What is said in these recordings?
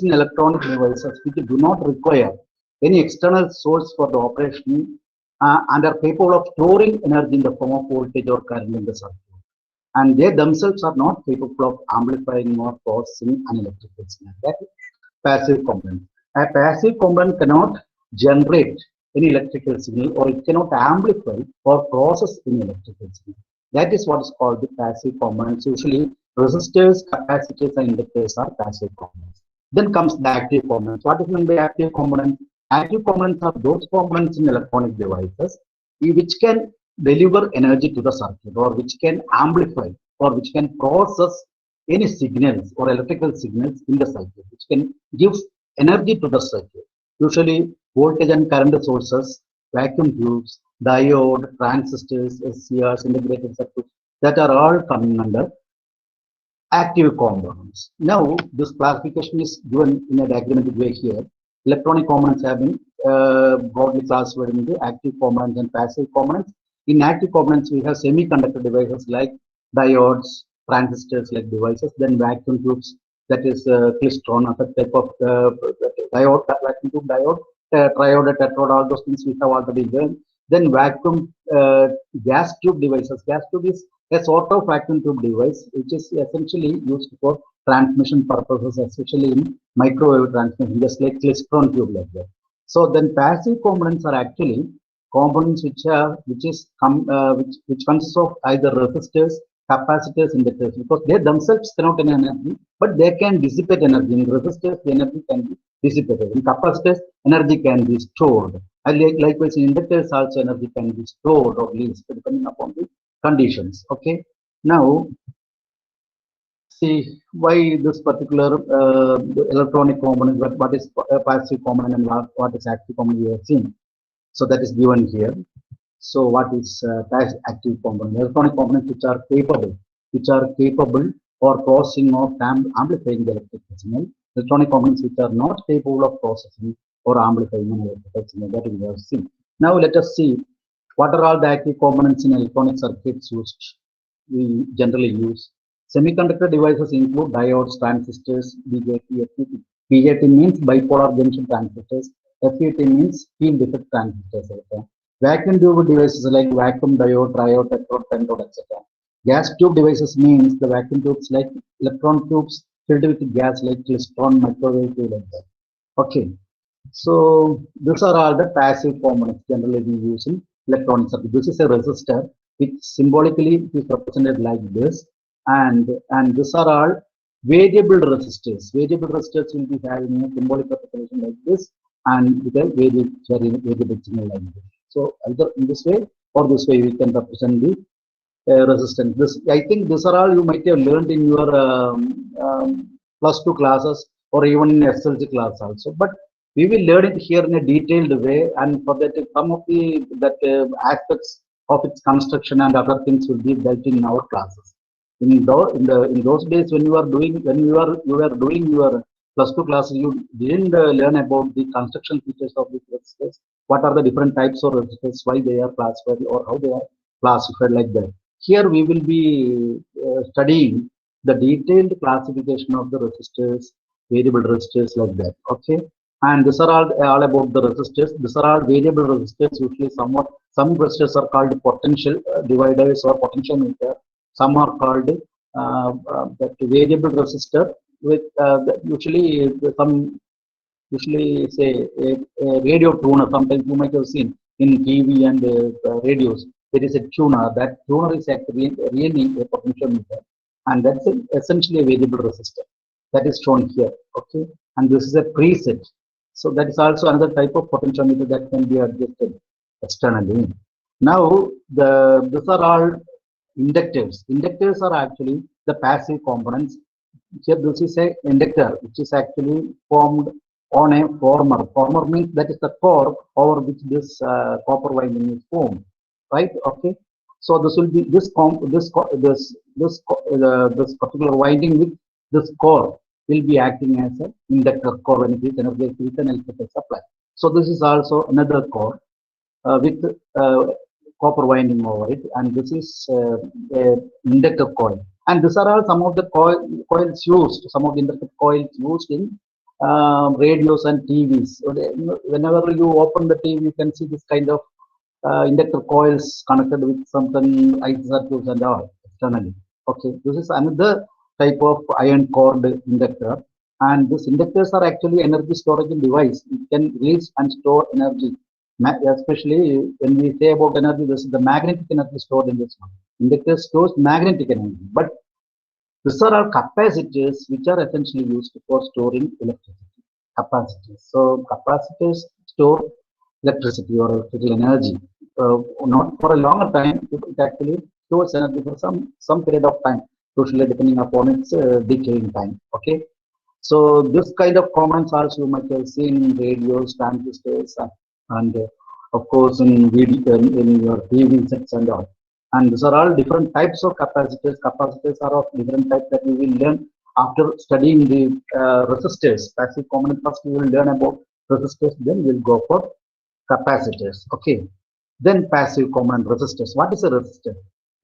in electronic devices which do not require any external source for the operation and are capable of storing energy in the form of voltage or current in the circuit. And they themselves are not capable of amplifying or processing an electrical signal. That is passive component. A passive component cannot generate any electrical signal or it cannot amplify or process any electrical signal. That is what is called the passive components. Usually resistors, capacitors, and inductors are passive components. Then comes the active components. What is meant by active components? Active components are those components in electronic devices which can deliver energy to the circuit or which can amplify or which can process any signals or electrical signals in the circuit, which can give energy to the circuit. Usually voltage and current sources, vacuum tubes, diode, transistors, SCRs, integrated circuits, that are all coming under active components. Now, this classification is given in a diagrammatic way here. Electronic components have been broadly classified into active components and passive components. In active components, we have semiconductor devices like diodes, transistors like devices, then vacuum tubes, that is klystron, other type of diode, vacuum tube diode, triode, tetrode, all those things we have already learned. Then vacuum gas tube devices. Gas tube is a sort of vacuum tube device which is essentially used for transmission purposes, especially in microwave transmission, just like klystron tube like that. So then passive components are actually components which consists of either resistors, capacitors, inductors, because they themselves cannot generate energy, but they can dissipate energy. In resistors, the energy can be dissipated. In capacitors, energy can be stored. And likewise, in inductors, also energy can be stored or released depending upon the conditions. Okay. Now, see why this particular electronic component, what is a passive component and what is active component we have seen. So that is given here. So what is active component? Electronic components which are capable or processing of amplifying the electrical signal. Electronic components which are not capable of processing or amplifying an electrical signal, that we have seen. Now let us see what are all the active components in electronic circuits we generally use. Semiconductor devices include diodes, transistors, BJT, FET. BJT means bipolar junction transistors. FET means field effect transistors. Vacuum tube devices like vacuum diode, triode, tetrode, pentode, etc. Gas tube devices means the vacuum tubes like electron tubes filled with gas like klystron, microwave tube like that. Okay. So these are all the passive components generally we use in electronic circuit. This is a resistor which symbolically is represented like this, and these are all variable resistors. Variable resistors will be having a symbolic representation like this, and with a variable signal like this. So either in this way or this way we can represent the resistance. This, I think these are all you might have learned in your +2 classes or even in SLC class also. But we will learn it here in a detailed way, and for that some of the aspects of its construction and other things will be dealt in our classes. In those days when you were doing your +2 classes, you didn't learn about the construction features of these resistors. What are the different types of resistors? Why they are classified or how they are classified like that. Here we will be studying the detailed classification of the resistors, variable resistors like that. Okay. And these are all about the resistors. These are all variable resistors. Usually, some resistors are called potential dividers or potentiometer. Some are called that variable resistor with usually say a radio tuner. Sometimes you might have seen in TV and radios. There is a tuner. That tuner is actually really a potentiometer, and that's essentially a variable resistor. That is shown here. Okay, and this is a preset. So that is also another type of potentiometer that can be adjusted externally. Now, these are all inductors. Inductors are actually the passive components. Here, this is a inductor which is actually formed on a former. Former means that is the core over which this copper winding is formed, right? Okay. So this will be this particular winding with this core will be acting as an inductor core when it is energized with an electrical supply. So this is also another core with copper winding over it, and this is an inductor coil. And these are all some of the coils used, some of the inductor coils used in radios and TVs. So whenever you open the TV, you can see this kind of inductor coils connected with something IC circuits and all externally. Okay, this is another type of iron core inductor, and these inductors are actually energy storage device. It can release and store energy. Especially when we say about energy, this is the magnetic energy stored in this one. Inductor stores magnetic energy, but these are all capacitors which are essentially used for storing electricity. Capacitors. So capacitors store electricity or electrical energy. Not for a longer time, it actually stores energy for some period of time, usually depending upon its decaying time. Okay. So this kind of comments also you might have seen in radios, transistors, and of course in video, in your TV sets and all. And these are all different types of capacitors. Capacitors are of different types that we will learn after studying the resistors. Passive component first we will learn about resistors, then we'll go for capacitors. Okay. Then passive component resistors. What is a resistor?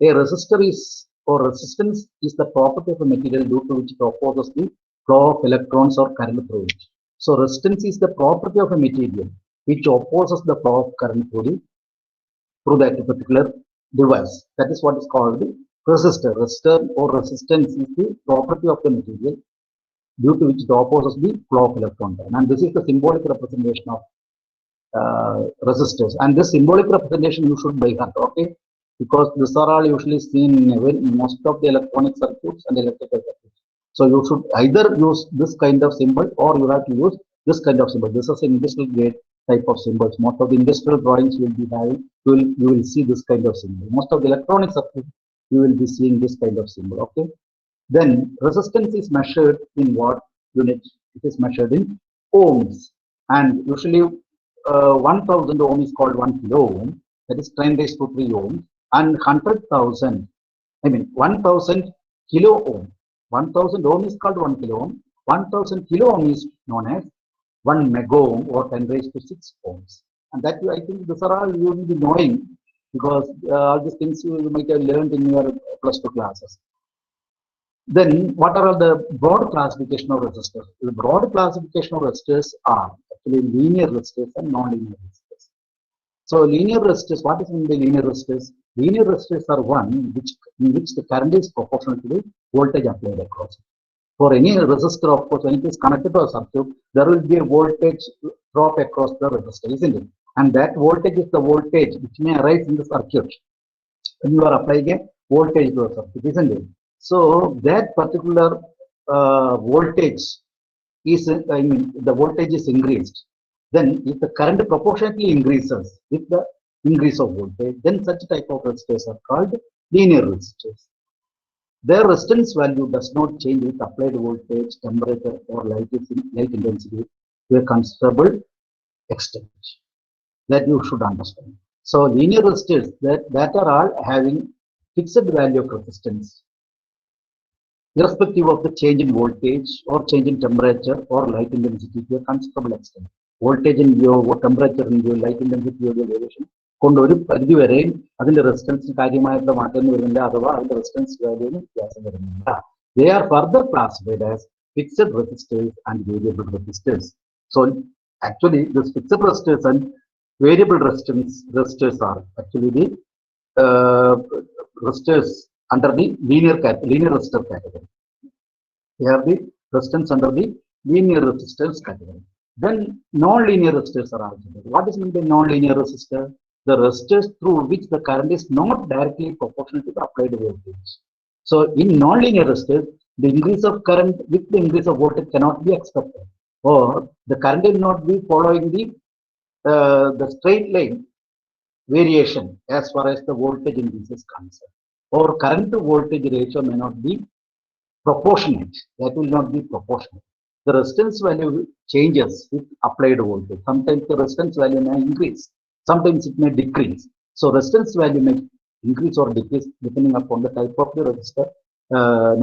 A resistor is or resistance is the property of a material due to which it opposes the flow of electrons or current through it. So resistance is the property of a material which opposes the flow of current through that particular device. That is what is called the resistor. Resistor or resistance is the property of the material due to which it opposes the flow of electron. And this is the symbolic representation of resistors. And this symbolic representation you should by heart, okay? Because these are all usually seen in most of the electronic circuits and electrical circuits. So you should either use this kind of symbol or you have to use this kind of symbol. This is an industrial grade type of symbols. Most of the industrial drawings will be having, you will see this kind of symbol. Most of the electronic circuits, you will be seeing this kind of symbol. Okay. Then resistance is measured in what unit? It is measured in ohms. And usually 1000 ohm is called 1 kilo ohm. That is 10 raised to 3 ohm. And 100,000, 1000 kilo ohm. 1000 ohm is called 1 kilo ohm. 1000 kilo ohm is known as 1 mega ohm or 10 raised to 6 ohms. And that I think these are all you will be knowing because all these things you might have learned in your plus 2 classes. Then what are the broad classification of resistors? The broad classification of resistors are actually linear resistors and non-linear resistors. So linear resistors, what is meant by linear resistors? Linear resistors are one in which the current is proportional to the voltage applied across. For any resistor, of course, when it is connected to a circuit, there will be a voltage drop across the resistor, isn't it? And that voltage is the voltage which may arise in the circuit when you are applying a voltage to a circuit, isn't it? So that particular voltage is, the voltage is increased. Then if the current proportionately increases with the increase of voltage, then such type of resistors are called linear resistors. Their resistance value does not change with applied voltage, temperature, or light intensity to a considerable extent. That you should understand. So linear resistors that are all having fixed value of resistance, irrespective of the change in voltage or change in temperature or light intensity to a considerable extent. Voltage in your temperature in your light intensity of your variation കൊണ്ടൊരു പരിധി വരെയും അതിന്റെ resistance കാര്യമായിട്ടുള്ള മാറ്റം വരുന്നില്ല അഥവാ അതിന്റെ resistance വാല്യൂവിന് വ്യത്യാസം വരുന്നില്ല. They are further classified as fixed resistors and variable resistors. So actually this fixed resistors and variable resistors are actually the resistors under the linear resistor category. They are the resistance under the linear resistors category. Then non-linear resistors are also there. What is meant by non-linear resistor? The resistors through which the current is not directly proportional to the applied voltage. So in non-linear resistors, the increase of current with the increase of voltage cannot be expected, or the current will not be following the straight line variation as far as the voltage increase is concerned, or current to voltage ratio may not be proportionate. That will not be proportionate. The resistance value changes with applied voltage. Sometimes the resistance value may increase, sometimes it may decrease. So resistance value may increase or decrease depending upon the type of the resistor,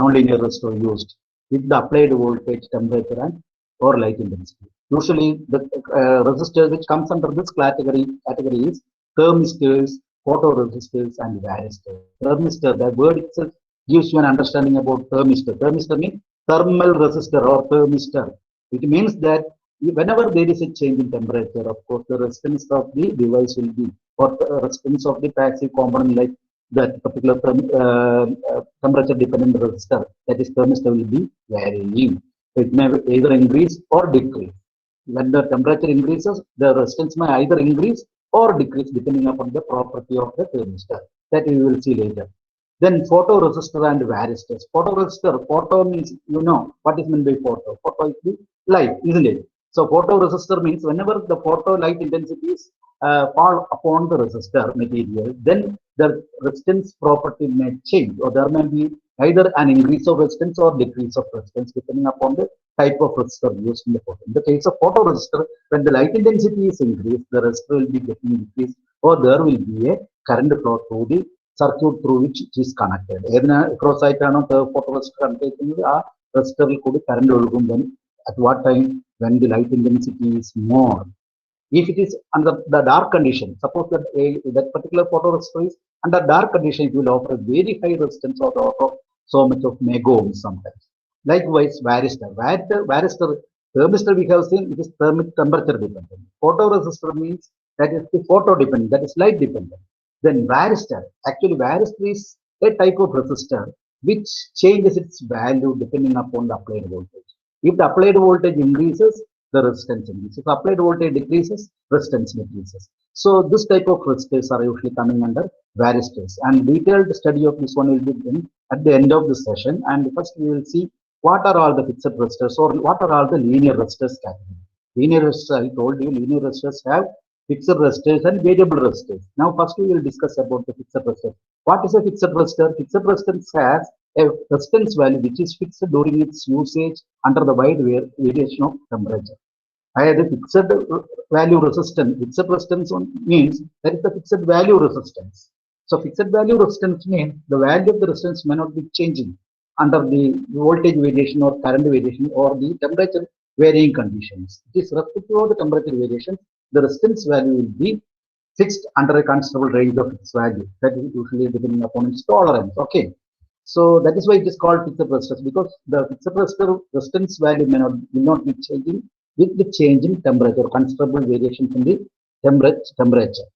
non-linear resistor used with the applied voltage, temperature, and or light intensity. Usually the resistor which comes under this category is thermistors, photoresistors, and varistors. Thermistor, the word itself gives you an understanding about thermistor. Thermistor means thermal resistor or thermistor. It means that whenever there is a change in temperature, of course, the resistance of the device will be, or the resistance of the passive component like that particular temperature dependent resistor, that is thermistor, will be varying. So it may either increase or decrease. When the temperature increases, the resistance may either increase or decrease depending upon the property of the thermistor. That we will see later. Then photoresistor and varistors. Photoresistor, photo means, you know, what is meant by photo? Photo is the light, isn't it? So photoresistor means whenever the photo light intensities fall upon the resistor material, then the resistance property may change, or there may be either an increase of resistance or decrease of resistance depending upon the type of resistor used in the photo. In the case of photoresistor, when the light intensity is increased, the resistor will be getting decreased, or there will be a current flow through the circuit through which it is connected. Cross site photoresistor connected, resistor will current ഒഴുകും. Then at what time? When the light intensity is more. If it is under the dark condition, suppose that that particular photoresistor is under dark condition, it will offer very high resistance or so much of megohms sometimes. Likewise, varistor. Varistor thermistor we have seen, it is thermic temperature dependent. Photoresistor means that is the photo dependent, that is light dependent. Then varistor, actually varistor is a type of resistor which changes its value depending upon the applied voltage. If the applied voltage increases, the resistance increases. If applied voltage decreases, resistance decreases. So this type of resistors are usually coming under varistors. And detailed study of this one will be done at the end of the session. And first we will see what are all the fixed resistors, or what are all the linear resistors category. Linear resistors, I told you, linear resistors have fixed resistors and variable resistors. Now first we will discuss about the fixed resistor. What is a fixed resistor? Fixed resistance has a resistance value which is fixed during its usage under the wide variation of temperature. The fixed value resistance, fixed resistance means that is the fixed value resistance. So fixed value resistance means the value of the resistance may not be changing under the voltage variation or current variation or the temperature varying conditions. It is respective of the temperature variation, the resistance value will be fixed under a considerable range of its value. That is usually depending upon its tolerance. Okay. So that is why it is called fixed resistance, because the fixed resistance value will not be changing with the change in temperature, considerable variations in the temperature.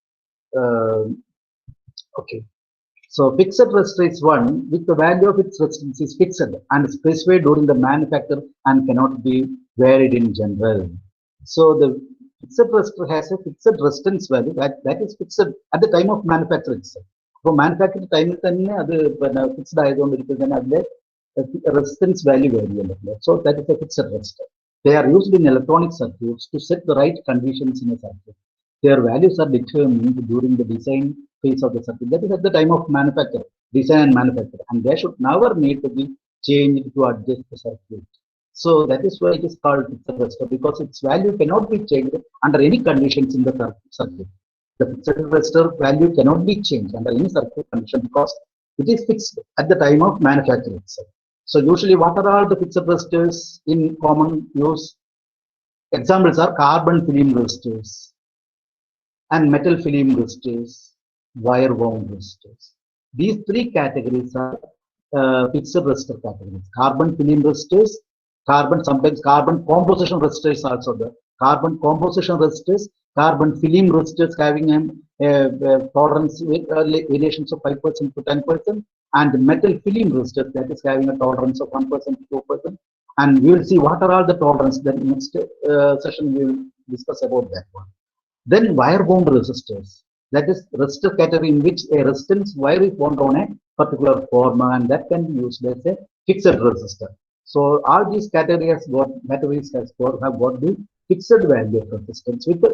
Okay. So fixed resistor is one with the value of its resistance is fixed and specified during the manufacture and cannot be varied in general. So the fixed resistor has a fixed resistance value that is fixed at the time of manufacture itself. So manufacturing time fixed resistance value variable. So that is a fixed resistor. They are used in electronic circuits to set the right conditions in a circuit. Their values are determined during the design phase of the circuit. That is at the time of manufacture, design and manufacture, and they should never need to be changed to adjust the circuit. So that is why it is called fixed resistor, because its value cannot be changed under any conditions in the circuit. The fixed resistor value cannot be changed under any circuit condition because it is fixed at the time of manufacture itself. So usually what are all the fixed resistors in common use? Examples are carbon film resistors and metal film resistors, wire wound resistors. These three categories are fixed resistor categories. Carbon film resistors, sometimes carbon composition resistors also there. Carbon composition resistors, carbon film resistors having a tolerance variations of 5% to 10%, and metal film resistors that is having a tolerance of 1% to 2%. And we will see what are all the tolerance. Then next session we will discuss about that one. Then wire wound resistors, that is resistor category in which a resistance wire is wound on a particular form, and that can be used as a fixed resistor. So all these categories have got the fixed value of resistance with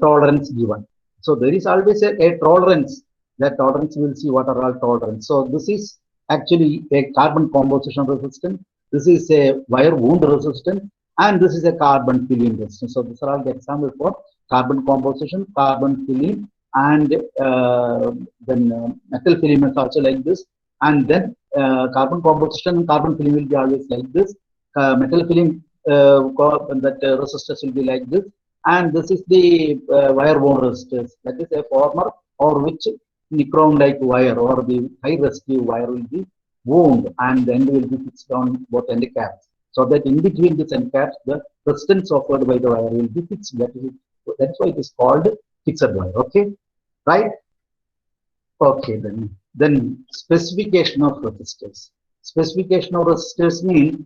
tolerance given. So there is always a tolerance. That tolerance we will see what are all tolerance. So this is actually a carbon composition resistance. This is a wire wound resistance, and this is a carbon film resistance. So these are all the examples for carbon composition, carbon film, and then metal film is also like this. And then carbon composition and carbon film will be always like this. Metal film that resistors will be like this. And this is the wire wound resistors. That is a former or which nichrome like wire or the high resistive wire will be wound, and the end will be fixed on both end caps. So that in between this end caps, the resistance offered by the wire will be fixed. That's why it is called fixed wire. Okay, right? Okay, then specification of resistors. Specification of resistors means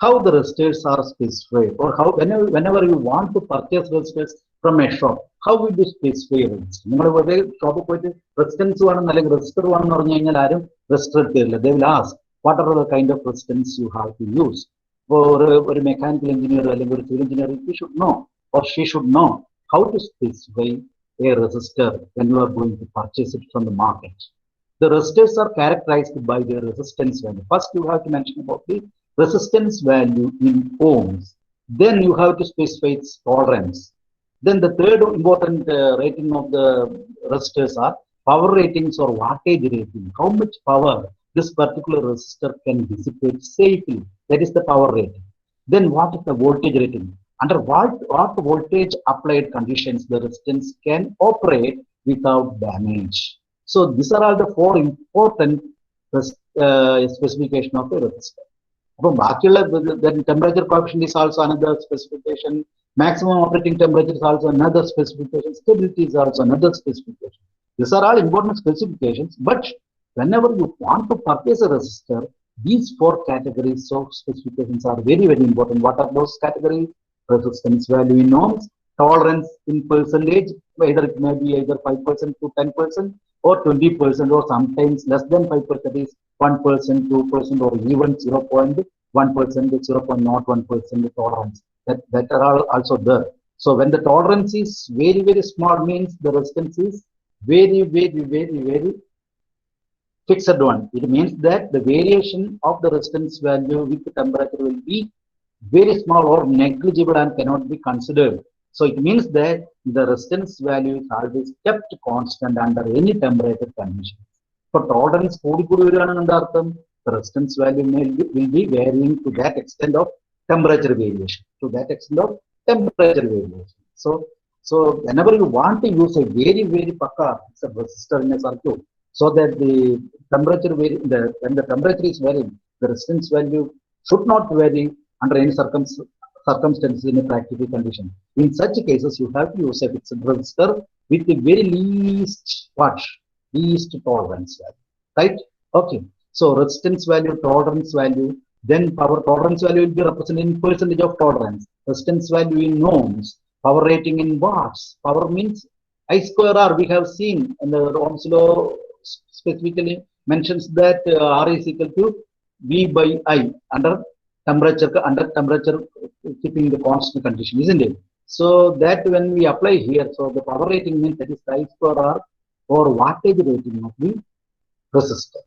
how the resistors are specified, or how whenever you want to purchase resistors from a shop, how will you specify resistors? നിങ്ങൾ വെറുതെ ഷോപ്പിൽ പോയിട്ട് resistance വേണം അല്ലെങ്കിൽ resistor വേണം എന്ന് പറഞ്ഞു കഴിഞ്ഞാൽ ആരും റെസിസ്റ്റർ എടുത്തില്ല. They will ask what are the kind of resistance you have to use. ഇപ്പോൾ ഒരു മെക്കാനിക്കൽ എഞ്ചിനീയർ അല്ലെങ്കിൽ ഒരു civil engineer he should know or she should know how to specify a resistor when you are going to purchase it from the market. The resistors are characterized by their resistance value. First, you have to mention about the resistance value in ohms. Then you have to specify its tolerance. Then the third important rating of the resistors are power ratings or wattage rating. How much power this particular resistor can dissipate safely. That is the power rating. Then what is the voltage rating? Under what voltage applied conditions the resistance can operate without damage. So these are all the four important specification of a resistor. Then temperature coefficient is also another specification. Maximum operating temperature is also another specification. Stability is also another specification. These are all important specifications. But whenever you want to purchase a resistor, these four categories of specifications are very, very important. What are those categories? Resistance value in ohms, tolerance in percentage, whether it may be either 5% to 10% or 20%, or sometimes less than 5% is 1%, 2%, or even 0.1%, 0.01% tolerance. That are also there. So when the tolerance is very, very small, means the resistance is very, very, very, very fixed one. It means that the variation of the resistance value with the temperature will be very small or negligible and cannot be considered. So it means that the resistance value is always kept constant under any temperature condition. For tolerance, the resistance value will be varying to that extent of temperature variation. To that extent of temperature variation. So whenever you want to use a very, very pakka resistor in a circuit, so that the temperature when the temperature is varying, the resistance value should not vary under any circumstances in a practical condition. In such cases, you have to use a fixed resistor with the very least tolerance value, right? Okay. So resistance value, tolerance value, then power tolerance value will be represented in percentage of tolerance. Resistance value in ohms, power rating in watts. Power means I square R. We have seen, and the Ohm's law specifically mentions that R is equal to V by I under temperature keeping the constant condition, isn't it? So that when we apply here, so the power rating means that is I square R or wattage rating of the resistor,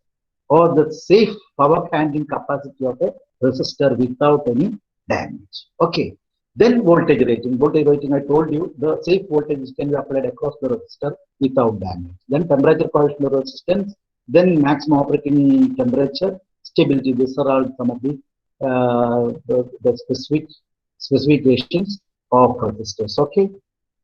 or the safe power handling capacity of a resistor without any damage. Okay. Then voltage rating. Voltage rating, I told you, the safe voltage can be applied across the resistor without damage. Then temperature coefficient of resistance, then maximum operating temperature, stability. These are all some of the specifications of resistors. Okay.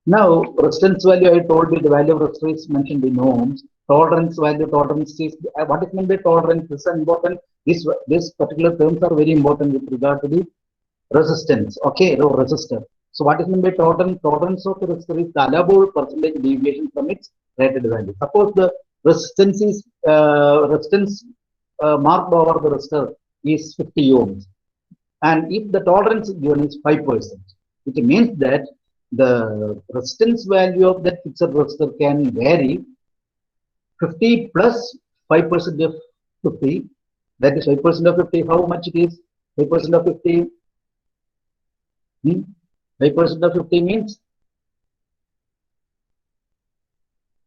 Now, resistance value, I told you the value of resistor is mentioned in ohms. Tolerance value, tolerance is what is meant by tolerance. This is important. This particular terms are very important with regard to the resistance. Okay, or resistor. So what is meant by tolerance? Tolerance of the resistor is the allowable percentage deviation from its rated value. Suppose the resistance is marked over the resistor is 50 ohms, and if the tolerance given is 5%, it means that the resistance value of that fixed resistor can vary 50 plus 5% of 50. That is 5% of 50. How much it is? 5% of 50. 5% of 50 means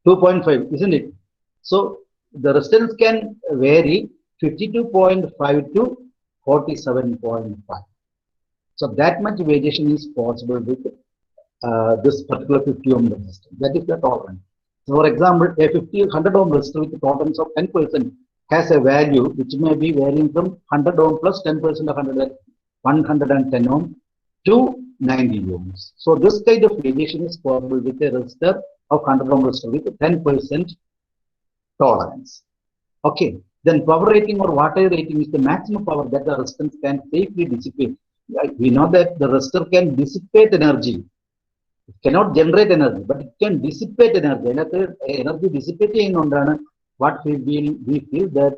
2.5, isn't it? So the resistance can vary 52.5 to 47.5. So that much variation is possible with this particular 50 ohm resistor. That is the tolerance. So for example, a 100 ohm resistor with a tolerance of 10% has a value which may be varying from 100 ohm plus 10% of 110 ohm to 90 ohms. So this kind of variation is possible with a resistor of 100 ohm resistor with 10% tolerance. Okay. Then power rating or water rating is the maximum power that the resistance can safely dissipate. We know that the resistor can dissipate energy. It cannot generate energy, but it can dissipate energy. Energy dissipating on what we feel that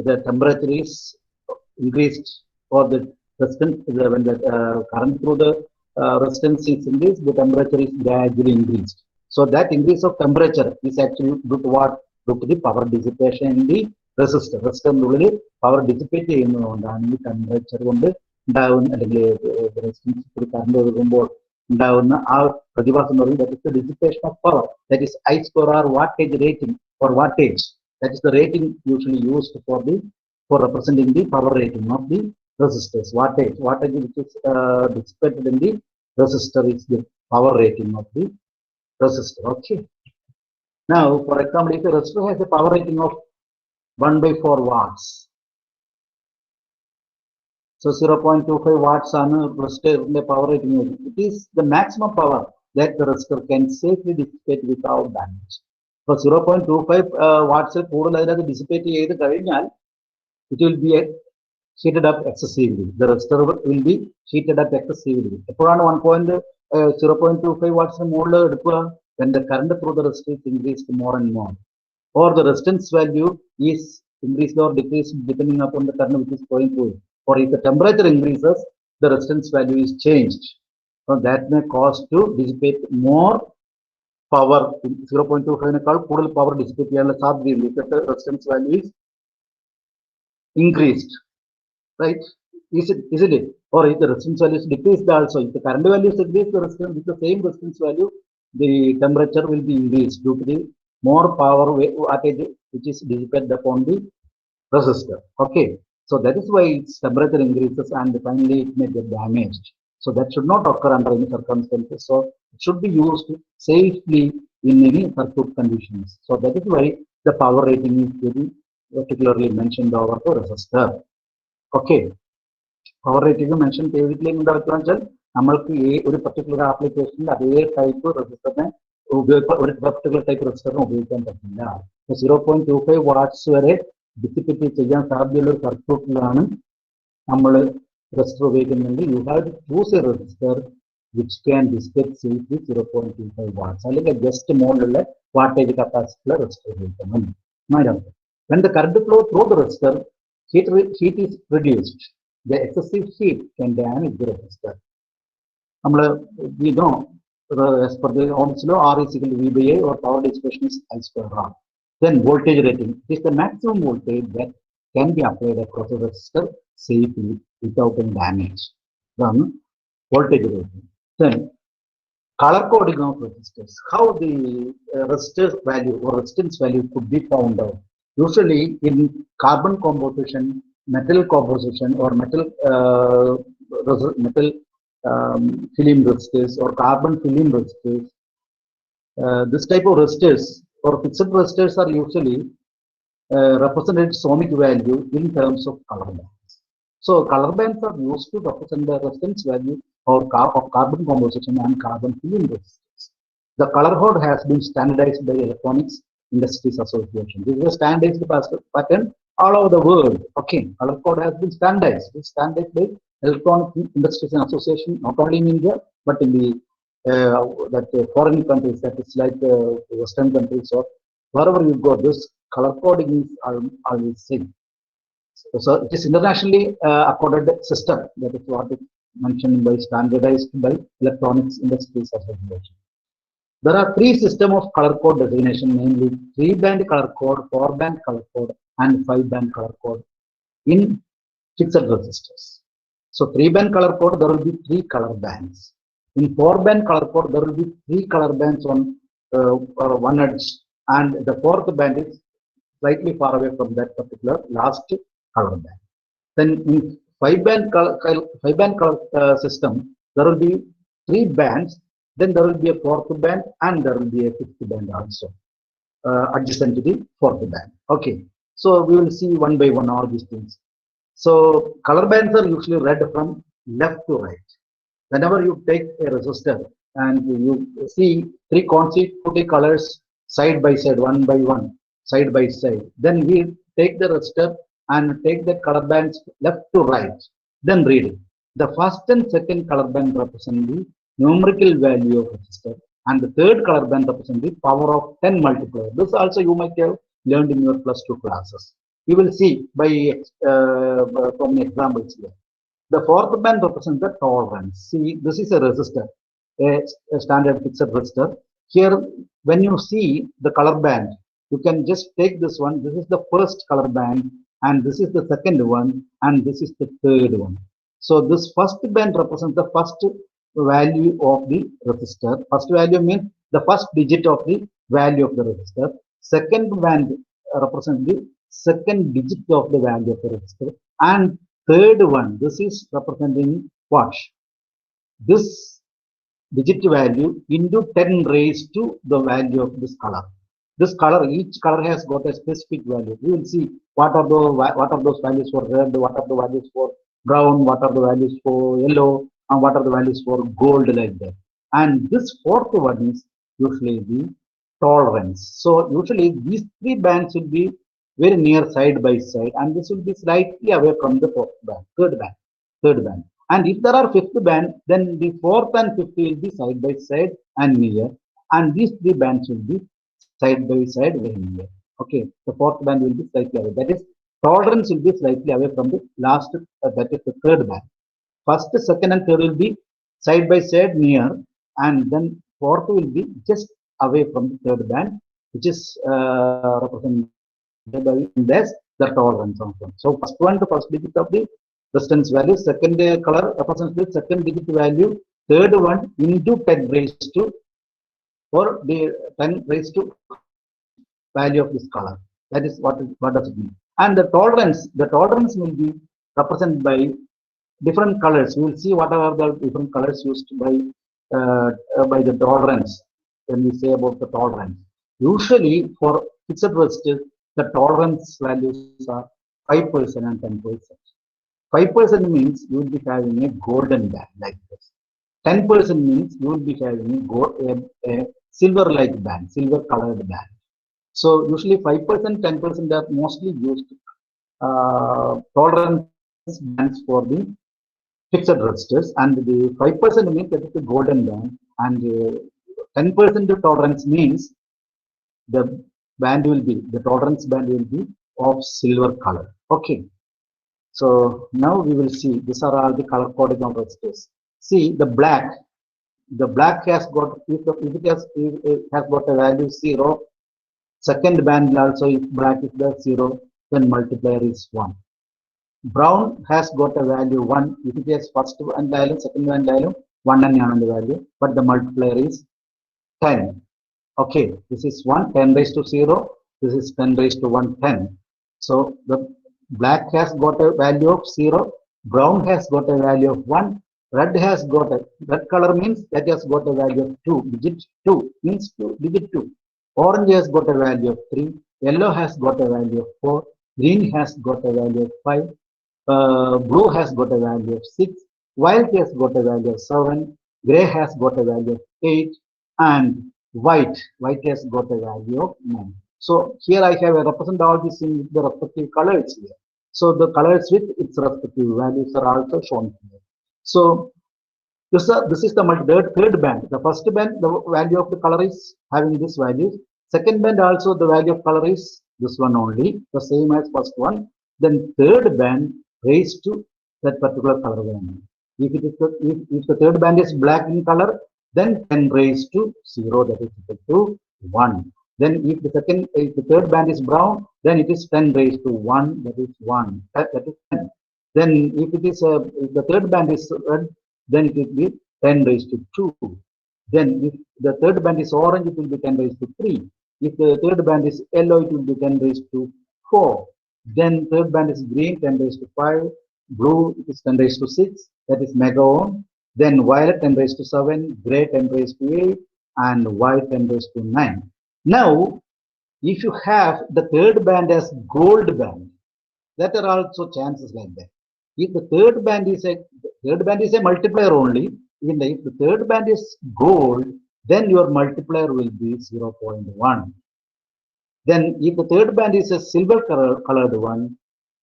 the temperature is increased, or the resistance when the current through the resistance is increased, the temperature is gradually increased. So that increase of temperature is actually due to what? Due to the power dissipation in the resistor. Resistor power dissipate ചെയ്യുന്നതുകൊണ്ടാണ് ഈ temperature കൊണ്ട് ഉണ്ടാവുന്ന അല്ലെങ്കിൽ resistance current ഒഴുകുമ്പോൾ ഉണ്ടാവുന്ന ആ പ്രതിഭാസം എന്ന് പറയുന്നത് that is the dissipation of power. That is I square R wattage rating or wattage. That is the rating usually used for representing the power rating of the resistors. Wattage which is dissipated in the resistor is the power rating of the resistor. Okay. Now, for example, if a resistor has a power rating of 1/4 watts, so 0.25 watts on a resistor power rating, it is the maximum power that the resistor can safely dissipate without damage. For 0.25 watts dissipate it will be heated up excessively. The resistor will be heated up excessively. 0.25 watts more when the current through the resistor is increased more and more, or the resistance value is increased or decreased depending upon the current which is going through it. Or if the temperature increases, the resistance value is changed. So that may cause to dissipate more power. 0.25 power dissipate if the resistance value is increased, right? Isn't it? Or if the resistance value is decreased also, if the current value is decreased, the resistance with the same resistance value, the temperature will be increased due to the more power wattage which is dissipated upon the resistor. Okay, so that is why its temperature increases and finally it may get damaged. So that should not occur under any circumstances. So it should be used safely in any circuit conditions. So that is why the power rating is very particularly mentioned over the resistor. Okay, power rating mentioned basically in the ഒരു particular application അതേ type റെസിസ്റ്ററിനെ ഒരു particular type റെസിസ്റ്ററിനെ ഉപയോഗിക്കാൻ പറ്റില്ല. 0.25 watts വരെ dissipate ചെയ്യാൻ സാധ്യതയുള്ള ഒരു സർക്യൂട്ടിലാണ് നമ്മൾ റെസിസ്റ്റർ ഉപയോഗിക്കുന്നെങ്കിൽ you have to choose a resistor which can dissipate safely 0.25 watts അല്ലെങ്കിൽ ജസ്റ്റ് മുകളിലുള്ള വാട്ടേജ് കപ്പാസിറ്റിയുള്ള റെസിസ്റ്റർ ഉപയോഗിക്കണം. When the current flow through the resistor, heat is reduced. The excessive heat can damage the resistor. We know as per the Ohm's law, R is equal to V by A, or power dissipation is I square R. Then voltage rating is the maximum voltage that can be applied across a resistor safely without any damage. Then voltage rating. Then color coding of resistors. How the resistor value or resistance value could be found out. Usually in carbon composition, metal composition, or metal film resistors or carbon film resistors, this type of resistors or fixed resistors are usually represented ohmic value in terms of color bands. So color bands are used to represent the resistance value of carbon composition and carbon film resistors. The color code has been standardized by Electronics Industries Association. This is a standardized pattern all over the world. Okay, color code has been standardized. It's standardized by Electronic Industries Association, not only in India but in the foreign countries, that is like Western countries or wherever you go. This color coding is always same. So it is internationally accorded system. That is what is mentioned by standardized by Electronics Industries Association. There are three systems of color code designation, namely 3-band color code, 4-band color code, and 5-band color code in fixed resistors. So 3-band color code, there will be 3 color bands. In 4-band color code, there will be 3 color bands on one edge, and the 4th band is slightly far away from that particular last color band. Then in 5-band color system, there will be 3 bands. Then there will be a 4th band and there will be a 5th band also adjacent to the 4th band. Okay, so we will see one by one all these things. So color bands are usually read from left to right. Whenever you take a resistor and you see 3 consecutive colors side by side, one by one, side by side, then we take the resistor and take the color bands left to right, then read it. The first and second color band represent the numerical value of resistor, and the third color band represent the power of 10 multiplier. This also you might have learned in your plus 2 classes. You will see by from examples here. The fourth band represents the tolerance. See, this is a resistor, a standard fixed resistor. Here, when you see the color band, you can just take this one. This is the first color band, and this is the second one, and this is the third one. So this first band represents the first value of the resistor. First value means the first digit of the value of the resistor. Second band represents the second digit of the value of the resistor. And third one, this is representing what? This digit value into 10 raised to the value of this color. This color, each color has got a specific value. We will see what are those values for red, what are the values for brown, what are the values for yellow, and what are the values for gold, like that. And this fourth one is usually the tolerance. So usually these three bands will be very near side by side, and this will be slightly away from the fourth band, third band. And if there are fifth band, then the fourth and fifth will be side by side and near, and these three bands will be side by side very near. Okay, the fourth band will be slightly away. That is, tolerance will be slightly away from the last, that is the third band. First, second, and third will be side by side near, and then fourth will be just away from the third band, which is represented by this the tolerance function. So first one, the first digit of the resistance value, second color represents the second digit value, third one into 10 raised to, or the 10 raised to value of this color. That is what does it mean. And the tolerance will be represented by different colors. We will see what are the different colors used by the tolerance when we say about the tolerance. Usually for fixed resistors, the tolerance values are 5% and 10%. 5% means you will be having a golden band like this. 10% means you will be having a silver-like band, silver-colored band. So usually 5%, 10% are mostly used tolerance bands for the fixed resistors, and the 5% means that is the golden band, and 10% tolerance means the tolerance band will be of silver color. Okay. So now we will see, these are all the color coding of resistors. See the black has got, if it has got a value 0, second band also, if black is the 0, then multiplier is 1. Brown has got a value 1, if it has first band value, second band value, 1 and value, but the multiplier is 10. Okay, this is 1, 10 raised to 0, this is 10 raised to 1, 10. So the black has got a value of 0, brown has got a value of 1, red has got a, red color means that has got a value of 2, digit 2, means 2, digit 2. Orange has got a value of 3, yellow has got a value of 4, green has got a value of 5, blue has got a value of 6, white has got a value of 7, gray has got a value of 8, and white has got a value of 9. So here I have represent all these in the respective colors here. So the colors with its respective values are also shown here. So this is the third band. The first band, the value of the color is having this value. Second band also the value of color is this one only, the same as first one. Then third band raised to that particular color band. If the third band is black in color, then 10 raised to 0, that is equal to 1. Then if the third band is brown, then it is 10 raised to 1, that is 1. That is 10. Then if the third band is red, then it will be 10 raised to 2. Then if the third band is orange, it will be 10 raised to 3. If the third band is yellow, it will be 10 raised to 4. Then third band is green, 10 raised to 5. Blue is 10 raised to 6, that is mega ohm. Then violet 10 raised to 7, gray 10 raised to 8, and white 10 raised to 9. Now, if you have the third band as gold band, that are also chances like that. If the third band is a multiplier only, even if the third band is gold, then your multiplier will be 0.1. Then if the third band is a silver colored one,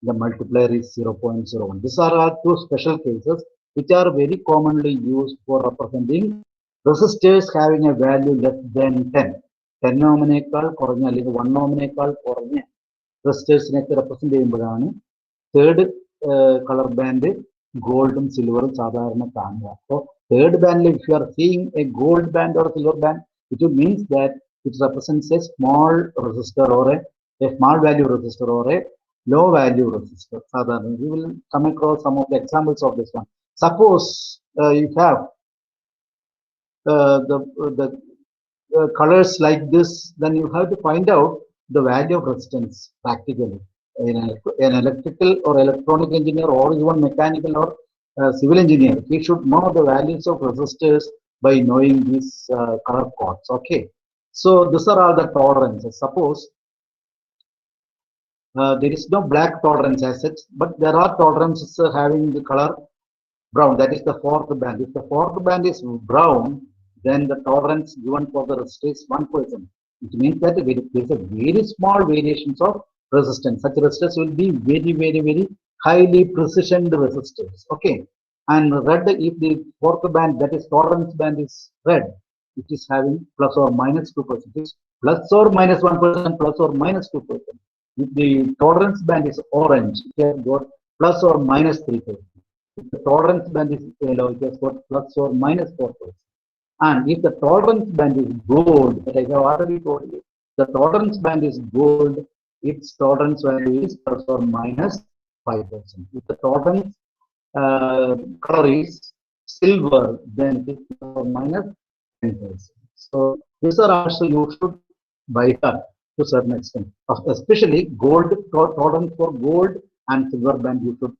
the multiplier is 0.01. These are all two special cases which are very commonly used for representing resistors having a value less than 10. 10 ohmനേക്കാൾ കുറഞ്ഞ അല്ലെങ്കിൽ 1 ohmനേക്കാൾ കുറഞ്ഞ റെസിസ്റ്റേഴ്സിനെയൊക്കെ represent ചെയ്യുമ്പോഴാണ് third colour band ഗോൾഡും സിൽവറും സാധാരണ കാണുക. അപ്പോൾ third ബാൻഡിൽ if you are seeing a gold band or silver band, it means that it represents a small resistor or a small value resistor or a low value resistor. Sadharana, we will come across some of the examples of this one. Suppose you have the colors like this, then you have to find out the value of resistance practically. An electrical or electronic engineer or even mechanical or civil engineer, he should know the values of resistors by knowing these color codes. Okay, so these are all the tolerances. Suppose there is no black tolerance as such, but there are tolerances having the color brown. That is the fourth band. If the fourth band is brown, then the tolerance given for the resistor is 1%. It means that there is a very small variations of resistance. Such resistors will be very highly precisioned resistors. Okay, and red, if the fourth band, that is tolerance band, is red, it is having plus or minus 2%, plus or minus 1%, plus or minus 2%. If the tolerance band is orange, it has got plus or minus 3%. If the tolerance band is yellow, it has got plus or minus 4%. And if the tolerance band is gold, that I have already told you, the tolerance band is gold, its tolerance value is plus or minus 5%. If the tolerance color is silver, then it is plus or minus 10%. So these are also you should by heart to a certain extent. Especially gold, tolerance for gold and silver band, you should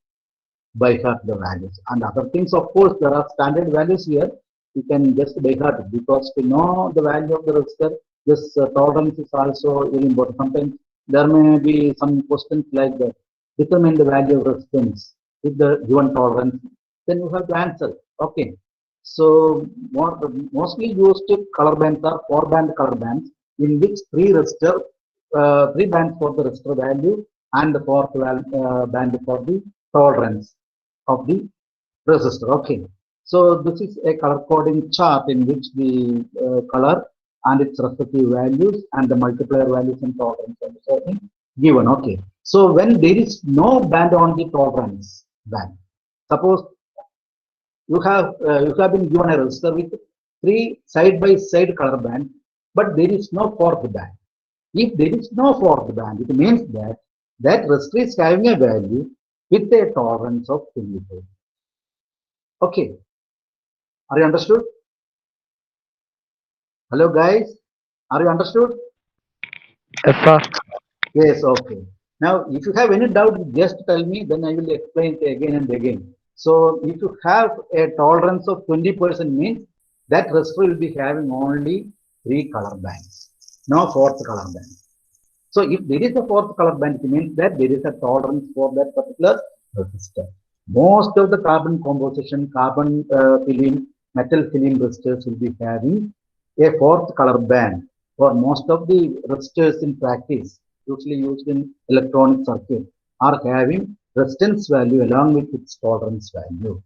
by heart the values. And other things, of course, there are standard values here. You can just by heart, because to know the value of the resistor, this tolerance is also very important. Sometimes there may be some questions like that. Determine the value of resistance with the given tolerance. Then you have to answer. Okay. So mostly used color bands are 4-band color bands, in which three bands for the resistor value and the fourth band for the tolerance of the resistor. Okay, so this is a color coding chart in which the color and its respective values and the multiplier values and tolerance are given. Okay, so when there is no band on the tolerance band, suppose you have been given a resistor with three side by side color band, but there is no fourth band. If there is no fourth band, it means that that resistor is having a value with a tolerance of 25. Okay, are you understood? Hello guys, are you understood? Yes, sir. Yes, okay. Now if you have any doubt, just tell me, then I will explain it again and again. So if you have a tolerance of 20%, means that resistor will be having only 3 color bands, no fourth color band. So if there is a fourth color band, it means that there is a tolerance for that particular resistor. Most of the carbon composition, carbon film, metal film resistors will be having a fourth color band. For most of the resistors in practice, usually used in electronic circuit, are having resistance value along with its tolerance value.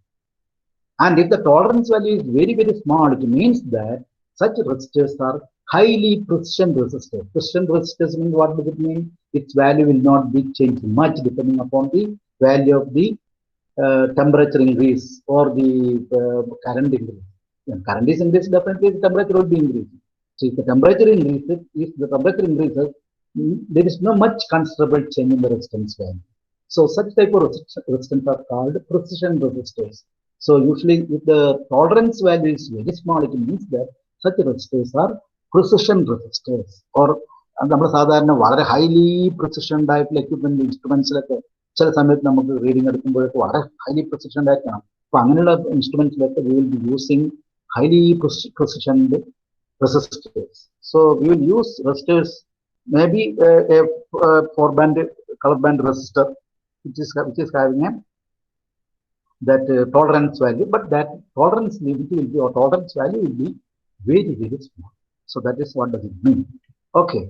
And if the tolerance value is very small, it means that such resistors are highly precision resistors. Precision resistors means, what does it mean? Its value will not be changed much depending upon the value of the temperature increase or the current increase. When current is increased, definitely the temperature will be increased. So if the temperature increases, there is no much considerable change in the resistance value. So such type of resistance are called precision resistors. So usually if the tolerance value is very small, it means that such resistors are precision resistors. Or നമ്മൾ സാധാരണ വളരെ highly പ്രിസിഷൻഡ് ആയിട്ടുള്ള equipment ഇൻസ്ട്രുമെന്റ്സിലൊക്കെ ചില സമയത്ത് നമുക്ക് reading എടുക്കുമ്പോഴൊക്കെ വളരെ highly പ്രിസിഷൻഡ് ആയിട്ടാണ്. അപ്പൊ അങ്ങനെയുള്ള ഇൻസ്ട്രുമെന്റ്സിലൊക്കെ we will be using highly precisioned resistors. So we will use resistors, maybe a 4-band color band resistor which is having a that tolerance value, but that tolerance limit will be, or tolerance value will be very small. So that is what does it mean. Okay,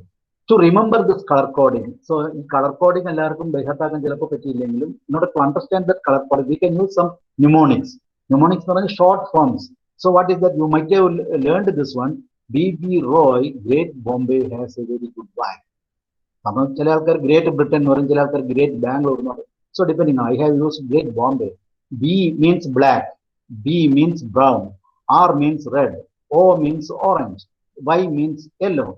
to remember this color coding. So in color coding എല്ലാവർക്കും ബൈഹാർട്ടാക്കാൻ ചിലപ്പോൾ പറ്റിയില്ലെങ്കിലും in order to understand that color coding we can use some mnemonics. Mnemonics എന്ന് പറഞ്ഞാൽ short forms. So what is that? You might have learned this one. B.B. Roy, Great Bombay has a very good wine. അപ്പം ചില ആൾക്കാർ great Britain എന്ന് പറയും, ചില ആൾക്കാർ great Bangalore എന്ന് പറയും. So depending, I have used Great Bombay. B means black, B means brown, R means red, O means orange, Y means yellow.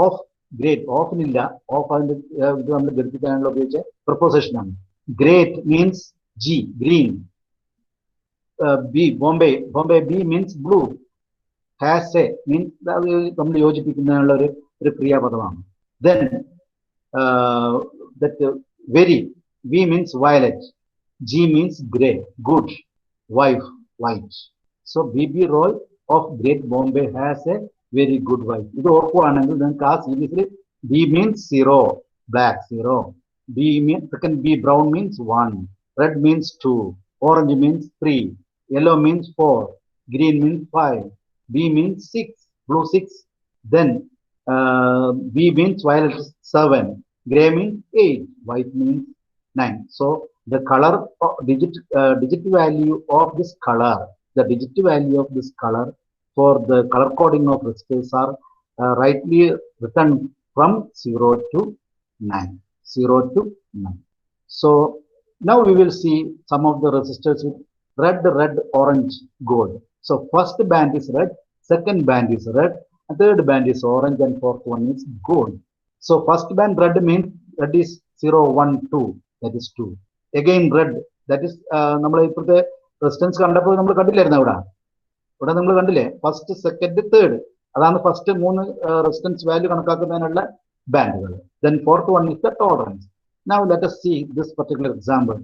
Of great, ഓഫിനില്ല, ഓഫ് അതിന്റെ ഇത് നമ്മൾ ഘടിപ്പിക്കാനുള്ള ഉപയോഗിച്ച പ്രപ്പോസിഷൻ ആണ്. Great means G, green. B, Bombay, B means blue. Has a means നമ്മൾ യോജിപ്പിക്കുന്നതിനുള്ള ഒരു ക്രിയാപദമാണ്. Then that very, V means violet, G means grey, good, wife, white. So B.B. Roy of Great Bombay has a very good wife. ഇത് ഓർക്കുകയാണെങ്കിൽ നിങ്ങൾക്ക് ആ സീരീസിൽ B means 0, black 0. B means second, B brown means 1, red means 2, orange means 3, yellow means 4, green means 5, B means 6, blue 6. Then B means violet 7, gray means 8, white means 9. So the color digit value of this color, the digit value of this color for the color coding of resistors are rightly written from 0 to 9. 0 to 9. So now we will see some of the resistors with red, orange, gold. So first band is red, second band is red, third band is orange, and fourth one is gold. So first band red means that is 0, 1, 2, that is 2. Again red, that is നമ്മൾ ഇപ്പോഴത്തെ resistance കണ്ടപ്പോൾ നമ്മൾ കണ്ടില്ലായിരുന്നു ഇവിടെ നമ്മൾ കണ്ടില്ലേ, first second third, അതാണ് first 3 resistance value കണക്കാക്കുന്നതിനുള്ള ബാൻഡുകൾ. Then fourth one is the tolerance. Now let us see this particular example.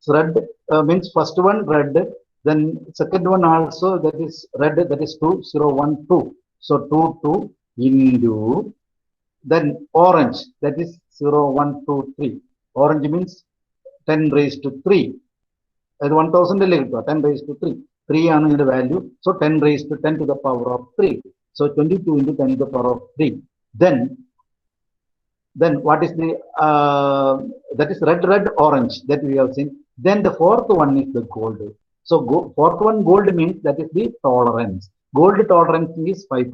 So red means first one red, then second one also that is red, that is 2, 0, 1, 2. So 2, 2 into, then orange, that is 0, 1, 2, 3. Orange means 10 raised to 3. That 1000 10 raised to 3. 3 ആണ് ഇതിന്റെ value. So 10 raised to 10 to the power of 3. So 22 into 10 to the power of 3. Then what is the that is red, orange, that we have seen. Then the fourth one is the gold. So fourth one gold means that is the tolerance. Gold tolerance is 5%,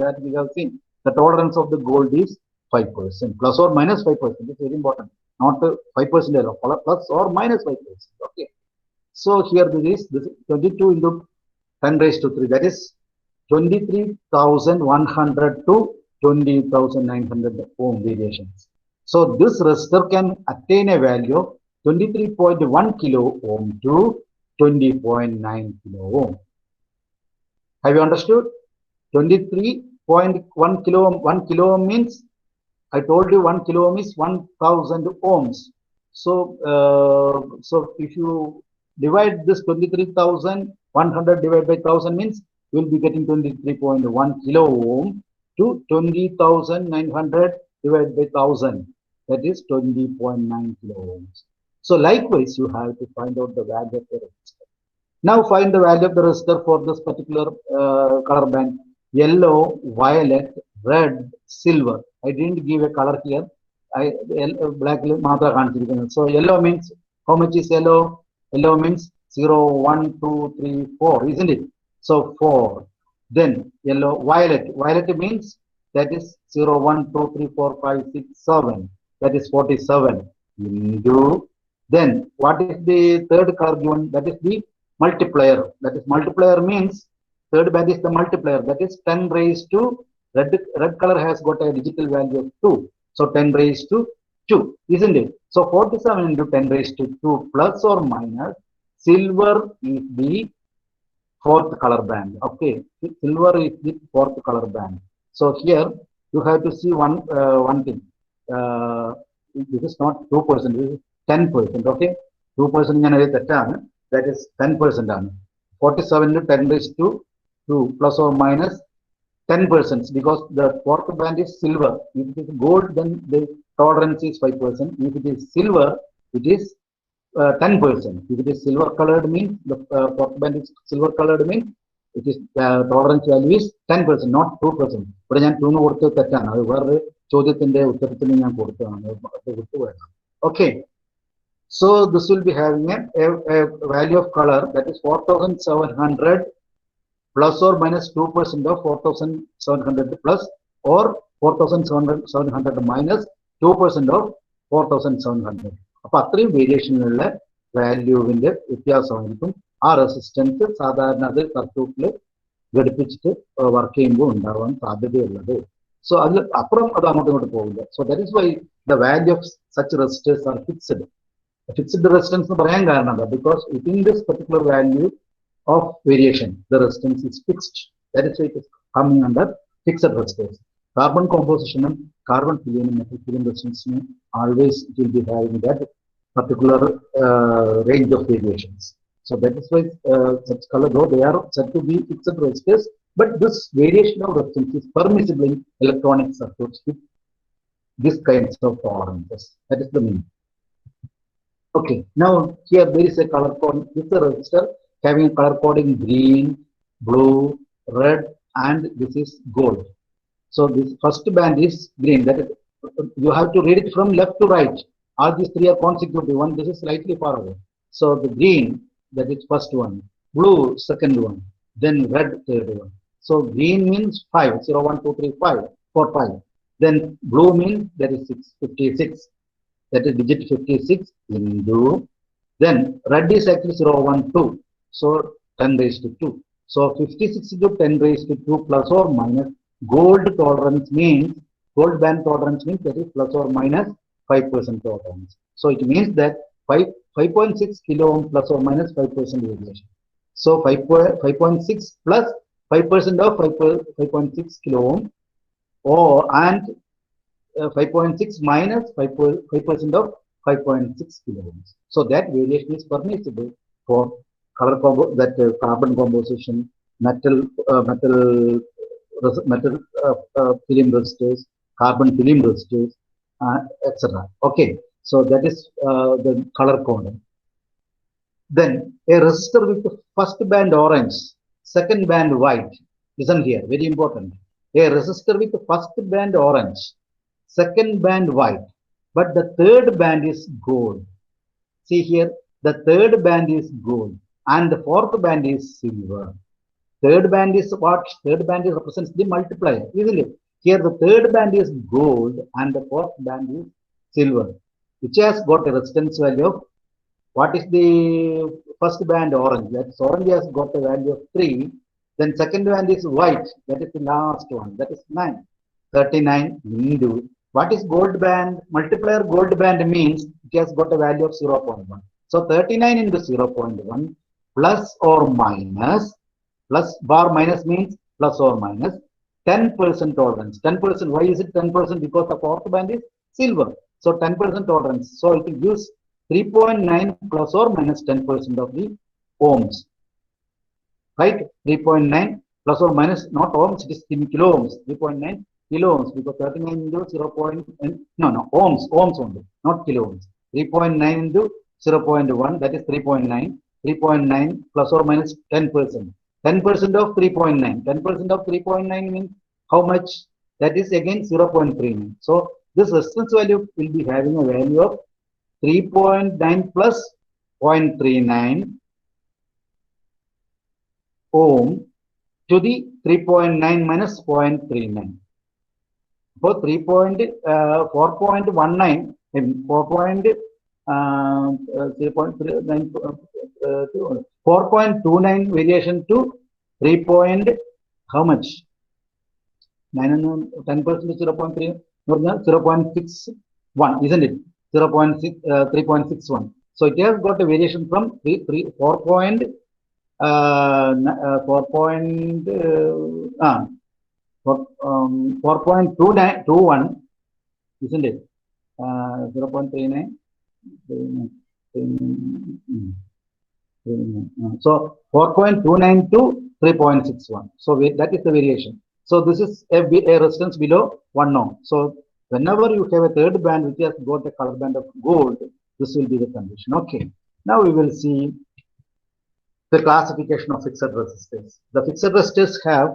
that we have seen. The tolerance of the gold is 5%, plus or minus 5%. It's very important. Not 5%, plus or minus 5%. Okay. So here this is 22 into 10 raised to 3. That is 23,100 to 20,900 ohm variations. So this resistor can attain a value of 23.1 kilo ohm to 20.9 kilo ohm. Have you understood? 23.1 kilo ohm. 1 kilo ohm means, I told you 1 kilo ohm is 1000 ohms. So if you divide this 23,100 divided by 1000 means you will be getting 23.1 kilo ohm to 20,900 divided by 1000. That is 20.9 kilo ohms. So likewise, you have to find out the value of the resistor. Now find the value of the resistor for this particular color band: yellow, violet, red, silver. I didn't give a color here. Black matra kaanichirikkunnu. So yellow means, how much is yellow? Yellow means 0, 1, 2, 3, 4, isn't it? So 4. Then yellow, violet means that is 0, 1, 2, 3, 4, 5, 6, 7. That is 47 into. Then what is the third color given? That is the multiplier. That is multiplier means third band is the multiplier. That is 10 raised to, red color has got a digital value of 2. So 10 raised to 2, isn't it? So 47 into 10 raised to 2 plus or minus. Silver is the fourth color band. Okay, silver is the fourth color band. So here you have to see one thing. This is not 2%, this is 10%. Okay, 2% that is 10%. 47 to 10 raised to 2 plus or minus 10%, because the fourth band is silver. If it is gold, then the tolerance is 5%. If it is silver, it is 10%. If it is silver colored means, the fourth band is silver colored means it is tolerance value is 10%, not 2%. But I am 2 തെറ്റാണ്. അത് വേറെ ചോദ്യത്തിന്റെ ഉത്തരത്തിൽ ഞാൻ കൊടുത്തതാണ്. Okay. So this will be having a value of color that is 4700 plus or minus 2% of 4700 plus or 4700 minus 2% of 4700. അപ്പോൾ അത്രയും വേരിയേഷനുള്ള വാല്യൂവിന്റെ വ്യത്യാസമായിരിക്കും ആ റെസിസ്റ്റൻസ് സാധാരണ അത് സർക്യൂട്ടിൽ ഘടിപ്പിച്ചിട്ട് വർക്ക് ചെയ്യുമ്പോൾ ഉണ്ടാവാൻ സാധ്യതയുള്ളത്. സോ അതിൽ അപ്പുറം അത് അങ്ങോട്ടും ഇങ്ങോട്ട് പോകില്ല. So that is why the value of such resistors are fixed. Fixed resistance എന്ന് പറയാൻ കാരണം എന്താ? Because within this particular value of variation, the resistance is fixed. That is why it is coming under fixed resistors. Carbon composition and carbon filling and metal filling resistance always it will be having that particular range of variations. So that is why such color, though they are said to be fixed resistors, but this variation of resistance is permissible in electronic circuits with this kinds of tolerances. That is the meaning. Okay, now here there is a color code. This is a resistor having a color coding green, blue, red, and this is gold. So this first band is green. That is, you have to read it from left to right. All these three are consecutive. One, this is slightly far away. So the green, that is first one. Blue, second one. Then red, third one. So green means 5, 0, 1, 2, 3, 5, 4, 5. Then blue means that is 6, 56. That is digit 56 into. Then red is actually 0, 1, 2. So 10 raised to 2. So 56 to 10 raised to 2 plus or minus. Gold tolerance means, gold band tolerance means that is plus or minus 5% tolerance. So it means that 5.6 kilo ohm plus or minus 5% variation. So 5.6 plus 5% of 5.6 kilo ohm, or and 5.6 minus 5% of 5.6 kilo ohms. So that variation is permissible for color carbon composition, metal film resistors, carbon film resistors, etc. Okay, so that is the color code. Then a resistor with the first band orange, second band white. Listen here, very important. A resistor with the first band orange, second band white, but the third band is gold. See here, the third band is gold and the fourth band is silver. Third band is what? Third band is represents the multiplier, isn't it? Here the third band is gold and the fourth band is silver, which has got a resistance value of, what is the first band? Orange. That is orange has got a value of 3. Then second band is white, that is the last one, that is 9. 39 into, what is gold band? Multiplier gold band means it has got a value of 0.1. So 39 into 0.1 plus or minus, plus bar minus means plus or minus 10% tolerance. 10%, why is it 10%? Because the fourth band is silver. So 10% tolerance. So it will use 3.9 plus or minus 10% of the ohms. Right? 3.9 plus or minus, not ohms, it is kilo ohms. 3.9 kilo ohms, because 39 into 0. Ohms only, not kilo ohms. 3.9 into 0.1, that is 3.9. 3.9 plus or minus 10%. 10% of 3.9. 10% of 3.9 means how much? That is again 0.39. So this resistance value will be having a value of 3.9 plus 0.39 ohm to the 3.9 minus 0.39. For 4.19, 4.29 variation to 3 point, how much? 9 and 10% 0.3, 0.61, isn't it? 3.61. So it has got a variation from 4.29, isn't it? 0.39. So 4.29 to 3.61. So that is the variation. So this is a resistance below 1 ohm. So whenever you have a third band which has got a color band of gold, this will be the condition. Okay. Now we will see the classification of fixed resistors. The fixed resistors have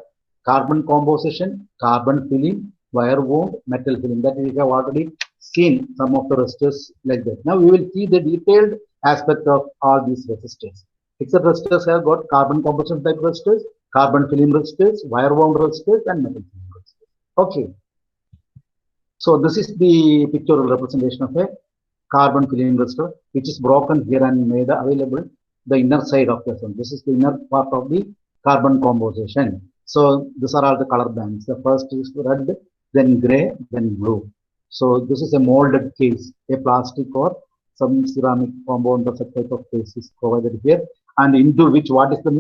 carbon composition, carbon filling, wire wound, metal film. That we have already seen some of the resistors like that. Now we will see the detailed aspect of all these resistors. Fixed resistors have got carbon composition type resistors, carbon film resistors, wire wound resistors, and metal film resistors. Okay. So this is the pictorial representation of a carbon film resistor, which is broken here and made available the inner side of the sun. This is the inner part of the carbon composition. So these are all the color bands. The first is red, then gray, then blue. So this is a molded case, a plastic or some ceramic compound of such type of case is provided here, and into which what is the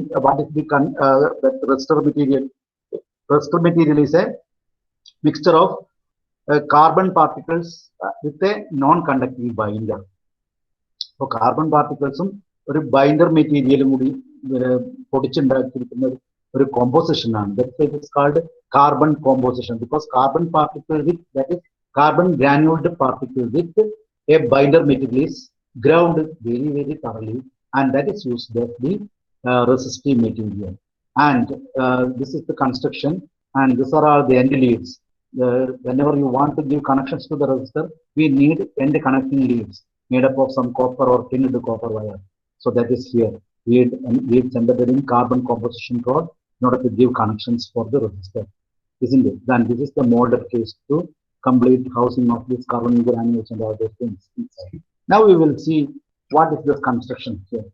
that resistor material? Resistor material is a mixture of carbon particles with a non-conducting binder. So carbon particles ഒരു binder material കൂടി പൊടിച്ചുണ്ടാക്കിയിരിക്കുന്ന ഒരു composition ആണ്. That's why it is called carbon composition, because carbon particle with, that is carbon granuled particle with a binder material is ground very, very thoroughly, and that is used as the resistive material. And this is the construction, and these are all the end leads. Whenever you want to give connections to the resistor, we need end connecting leads made up of some copper or tinned copper wire. So that is here. Leads embedded in carbon composition rod in order to give connections for the resistor, isn't it? Then this is the molded case to complete housing of these carbon granules and all those things inside. Now we will see what is this construction here.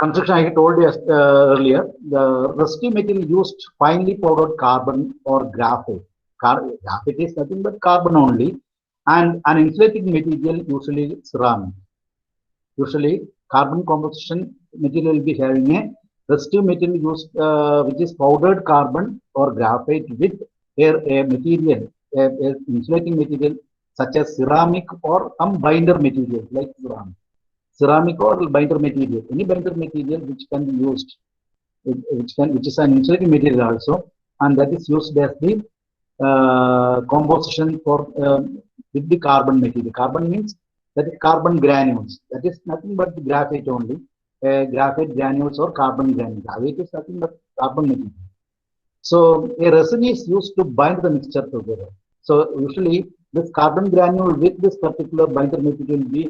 Construction, I told you earlier, the resistive material used finely powdered carbon or graphite. Graphite is nothing but carbon only, and an insulating material, usually ceramic. Usually carbon composition material will be having a resistive material used which is powdered carbon or graphite with a material, a insulating material such as ceramic or some binder material like ceramic or binder material, any binder material which can be used, which is an insulating material also, and that is used as the composition for with the carbon material. Carbon means that is carbon granules. That is nothing but the graphite only. Graphite granules or carbon granules. Graphite is nothing but carbon material. So a resin is used to bind the mixture together. So usually this carbon granule with this particular binder material will be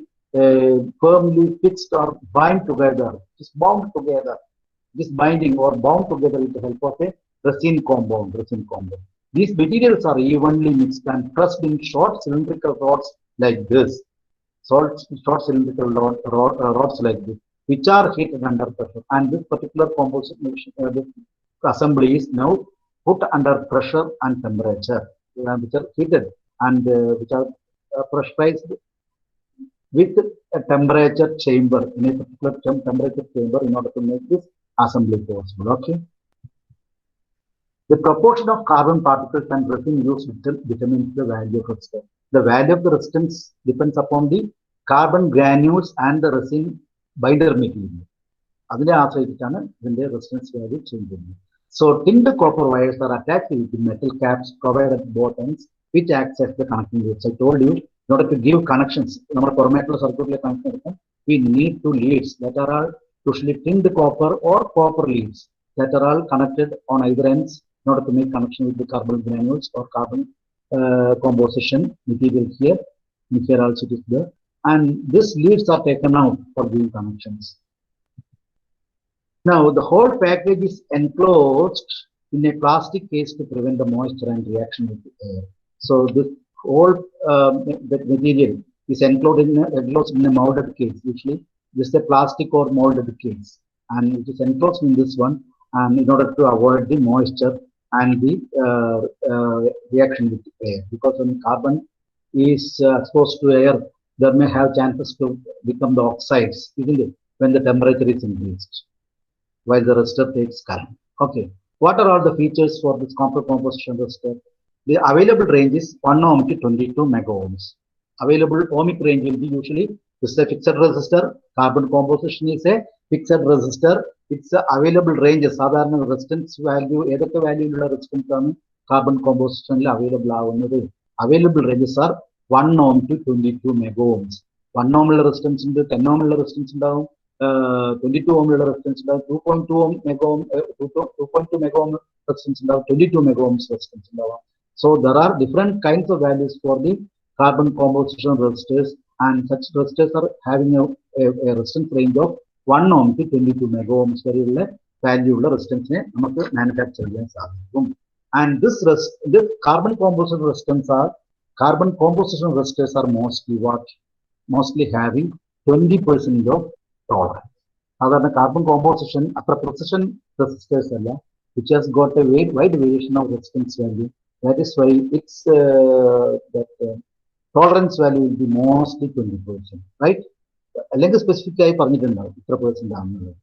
firmly fixed or bind together, just bound together. This binding or bound together with the help of a resin compound. These materials are evenly mixed and pressed in short cylindrical rods like this. Short cylindrical rods like this, which are heated under pressure. And this particular composition, this assembly is now put under pressure and temperature, which are heated and which are pressurized with a temperature chamber, in a particular temperature chamber, in order to make this assembly possible. Okay. The proportion of carbon particles and resin used determines the value of resistance. The value of the resistance depends upon the carbon granules and the resin binder material. അതിനെ ആശ്രയിച്ചിട്ടാണ് ഇതിന്റെ resistance value change ചെയ്യുന്നത്. So tinned copper wires are attached with metal caps provided at both ends, which acts as the connecting leads. I told you, in order to give connections, നമ്മുടെ permeable circuit connection എടുക്കാൻ, we need two leads that are all usually tinned copper or copper leads that are all connected on either ends in order to make connection with the carbon granules or carbon composition material here. And here also it is there. And these leads are taken out for giving connections. Now the whole package is enclosed in a plastic case to prevent the moisture and reaction with the air. So this whole that material is enclosed in a molded case. Usually this is a plastic or molded case, and it is enclosed in this one, and in order to avoid the moisture and the reaction with the air, because when carbon is exposed to air, there may have chances to become the oxides, isn't it, when the temperature is increased, while the resistor takes current. Okay, what are all the features for this copper composition resistor? The available range is 1 ohm to 22 mega ohms. Available ohmic range will be usually, this is a fixed resistor, carbon composition is a fixed resistor. Its available range is sadharana resistance value, edakka value ulla resistance aanu carbon composition il available avunnathu. Available ranges are 1 ohm to 22 mega ohms. 1 ohm ulla resistance undu, 10 ohm ulla resistance undavum, 22 ohm ulla resistance undavum, 2.2 ohm mega ohm, 2.2 mega ohm resistance undavum, 22 mega ohms resistance undavum. So there are different kinds of values for the carbon composition resistors, and such resistors are having a resistance range of 1 ohm to 22 mega ohms വരെയുള്ള വാല്യൂള്ള റെസിസ്റ്റൻസിനെ നമുക്ക് manufacture ചെയ്യാൻ സാധിക്കും. And this carbon composition resistors are mostly having 20% of tolerance. സാധാരണ carbon composition അത്ര precision resistors അല്ല, which has got a wide variation of resistance value. That is why its tolerance value will be mostly 20%, right? അല്ലെങ്കിൽ specific ആയി പറഞ്ഞിട്ടുണ്ടാവും ഇത്ര percent ആണെന്നുള്ളത്.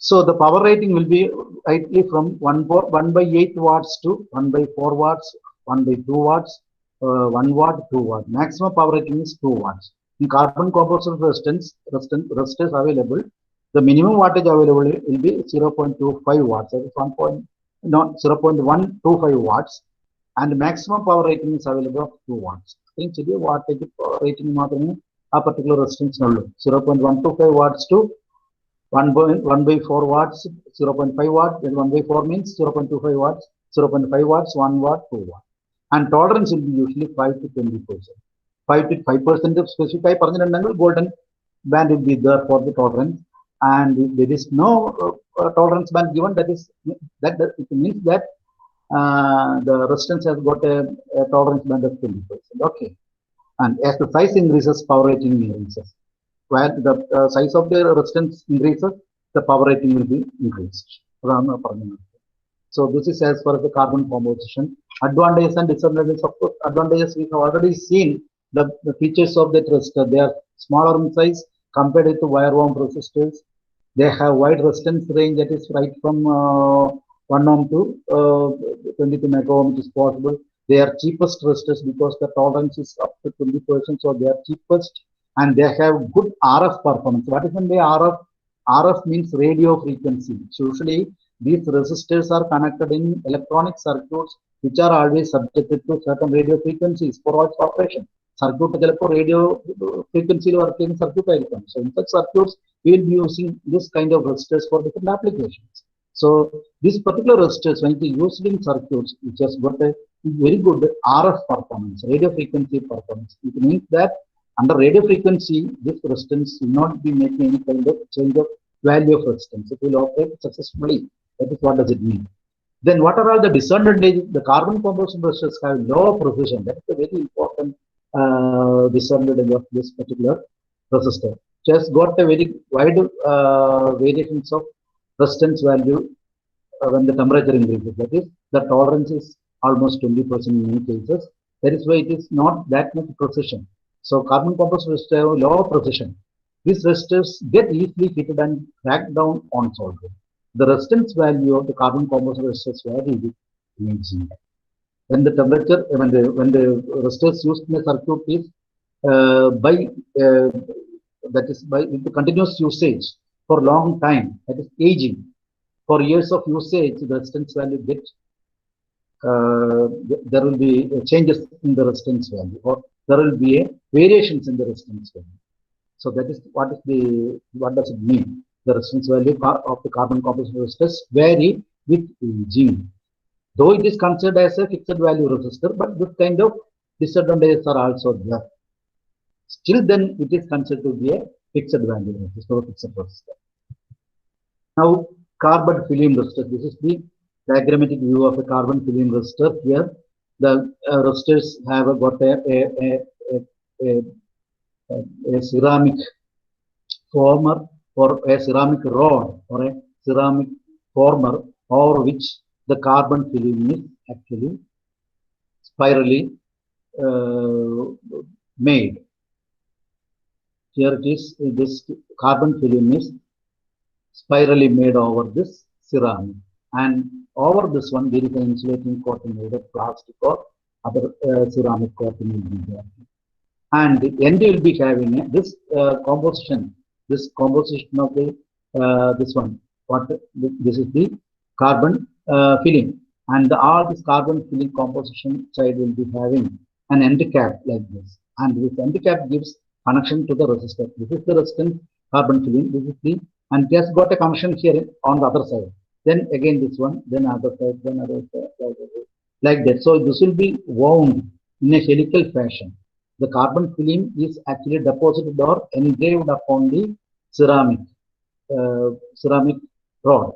So the power rating will be rightly from 1/8 watts to 1/4 watts, 1/2 watts, 1 watt, 2 watt. Maximum power rating is 2 watts. In carbon composite resistors available, the minimum wattage available will be 0.25 watts. That is 0.125 watts, and maximum power rating is available of 2 watts. I think the wattage rating മാത്രമേ ആ particular resistance ഉള്ളൂ. 0.125 watts to 1/4 watts, 0.5 watts, then 1/4 means 0.25 watts, 0.5 watts, 1 watt, 2 watt. And tolerance will be usually 5 to 20%. 5% of specific golden band will be there for the tolerance. And if there is no tolerance band given, it means that the resistance has got a tolerance band of 20%. Okay. And as the size increases, power rating increases. While the size of the resistance increases, the power rating will be increased. So this is as far as the carbon composition. Advantages and disadvantages. Of course, advantages we have already seen the features of that resistor. They are smaller in size compared to wire wound resistors. They have wide resistance range, that is right from 1 ohm to 22 mega ohm, which is possible. They are cheapest resistors because the tolerance is up to 20%, so they are cheapest, and they have good RF performance. What is meant by RF? RF means radio frequency. So usually these resistors are connected in electronic circuits which are always subjected to certain radio frequencies for all operation. Circuit radio frequency working circuit icon. So in such circuits, we will be using this kind of resistors for different applications. So this particular resistors, when it is used in circuits, it has got a very good RF performance, radio frequency performance. It means that under radio frequency, this resistance will not be making any kind of change of value of resistance. It will operate successfully. That is what does it mean. Then what are all the disadvantages? The carbon composition resistors have low precision. That is a very important disadvantage of this particular resistor. It has got a very wide variations of resistance value when the temperature increases. That is, the tolerance is almost 20% in many cases. That is why it is not that much precision. So carbon composite resistors have low precision. These resistors get easily heated and cracked down on solder. The resistance value of the carbon composite resistors vary with aging. When the temperature, when the resistors used in a circuit is by the continuous usage for long time, that is aging. For years of usage, the resistance value gets there will be changes in the resistance value, or there will be a variations in the resistance value. So that is what does it mean? The resistance value of the carbon composite resistors vary with aging. Though it is considered as a fixed value resistor, but this kind of disadvantages are also there. Still then it is considered to be a fixed value resistor or fixed resistor. Now carbon film resistor. This is the diagrammatic view of a carbon film resistor. Here the resistors have got a ceramic former or a ceramic rod or a ceramic former over which the carbon film is actually spirally made. Here it is, this carbon film is spirally made over this ceramic, and over this one there is an insulating coating, either plastic or other ceramic coating will be there. And the end will be having this composition of the this one. This is the carbon film, and all this carbon film composition side will be having an end cap like this, and this end cap gives connection to the resistor. This is the resistance carbon film. This is the, and it has got a connection here on the other side. Then again this one, then other side, then other side. like that. So this will be wound in a helical fashion. The carbon film is actually deposited or engraved upon the ceramic ceramic rod.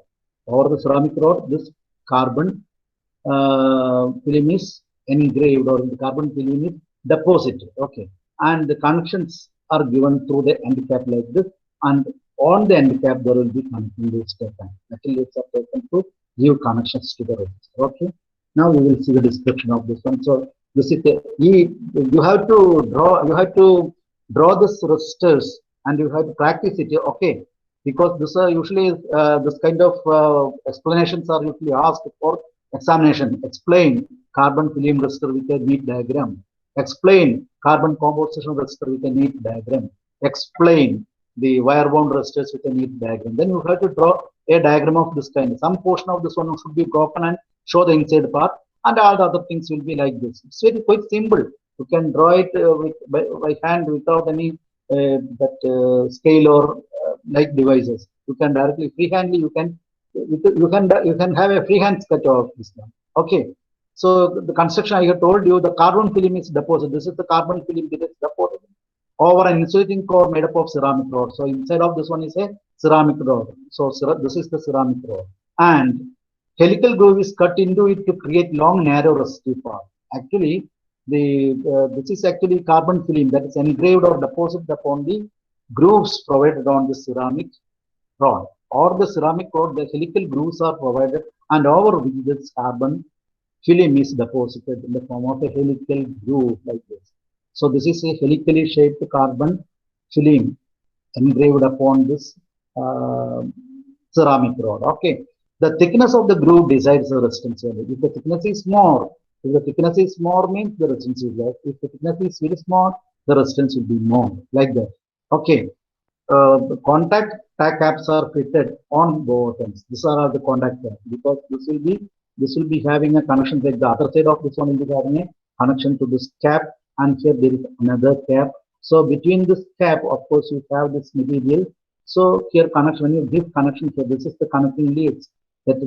Over the ceramic rod, this carbon film is engraved, or the carbon film is deposited. Okay, and the connections are given through the end cap like this, and on the end cap there will be connecting leads taken. Metal leads are taken to give connections to the resistor. Okay, now we will see the description of this one. So this is the you have to draw this resistors, and you have to practice it. Okay, because this are usually this kind of explanations are usually asked for examination. Explain carbon film resistor with a neat diagram. Explain carbon composition resistor with a neat diagram. Explain the wire wound resistors with a neat diagram. Then you have to draw a diagram of this kind. Some portion of this one should be broken and show the inside part, and all the other things will be like this. It's very quite simple. You can draw it by hand without any that scale or like devices. You can directly freehandly. You can have a freehand sketch of this one. Okay. So the construction I have told you, the carbon film is deposited. This is the carbon film that is deposited over an insulating core made up of ceramic rod. So inside of this one is a ceramic rod. So this is the ceramic rod, and helical groove is cut into it to create long, narrow resistive path. Actually, this is actually carbon film that is engraved or deposited upon the grooves provided on the ceramic rod, or the ceramic rod. The helical grooves are provided, and over which this carbon film is deposited in the form of a helical groove like this. So this is a helically shaped carbon film engraved upon this uh, ceramic rod. Okay, the thickness of the groove decides the resistance value. If the thickness is more, if the thickness is more means the resistance is less. If the thickness is very small, the resistance will be more, like that. Okay, the contact caps are fitted on both ends. These are the contact caps, because this will be having a connection, like the other side of this one will be having a connection to this cap, and here there is another cap. So between this cap, of course, you have this material. So here connection, when you give connection here, this is the connecting leads that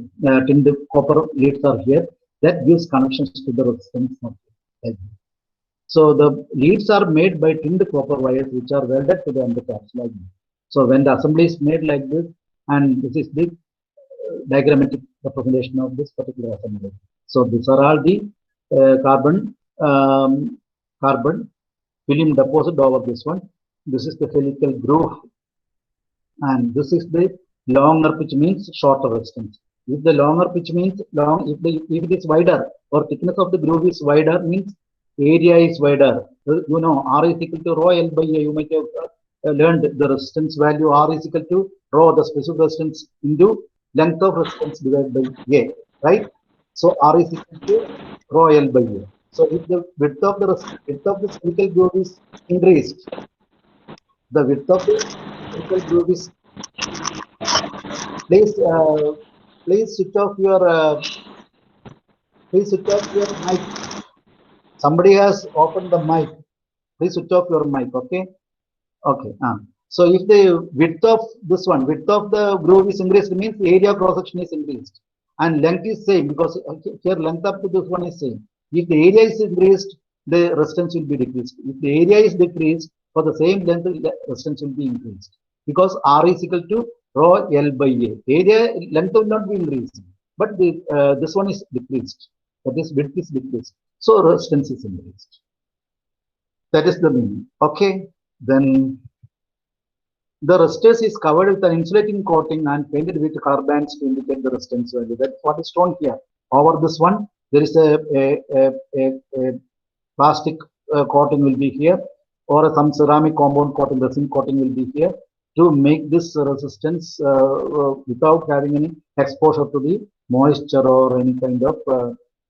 tin the copper leads are here, that gives connections to the resistance. So the leads are made by tinned copper wires, which are welded to the end caps like this. So when the assembly is made like this, and this is the diagrammatic representation of this particular assembly. So these are all the carbon film deposit over this one. This is the helical groove, and this is the longer pitch means shorter resistance. If the longer pitch means long, if it is wider, or thickness of the groove is wider, means area is wider. You know, R is equal to rho L by A. You might have learned the resistance value. R is equal to rho, the specific resistance, into length of resistance divided by A, right? So R is equal to rho L by A. So if the width of the spherical groove is increased, the width of the spherical groove is, please please switch off your mic. Somebody has opened the mic. Please switch off your mic. Okay. Okay. So if the width of the groove is increased, means area cross section is increased, and length is same, because here length up to this one is same. If the area is increased, the resistance will be decreased. If the area is decreased, for the same length, the resistance will be increased, because R is equal to rho L by A. Area length will not be increased, but this one is decreased. That is, width is decreased, so resistance is increased. That is the meaning. Okay. Then the resistors is covered with an insulating coating and painted with color bands to indicate the resistance value. That's what is shown here. Over this one, there is a plastic coating will be here, or some ceramic compound coating, resin coating will be here, to make this resistance without having any exposure to the moisture or any kind of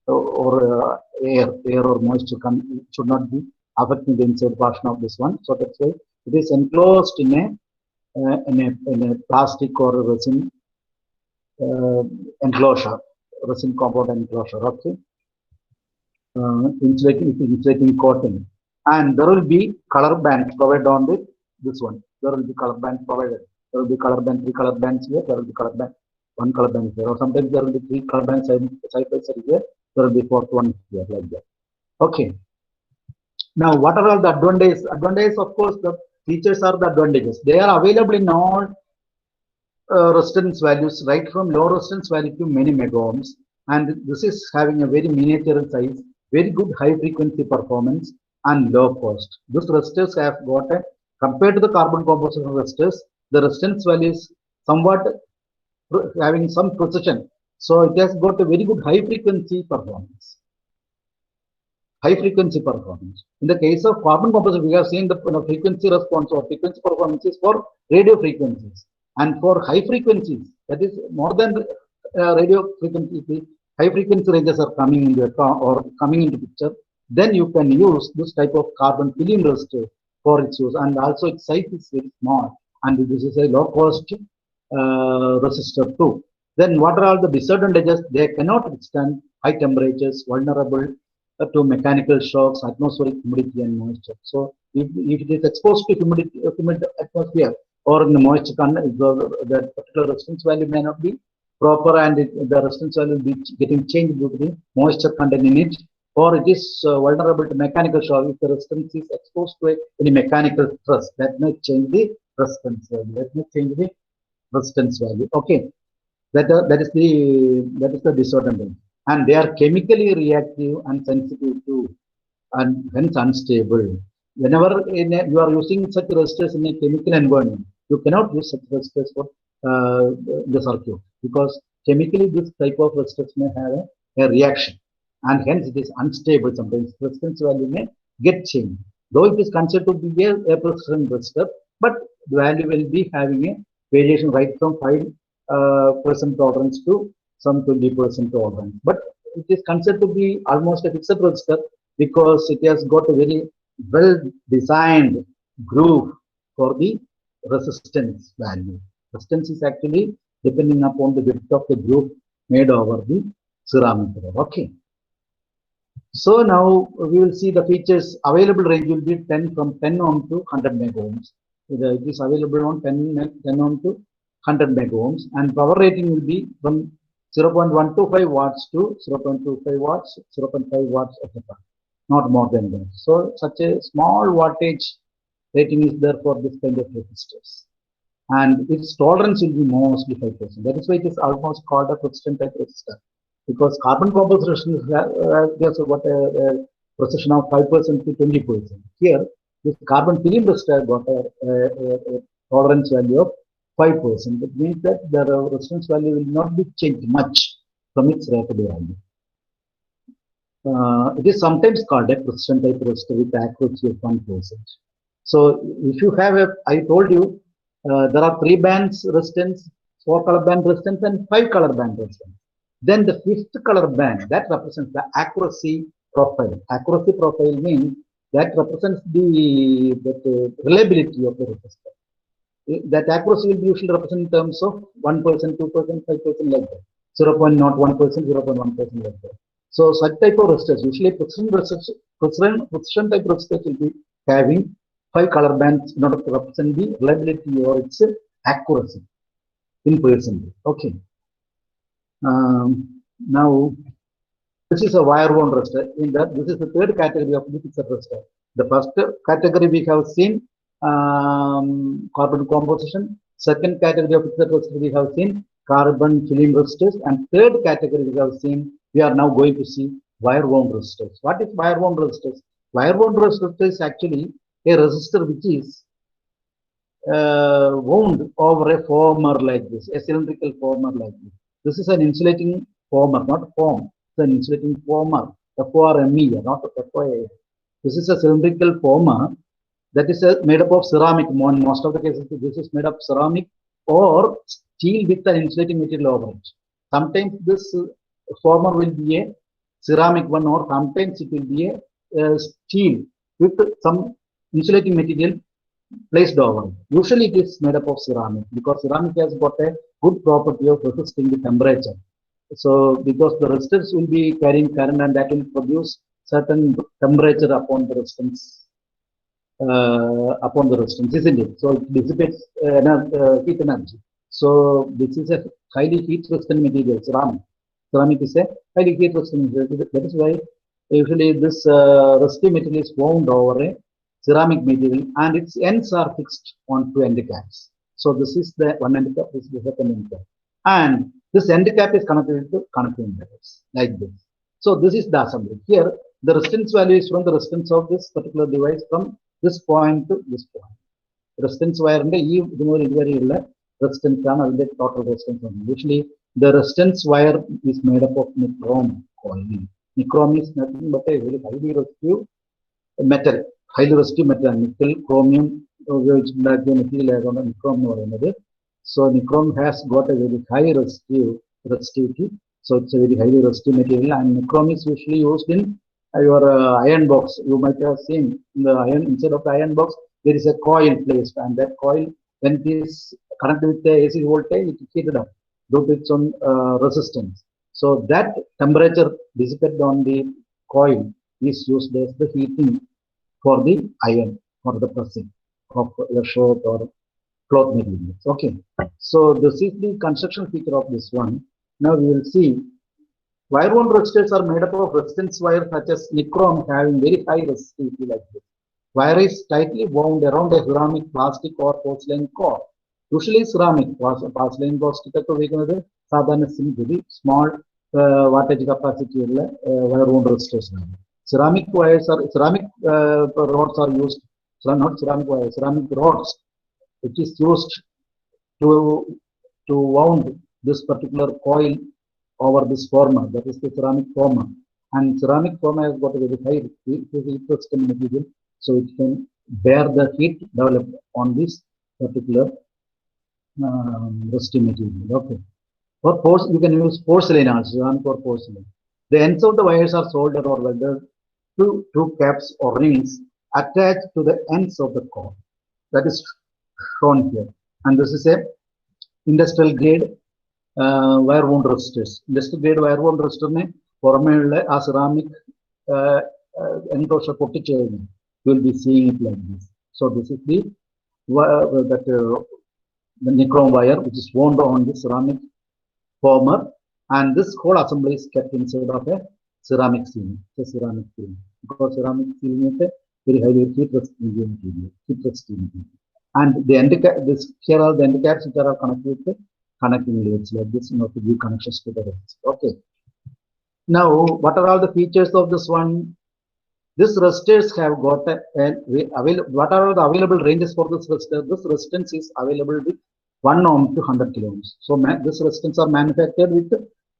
air or moisture should not be affecting the inside portion of this one. So that's why it is enclosed in a plastic or a resin enclosure, resin compound enclosure. Okay, insulating coating, and there will be color bands provided on this one. There will be color bands provided. There will be color band, 3 color bands here. There will be color band, 1 color band here, or sometimes there will be 3 color bands side by side here. there will be fourth one here like that. Okay. Now, what are all the advantages? Advantages, of course, the features are the advantages. They are available in all resistance values, right from low resistance value to many megaohms. And this is having a very miniature size, very good high frequency performance, and low cost. These resistors have got a, compared to the carbon composition resistors, the resistance value is somewhat having some precision. So it has got a very good high frequency performance. High frequency performance. In the case of carbon composite, we have seen the frequency response or frequency performance is for radio frequencies. And for high frequencies, that is more than radio frequency, high frequency ranges are coming into or coming into picture. Then you can use this type of carbon film resistor for its use, and also its size is very small, and this is a low cost resistor too. Then what are all the disadvantages? They cannot withstand high temperatures, vulnerable to mechanical shocks, atmospheric humidity and moisture. So if it is exposed to humid atmosphere or in the moisture content, the particular resistance value may not be proper, and the resistance value will be getting changed due to the moisture content in it, or it is vulnerable to mechanical shock. If the resistance is exposed to any mechanical stress, that may change the resistance value. That may change the resistance value. Okay, that is the disadvantage, and they are chemically reactive and sensitive to, and hence unstable. Whenever you are using such resistors in a chemical environment, you cannot use such resistors for the circuit, because chemically this type of resistors may have a reaction, and hence it is unstable. Sometimes resistance value may get changed, though it is considered to be a persistent resistor, but the value will be having a variation right from 5% tolerance to some 20% tolerance. But it is considered to be almost a fixed resistor, because it has got a very well designed groove for the resistance value. Resistance is actually depending upon the width of the groove made over the ceramic rod. Okay. So now we will see the features. Available range will be 10 from 10 ohm to 100 megohms. It is available on 10 ohm to 100 megohms, and power rating will be from 0.125 watts to 0.25 watts, 0.5 watts, etc. Not more than that. So such a small wattage rating is there for this kind of resistors, and its tolerance will be mostly 5%. That is why it is almost called a resistant type resistor, because carbon composition has got a precision of 5% to 20%. Here, this carbon film resistor got a tolerance value of 5%. It means that the resistance value will not be changed much from its rated value. It is sometimes called a persistent type resistor with accuracy of 1%. So if you have I told you there are 3 bands resistance, 4 color band resistance, and 5 color band resistance. Then the 5th color band, that represents the accuracy profile. Accuracy profile means that represents the reliability of the resistor. That accuracy will be usually represented in terms of 1%, 2%, 5% like that. 0.01%, 0.1% like that. So such type of resistors, usually precision type resistors will be having 5 color bands in order to represent the reliability or its accuracy in percentage. Okay. Now this is a wire-wound resistor. In that, this is the third category of the fixed resistor. The first category we have seen carbon composition. Second category of fixed resistor we have seen carbon film resistors, and third category we have seen. We are now going to see wire-wound resistors. What is wire-wound resistors? Wire-wound resistor is actually a resistor which is wound over a former like this, a cylindrical former like this. This is an insulating former, not foam. It's an insulating former, FORME, not FOA. This is a cylindrical former that is made up of ceramic. In most of the cases, this is made of ceramic or steel with an insulating material over it. Sometimes this former will be a ceramic one, or sometimes it will be a steel with some insulating material placed over it. Usually it is made up of ceramic, because ceramic has got a good property of resisting the temperature. So because the resistors will be carrying current, and that will produce certain temperature upon the resistance, isn't it? So it dissipates heat energy. So this is a highly heat resistant material, ceramic. Ceramic is a highly heat resistant material. That is why usually this resistive material is wound over a ceramic material and its ends are fixed onto end caps. So this is the one end cap, this is the second end cap. And this end cap is connected to connecting wires like this. So this is the assembly. Here, the resistance value is from the resistance of this particular device from this point to this point. Resistance wire and resistance total resistance. Usually, the resistance wire is made up of nichrome coil. Nichrome is nothing but a very highly resistive metal, nickel, chromium, which nichrome. So nichrome has got a very high resistivity. So it's a very highly resistive material, and nichrome is usually used in your iron box. You might have seen in the iron, inside of the iron box there is a coil placed, and that coil, when it is connected with the AC voltage, it is heated up due to its own resistance. So that temperature dissipated on the coil is used as the heating for the iron, for the pressing of a shirt or cloth materials. Okay, so this is the construction feature of this one. Now we will see wire wound resistors are made up of resistance wire such as nichrome having very high resistivity like this. Wire is tightly wound around a ceramic, plastic or porcelain core. Usually ceramic, porcelain plastic very small wattage capacity wire wound resistors. Ceramic wires are rods are used, not ceramic wires, ceramic rods, which is used to wound this particular coil over this former, that is the ceramic former. And ceramic former has got a very high heat resistant material, so it can bear the heat developed on this particular resistive material. Okay. For you can use porcelain also, for porcelain. The ends of the wires are soldered or welded to two caps or rings attached to the ends of the core. That is shown here. And this is a industrial grade wire wound resistors. Industrial grade wire wound resistor ceramic enclosure you will be seeing it like this. So this is the nichrome wire which is wound on the ceramic former, and this whole assembly is kept inside of a ceramic ceiling. Because ceramic ceiling is a very highly heat resistant material. And the end cap, here are the end caps which are connected with the connecting leads like this, to give connections to the resistor. Okay. Now, what are all the features of this one? This resistors have got what are the available ranges for this resistor? This resistance is available with 1 ohm to 100 kilo ohms. So this resistance are manufactured with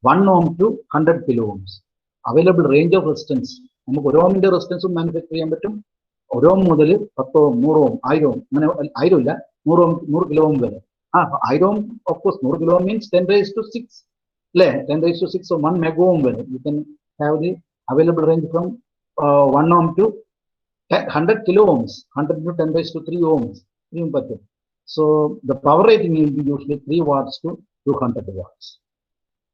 1 ohm to 100 kilo ohms. Available range of resistance. Resistance manufacture ഒരു ഓം മുതൽ 10 ഓം 100 ഓം 1000 ഓം അങ്ങനെ 1000 ഇല്ല 100 kilo ohm വരെ 1000 ohm of course 100 kilo ohm means 10 raised to 6 അല്ലേ 10 raised to 6 so 1 mega ohm വരെ you can have the available range from 1 ohm to 100 kilo ohms 100 to 10 raised to 3 ohms so the power rating will be usually 3 watts to 200 watts.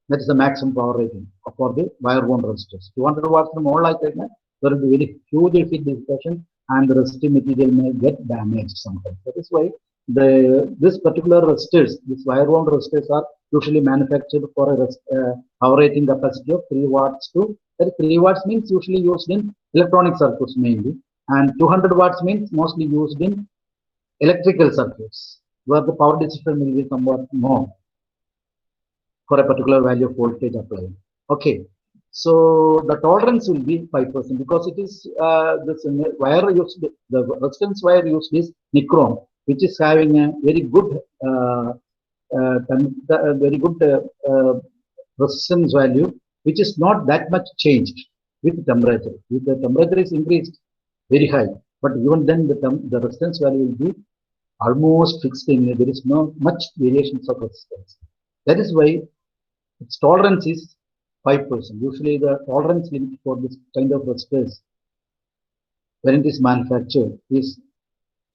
That is the maximum power rating for the wire wound resistors. 200 watts from all like that, there will be very huge heat dissipation and the resistive material may get damaged sometimes. That is why this particular resistors, this wire wound resistors are usually manufactured for a power rating capacity of 3 watts to 3 watts means usually used in electronic circuits mainly, and 200 watts means mostly used in electrical circuits where the power dissipation will be somewhat more for a particular value of voltage applied. Okay, so the tolerance will be 5% because it is this wire used, the resistance wire used is nichrome, which is having a very good resistance value, which is not that much changed with temperature. If the temperature is increased very high, but even then the resistance value will be almost fixed in. There is no much variations of resistance. That is why its tolerance is 5%. Usually the tolerance limit for this kind of resistors when it is manufactured is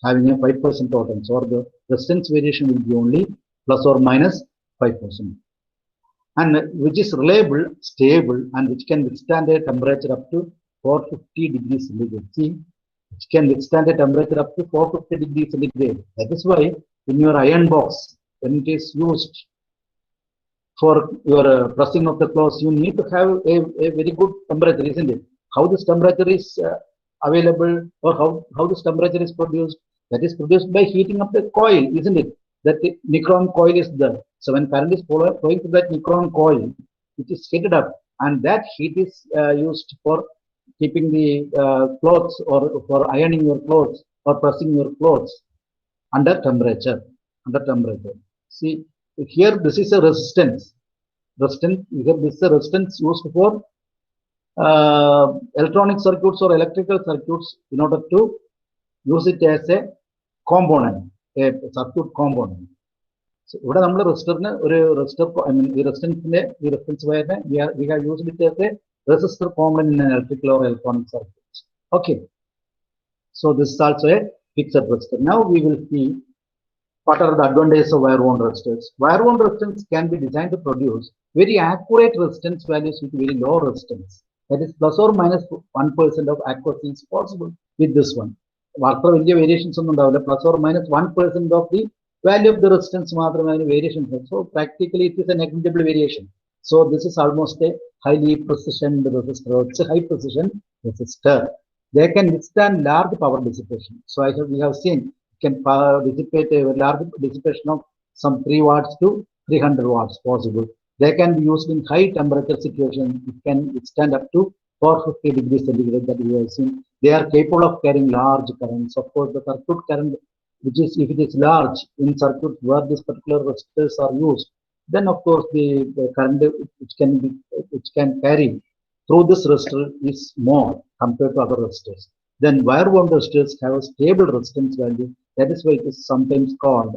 having a 5% tolerance, or the resistance variation will be only plus or minus 5%, and which is reliable, stable, and which can withstand a temperature up to 450 degrees centigrade. See, which can withstand a temperature up to 450 degrees centigrade. That is why in your iron box, when it is used for your pressing of the clothes, you need to have a very good temperature, isn't it? How this temperature is available, or how this temperature is produced? That is produced by heating up the coil, isn't it? That the Nicron coil is there. So when current is flowing through that Nicron coil, it is heated up, and that heat is used for keeping the clothes, or for ironing your clothes, or pressing your clothes under temperature. Under temperature. See, here this is a resistance. Here this is a resistance used for electronic circuits or electrical circuits in order to use it as a component, a circuit component. So, ഇവിടെ നമ്മൾ റെസിസ്റ്ററിന് ഒരു resistor, I mean ഈ resistance വയറിനെ we have used it as a resistor component in an electrical or electronic circuits. Okay, so this is also a fixed resistor. Now we will see what are the advantages of wire-wound resistors. Wire-wound resistors can be designed to produce very accurate resistance values with very low resistance. That is plus or minus 1% of accuracy is possible with this one. After variations on the plus or minus 1% of the value of the resistance variation. So practically it is a negligible variation. So this is almost a highly precision resistor. It's a high precision resistor. They can withstand large power dissipation. So we have seen can dissipate a large dissipation of some 3 watts to 300 watts possible. They can be used in high temperature situation. It can withstand up to 450 degrees centigrade that we have seen. They are capable of carrying large currents. Of course, the circuit current, which is if it is large in circuits where this particular resistors are used, then of course the current which can carry through this resistor is more compared to other resistors. Then wire-wound resistors have a stable resistance value. That is why it is sometimes called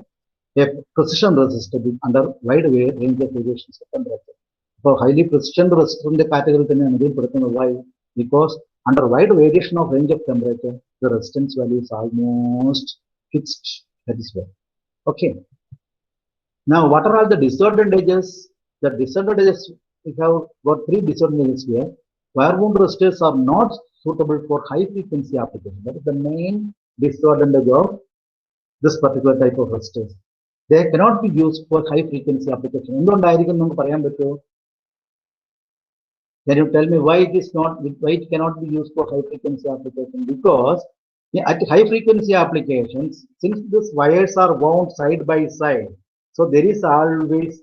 a precision resistor under wide range of variations of temperature. For highly precision resistor in the category, why? Because under wide variation of range of temperature, the resistance value is almost fixed. That is why. Okay. Now, what are all the disadvantages? The disadvantages, we have got 3 disadvantages here. Wire-wound resistors are not suitable for high frequency application. That is the main disadvantage of this particular type of resistors. They cannot be used for high frequency application. Can you tell me why it cannot be used for high frequency application? Because at high frequency applications, since these wires are wound side by side, so there is always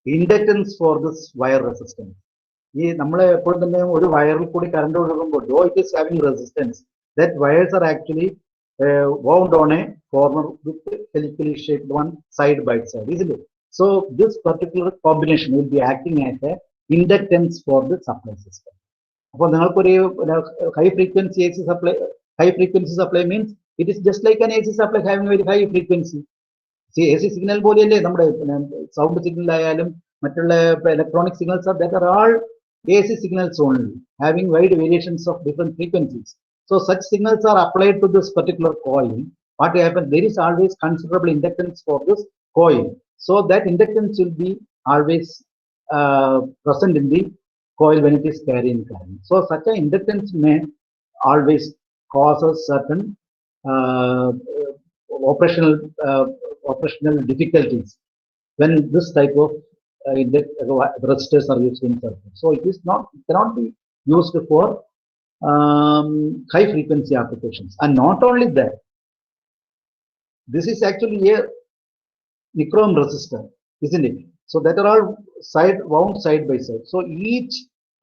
inductance for this wire resistance. Though it is having resistance, that wires are actually wound on a former with helically shaped one side by side, isn't it? So this particular combination will be acting as a inductance for the supply system. High frequency AC supply, high frequency supply means it is just like an AC supply having very high frequency. See, AC signal sound signal electronic signals are that are all AC signals only, having wide variations of different frequencies. So such signals are applied to this particular coil. What happens? There is always considerable inductance for this coil. So that inductance will be always present in the coil when it is carrying current. So such an inductance may always causes certain operational difficulties when this type of resistors are used in circuit. So it cannot be used for high frequency applications. And not only that, this is actually a nichrome resistor, isn't it? So that are all wound side by side. So each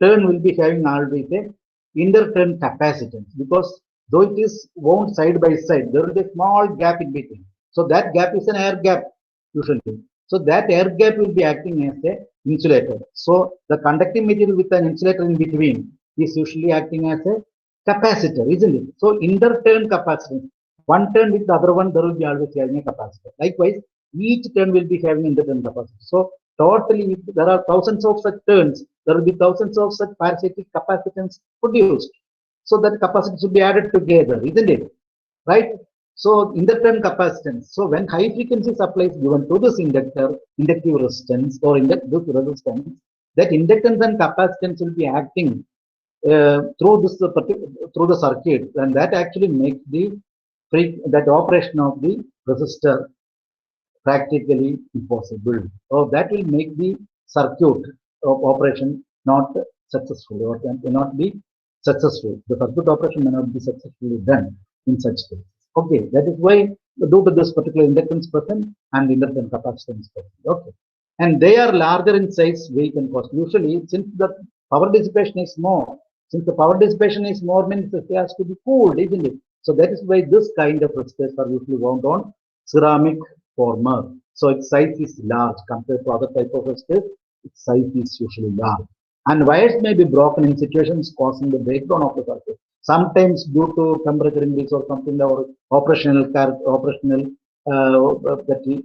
turn will be having always a inter-turn capacitance, because though it is wound side by side, there is a small gap in between. So that gap is an air gap usually. So that air gap will be acting as a insulator. So the conducting material with an insulator in between is usually acting as a capacitor, isn't it? So inter-turn capacitance, one turn with the other one, there will be always having a capacitor. Likewise, each turn will be having inter-turn capacitance. So totally, if there are thousands of such turns, there will be thousands of such parasitic capacitance produced. So that capacitance will be added together, isn't it? Right? So inductor capacitance. So when high frequency supply is given to this inductive resistance or inductive resistance, that inductance and capacitance will be acting through the circuit, and that actually makes that operation of the resistor practically impossible. So that will make the circuit of operation not successful or may not be successful. The circuit operation may not be successfully done in such cases. Okay, that is why due to this particular inductance present and inductance capacitance present. Okay, and they are larger in size, weight, and cost. Usually, since the power dissipation is more, since the power dissipation is more, means it has to be cooled, isn't it? So that is why this kind of resistors are usually wound on ceramic former. So its size is large compared to other type of resistors. Its size is usually large. And wires may be broken in situations causing the breakdown of the circuit. Sometimes due to temperature increase or something, or operational that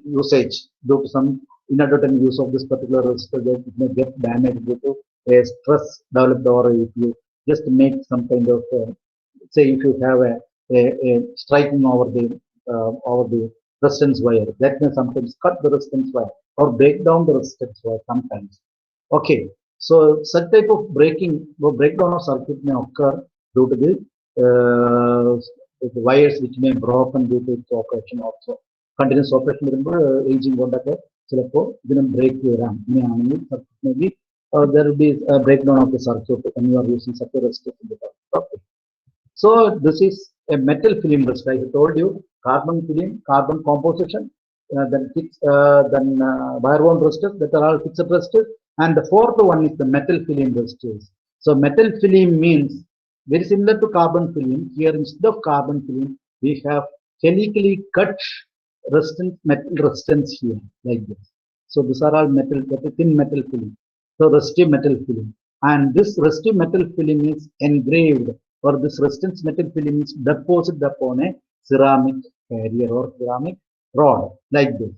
usage due to some inadvertent use of this particular resistor, that it may get damaged due to a stress developed, or if you just make some kind of say if you have a striking over the resistance wire, that may sometimes cut the resistance wire or break down the resistance wire sometimes. Okay, so such type of breakdown of circuit may occur due to the wires which may broken due to its operation also. Continuous operation വരുമ്പോൾ aging കൊണ്ടൊക്കെ ചിലപ്പോൾ ഇതിനും break വരാം. ഇങ്ങനെയാണെങ്കിൽ maybe there will be a breakdown of the circuit when you are using such a resistor in the circuit. Okay. So this is a metal film resistor. I told you carbon film, carbon composition, then wire wound resistors, that are all fixed resistors. And the fourth one is the metal film resistors. So metal film means very similar to carbon film. Here instead of carbon film, we have helically cut resistance, metal resistance here like this. So these are all metal, thin metal film. So resistive metal film. And this resistive metal film is engraved, or this resistance metal film is deposited upon a ceramic carrier or ceramic rod like this.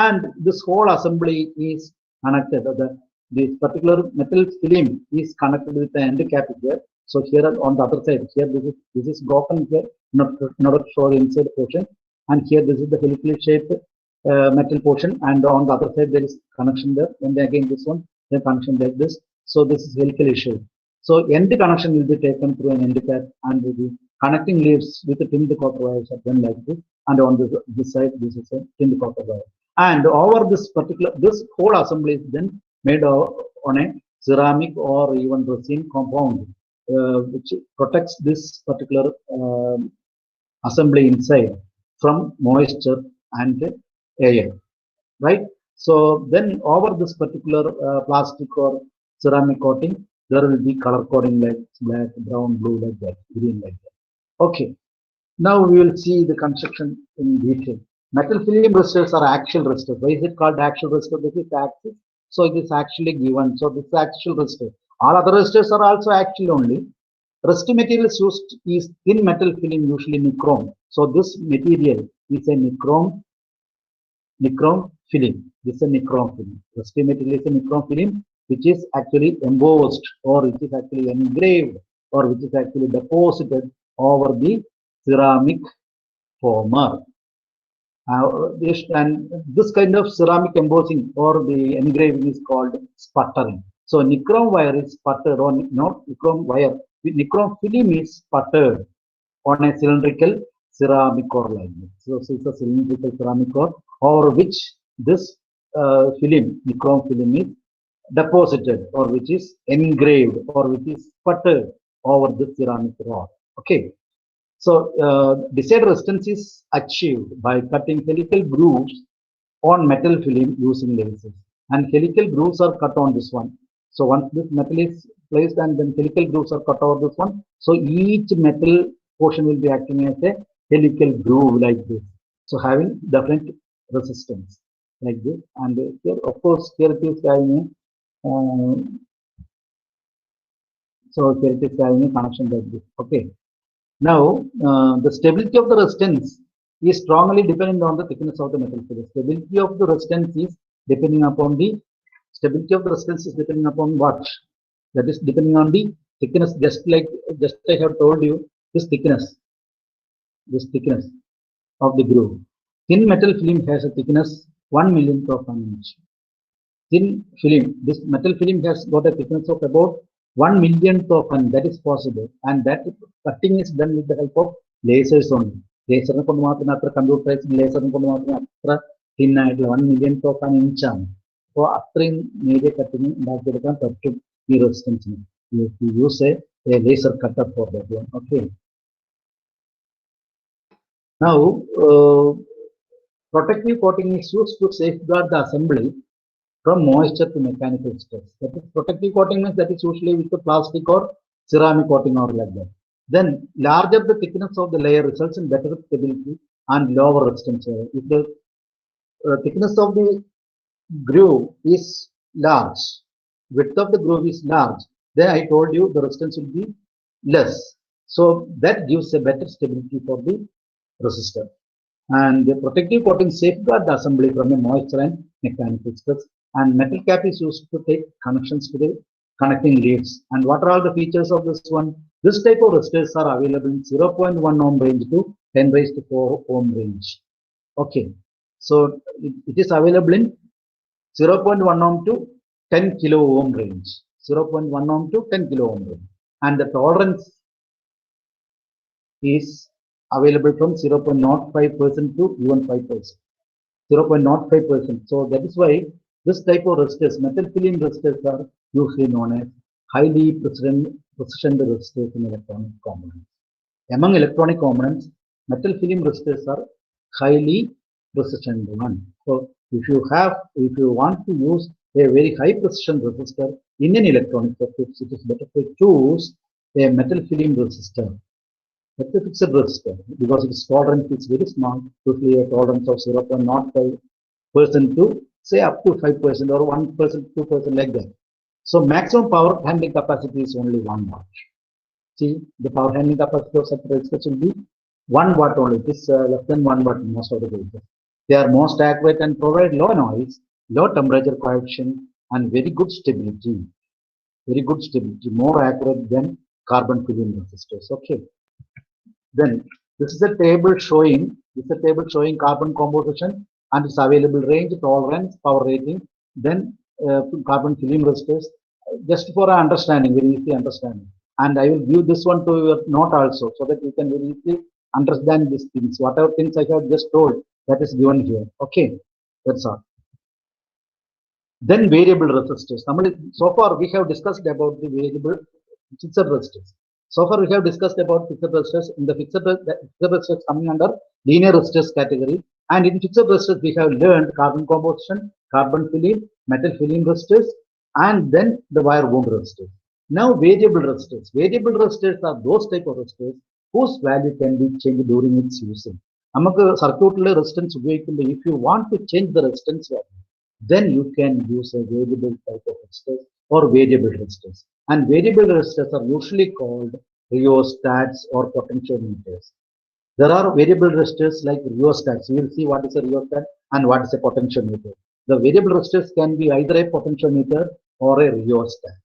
And this whole assembly is connected. This particular metal film is connected with the end cap here. So here on the other side, here this is broken here, not show the inside portion, and here this is the helically shaped metal portion, and on the other side there is connection there, and again this one, the connection like this. So this is helically shaped. So end connection will be taken through an end cap, and the connecting leaves with the tinned copper wires are done like this, and on this side this is a tinned copper wire. And over this whole assembly is then made on a ceramic or even resin compound, which protects this particular assembly inside from moisture and air, right? So then over this particular plastic or ceramic coating, there will be color coding like black, brown, blue like that, green like that. Okay, now we will see the construction in detail. Metal film resistors are axial resistors. Why is it called axial resistor? This is axis, so it is actually given. So this is axial resistor. All other resistors are also axial only. Resistive materials used is thin metal film, usually nichrome. So this material is a nichrome film. This is a nichrome film. Resistive material is a nichrome film, which is actually embossed, or which is actually engraved, or which is actually deposited over the ceramic former. And this kind of ceramic embossing or the engraving is called sputtering. So nichrome wire is sputtered, or not nichrome wire. Nichrome film is sputtered on a cylindrical ceramic core like this. So it's a cylindrical ceramic core over which this film, nichrome film, is deposited, or which is engraved, or which is sputtered over the ceramic rod. Okay. So desired resistance is achieved by cutting helical grooves on metal film using lasers. And helical grooves are cut on this one. So once this metal is placed and then helical grooves are cut over this one, so each metal portion will be acting as a helical groove like this. So having different resistance like this. And here, of course, here it is having a connection like this. Okay. Now, the stability of the resistance is strongly dependent on the thickness of the metal film. Stability of the resistance is depending upon what? That is depending on the thickness. Just I have told you, this thickness of the groove. Thin metal film has a thickness 1/1000th of an inch. Thin film, this metal film has got a thickness of about 1/1000th of an, that is possible, and that cutting is done with the help of lasers only. Laser computerized laser thin ആയിട്ടുള്ള 1 million of an inch ആണ്. അപ്പോൾ അത്രയും നേരിയ cutting ഉണ്ടാക്കിയെടുക്കാൻ പറ്റും ഈ റെസിസ്റ്റൻസിന്. You use a laser cutter for that one. Okay. Now, protective coating is used to safeguard the assembly from moisture to mechanical stress. That is, protective coating means that is usually with the plastic or ceramic coating or like that. Then, larger the thickness of the layer results in better stability and lower resistance. If the thickness of the groove is large, width of the groove is large, then I told you the resistance will be less. So that gives a better stability for the resistor. And the protective coating safeguard the assembly from a moisture and mechanical stress. And metal cap is used to take connections to the connecting leads. And what are all the features of this one? This type of resistors are available in 0.1 ohm range to 10 raised to 4 ohm range. Okay, so it is available in 0.1 ohm to 10 kilo ohm range. 0.1 ohm to 10 kilo ohm range. And the tolerance is available from 0.05% to even 5%. 0.05%. So that is why this type of resistors, metal film resistors, are usually known as highly precision resistors in electronic components. Among electronic components, metal film resistors are highly precision one. So if you want to use a very high precision resistor in an electronic circuit, it is better to choose a metal film resistor. That's a fixed resistor because its tolerance is very small, usually a tolerance of 0.05% to say up to 5% or 1%, 2% like that. So maximum power handling capacity is only 1 watt. See, the power handling capacity of such resistors will be 1 watt only. It is less than 1 watt in most of the cases. They are most accurate and provide low noise, low temperature coefficient, and very good stability. Very good stability, more accurate than carbon film resistors. Okay. Then this is a table showing carbon composition and its available range, tolerance, power rating. Then carbon film resistors, just for understanding, very easy understanding. And I will give this one to your note also, so that you can very easily understand these things. Whatever things I have just told, that is given here. Okay, that's all. Then variable resistors. So far we have discussed about the variable fixed resistors. So far we have discussed about fixed resistors. In the fixed resistors coming under linear resistors category, and in fixed resistors we have learned carbon composition, carbon film, metal film resistors, and then the wire wound resistors. Now variable resistors. Variable resistors are those type of resistors whose value can be changed during its using. നമുക്ക് സർക്യൂട്ടിലെ resistance ഉപയോഗിക്കുമ്പോൾ if you want to change the resistance value, then you can use a variable type of resistors or variable resistors. And variable resistors are usually called rheostats or potentiometers. There are variable resistors like rheostats. We will see what is a rheostat and what is a potentiometer. The variable resistors can be either a potentiometer or a rheostat.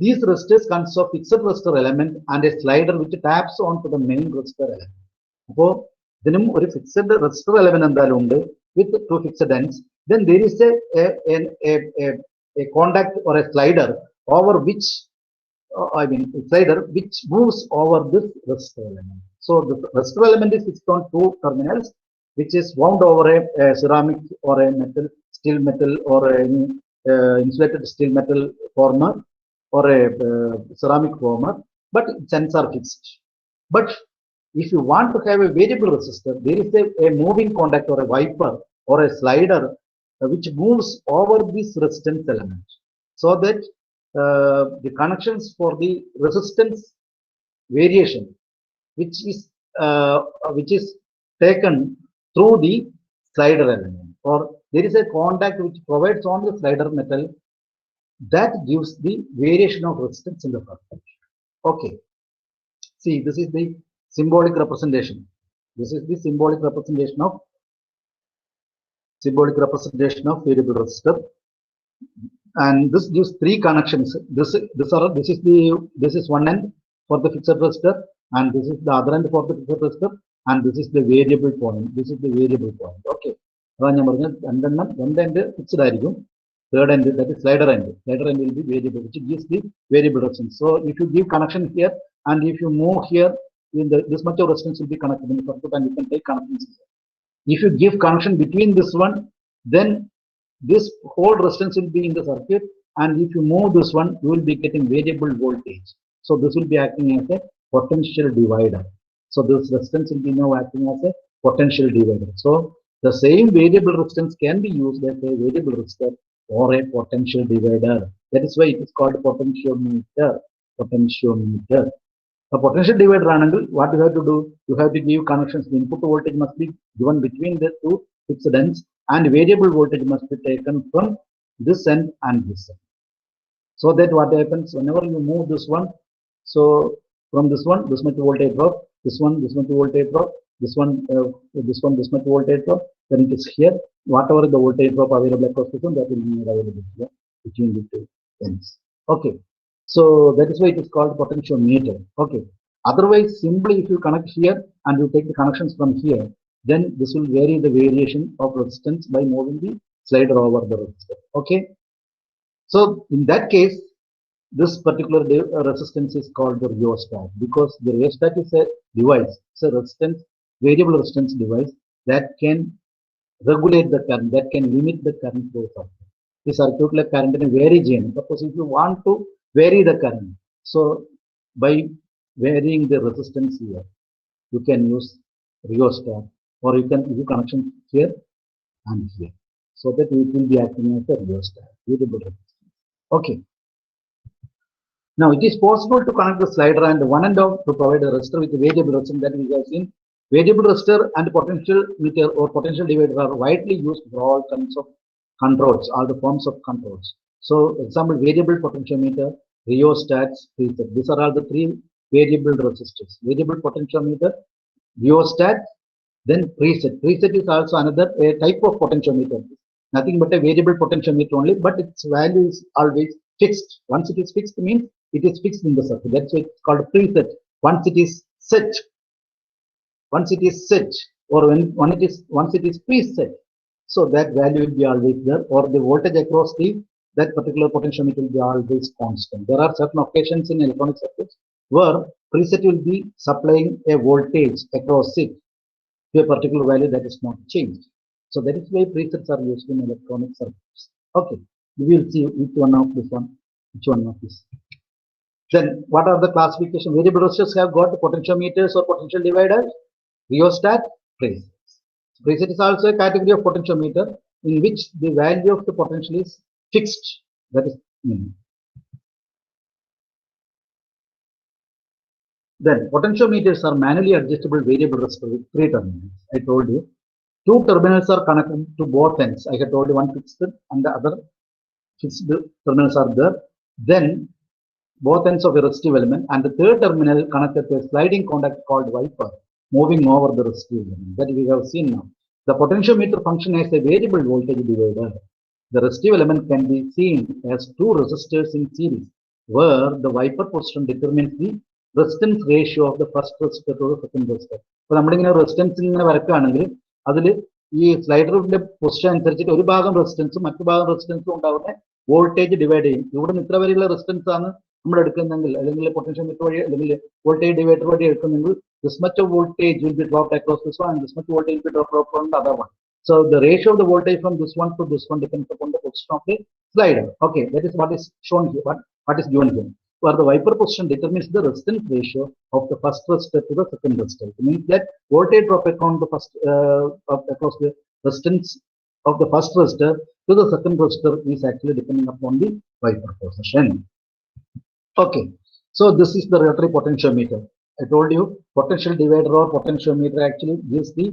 These resistors consist of fixed resistor element and a slider which taps onto the main resistor element. So, ഇതിനും ഒരു fixed resistor element എന്തായാലും ഉണ്ട് with two fixed ends. Then there is a contact or a slider over which slider which moves over this resistor element. So the resistor element is fixed on two terminals, which is wound over a ceramic or a metal, steel metal, or any insulated steel metal former or a ceramic former, but its ends are fixed. But if you want to have a variable resistor, there is a moving contact or a wiper or a slider which moves over this resistance element, so that the connections for the resistance variation, which is taken through the slider element, or there is a contact which provides on the slider metal, that gives the variation of resistance in the circuit. Okay. See, this is the symbolic representation. This is the symbolic representation of variable resistor, and this gives three connections. This is one end for the fixed resistor, and this is the other end for the fixed resistor, and this is the variable point. This is the variable point. Okay. One end fixed ആയിരിക്കും. Third end, that is slider end. Slider end will be variable, which gives the variable resistance. So if you give connection here, and if you move here, this much of resistance will be connected in the circuit, and you can take connections here. If you give connection between this one, then this whole resistance will be in the circuit, and if you move this one, you will be getting variable voltage. So this will be acting as a potential divider. So this resistance will be now acting as a potential divider. So the same variable resistance can be used as a variable resistor or a potential divider. That is why it is called potentiometer. Potentiometer. A potential divider angle, what you have to do? You have to give connections. The input voltage must be given between the two fixed ends, and variable voltage must be taken from this end and this end. So that what happens whenever you move this one, so from this one, this much voltage drop, this much voltage drop, this much voltage drop, then it is here. Whatever the voltage drop available across this one, that will be available here between the two ends. Okay. So that is why it is called potentiometer. Okay. Otherwise, simply if you connect here and you take the connections from here, then this will vary the variation of resistance by moving the slider over the resistor. Okay. So in that case, this particular resistance is called the rheostat, because the rheostat is a device, it's a resistance, variable resistance device that can regulate the current, that can limit the current flow of the circuit like current in a vary chain. Suppose if you want to vary the current, so by varying the resistance here, you can use rheostat, or you can use connection here and here, so that it will be acting as a rheostat, variable resistance. Okay. Now it is possible to connect the slider and one end of to provide a resistor with a variable resistance that we have seen. Variable resistor and potential meter or potential divider are widely used for all kinds of controls, all the forms of controls. So example, variable potentiometer, rheostats, preset. These are all the three variable resistors. Variable potentiometer, rheostat, then preset. Preset is also another type of potentiometer. Nothing but a variable potentiometer only, but its value is always fixed. Once it is fixed means it is fixed in the circuit. That's why it's called preset. Once it is set, or once it is preset, so that value will be always there, or the voltage across that particular potentiometer will be always constant. There are certain occasions in electronic circuits where preset will be supplying a voltage across it to a particular value that is not changed. So that is why presets are used in electronic circuits. Okay, we will see which one of this. Then what are the classification? Variable resistors have got potentiometers or potential dividers, rheostat, presets. Preset is also a category of potentiometer in which the value of the potential is fixed. That is Then potentiometers are manually adjustable variable resistor with three terminals. I told you. Two terminals are connected to both ends. I have told you one fixed and the other fixed terminals are there. Then both ends of a resistive element, and the third terminal connected to a sliding contact called wiper moving over the resistive element that we have seen now. The potentiometer function as a variable voltage divider. The resistive element can be seen as two resistors in series, where the wiper position determines the resistance ratio of the first resistor to the second resistor. So, we resistance in the slider position ഒരു ഭാഗം റെസിസ്റ്റൻസും മറ്റു ഭാഗം റെസിസ്റ്റൻസും ഉണ്ടാവുന്ന voltage divide ചെയ്യും. ഇവിടെ ഇത്ര വരെയുള്ള റെസിസ്റ്റൻസ് ആണ് നമ്മൾ എടുക്കുന്നെങ്കിൽ, അല്ലെങ്കിൽ പൊട്ടൻഷ്യോമീറ്റർ വഴി അല്ലെങ്കിൽ വോൾട്ടേജ് ഡിവൈഡർ വഴി എടുക്കുന്നെങ്കിൽ, this much of voltage will be dropped across this one, and this much voltage will be dropped from the other one. So the ratio of the voltage from this one to this one depends upon the position of the slider. Okay, that is what is shown here. What is given here? Where the wiper position determines the resistance ratio of the first resistor to the second resistor. It means that voltage drop across the resistance of the first resistor to the second resistor is actually depending upon the wiper position. Okay, so this is the rotary potentiometer. I told you potential divider or potentiometer actually gives the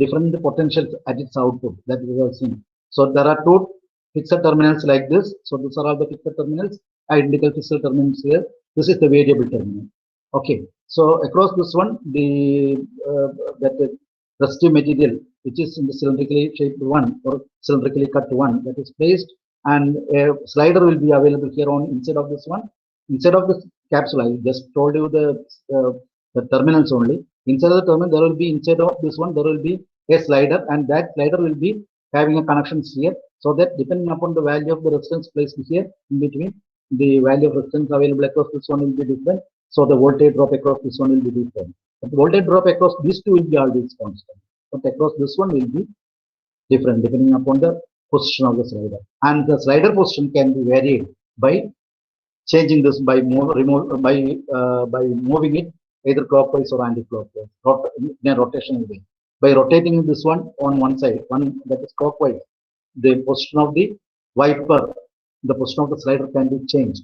different potentials at its output that we have seen. So there are two fixed terminals like this. So these are all the fixed terminals, identical fixed terminals here. This is the variable terminal. Okay, so across this one, that resistive material which is in the cylindrically shaped one or cylindrically cut one, that is placed, and a slider will be available here on inside of this one. Inside of this capsule, I just told you the terminals only. Inside of the terminal, there will be inside of this one, there will be a slider, and that slider will be having a connections here, so that depending upon the value of the resistance placed here in between, the value of resistance available across this one will be different. So the voltage drop across this one will be different. The voltage drop across these two will be always constant, but across this one will be different depending upon the position of the slider. And the slider position can be varied by changing this by by moving it either clockwise or anti-clockwise in a rotational way. By rotating this one on one side, one that is clockwise, the position of the wiper, the position of the slider can be changed.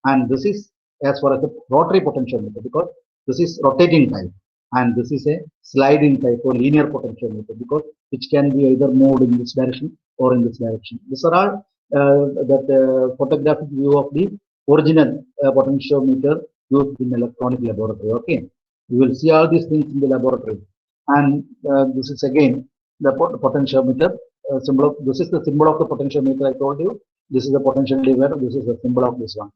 And this is as far as the rotary potentiometer, because this is rotating type, and this is a sliding type or linear potentiometer, because which can be either moved in this direction or in this direction. These are all that photographic view of the original potentiometer used in electronic laboratory. Okay, you will see all these things in the laboratory. And this is again the potentiometer symbol of, this is the symbol of the potentiometer. I told you this is the potential divider, this is the symbol of this one,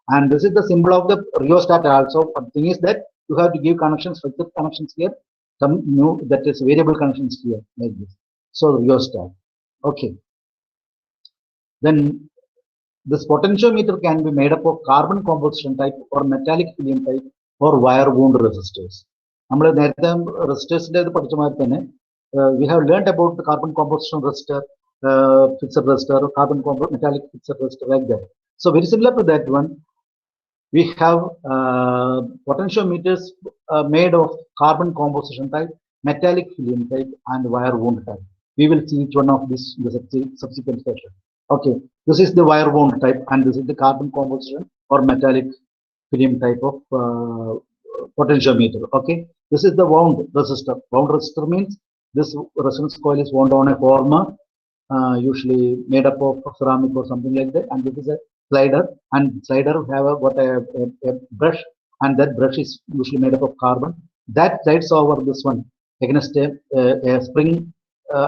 and this is the symbol of the rheostat also. But the thing is that you have to give connections, fixed connections here, some new, that is variable connections here, like this. So rheostat. Okay, then this potentiometer can be made up of carbon composition type or metallic filament type or wire wound resistors. We have learned about the carbon composition resistor, fixed resistor, carbon metallic fixed resistor, like that. So very similar to that one, we have potentiometers made of carbon composition type, metallic filament type, and wire wound type. We will see each one of this in the subsequent session. Okay, this is the wire wound type, and this is the carbon composition or metallic film type of potentiometer. Okay, this is the wound resistor. Wound resistor means this resistance coil is wound on a former, usually made up of ceramic or something like that, and this is a slider, and slider have got a brush, and that brush is usually made up of carbon that slides over this one against a spring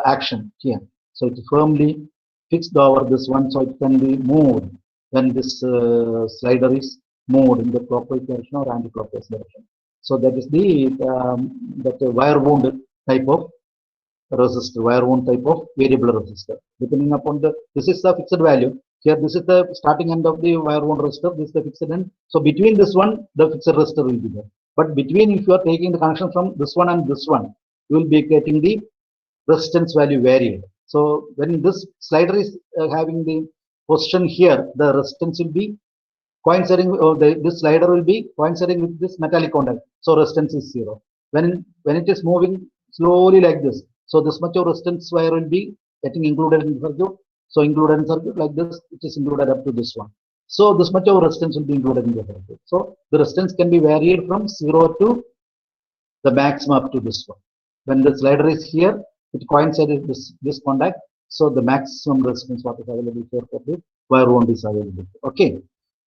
action here. So it's firmly fixed over this one, so it can be moved when this slider is moved in the clockwise direction or anti-clockwise direction. So that is the wire wound type of resistor, wire wound type of variable resistor. Depending upon the, this is the fixed value. Here, this is the starting end of the wire wound resistor. This is the fixed end. So between this one, the fixed resistor will be there. But between, if you are taking the connection from this one and this one, you will be getting the resistance value varied. So when this slider is having the position here, the resistance will be coinciding, or this slider will be coinciding with this metallic contact. So resistance is 0. When it is moving slowly like this, so this much of resistance wire will be getting included in the circuit. So included in circuit like this, it is included up to this one. So this much of resistance will be included in the circuit. So the resistance can be varied from 0 to the maximum up to this one. When the slider is here, it coincides with this contact. So the maximum resistance what is available here for the wire wound is available. Okay.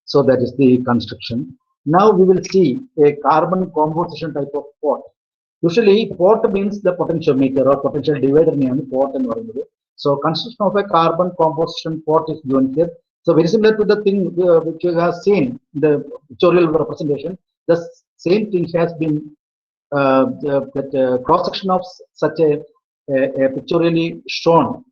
So that is the construction. Now we will see a carbon composition type of pot. Usually pot means the potentiometer or potential divider pot and whatever. So construction of a carbon composition pot is given here. So very similar to the thing which you have seen in the pictorial representation. The same thing has been that cross section of such a pictorially shown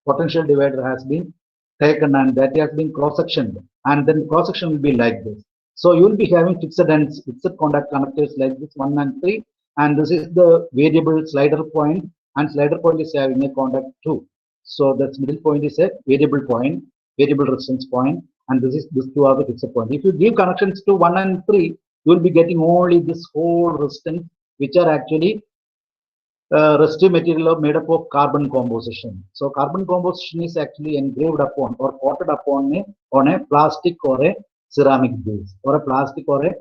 potential divider has been taken, and that has been cross sectioned, and then cross section will be like this. So you will be having fixed ends, fixed contact connectors like this 1 and 3, and this is the variable slider point, and slider point is having a contact 2. So that middle point is a variable point, variable resistance point, and this 2 are the fixed point. If you give connections to 1 and 3, you will be getting only this whole resistance, which are actually resistive material made up of carbon composition. So carbon composition is actually engraved upon or coated upon on a plastic or a ceramic base, or a plastic or a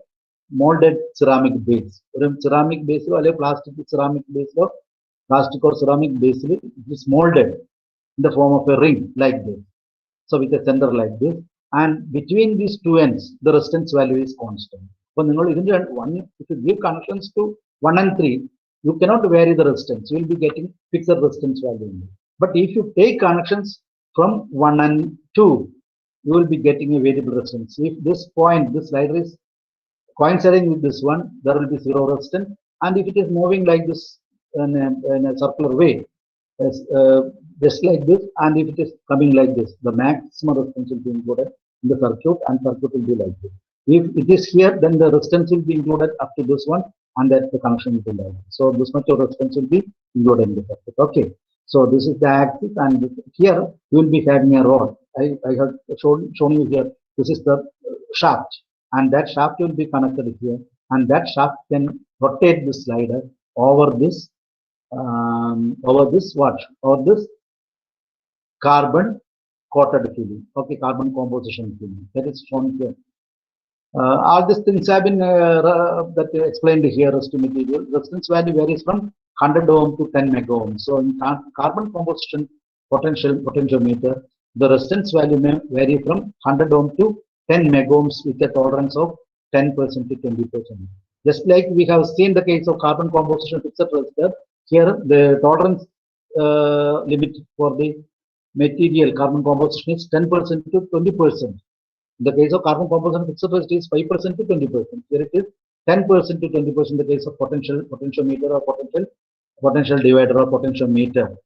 molded ceramic base. Ceramic base or a plastic ceramic base, or plastic or ceramic base, it is molded in the form of a ring like this. So with a center like this, and between these two ends, the resistance value is constant. So if you give connections to 1 and 3, you cannot vary the resistance. You will be getting fixed resistance value. But if you take connections from 1 and 2, you will be getting a variable resistance. If this point, this slider is coinciding with this one, there will be 0 resistance. And if it is moving like this in a circular way, just like this, and if it is coming like this, the maximum resistance will be included in the circuit, and circuit will be like this. If it is here, then the resistance will be included up to this one, and that the connection will be there. So this much of resistance will be included in the circuit. Okay. So this is the axis, and here you will be having a rod. I have shown you here. This is the shaft, and that shaft will be connected here, and that shaft can rotate the slider over this over this carbon coated film. Okay, carbon composition film that is shown here. All these things have been that explained here as to material. Resistance value varies from 100 ohm to 10 mega ohm. So in carbon composition potentiometer, the resistance value may vary from 100 ohm to 10 mega ohms with a tolerance of 10% to 20%. Just like we have seen the case of carbon composition fixed resistor, here the tolerance limit for the material carbon composition is 10% to 20%. In the case of carbon composition fixed resistor is 5% to 20%. Here it is 10% to 20% in the case of potentiometer or potential divider or potentiometer.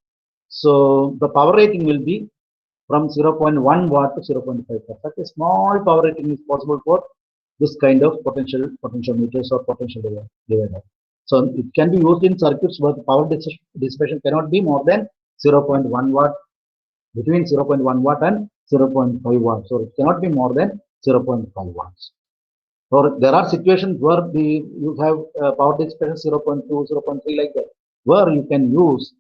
So the power rating will be from 0.1 watt to 0.5 watt. Such a small power rating is possible for this kind of potentiometers or potential divider. So it can be used in circuits where the power dissipation cannot be more than 0.1 watt, between 0.1 watt and 0.5 watt. So it cannot be more than 0.5 watts. Or there are situations where you have power dissipation 0.2, 0.3 like that, where you can use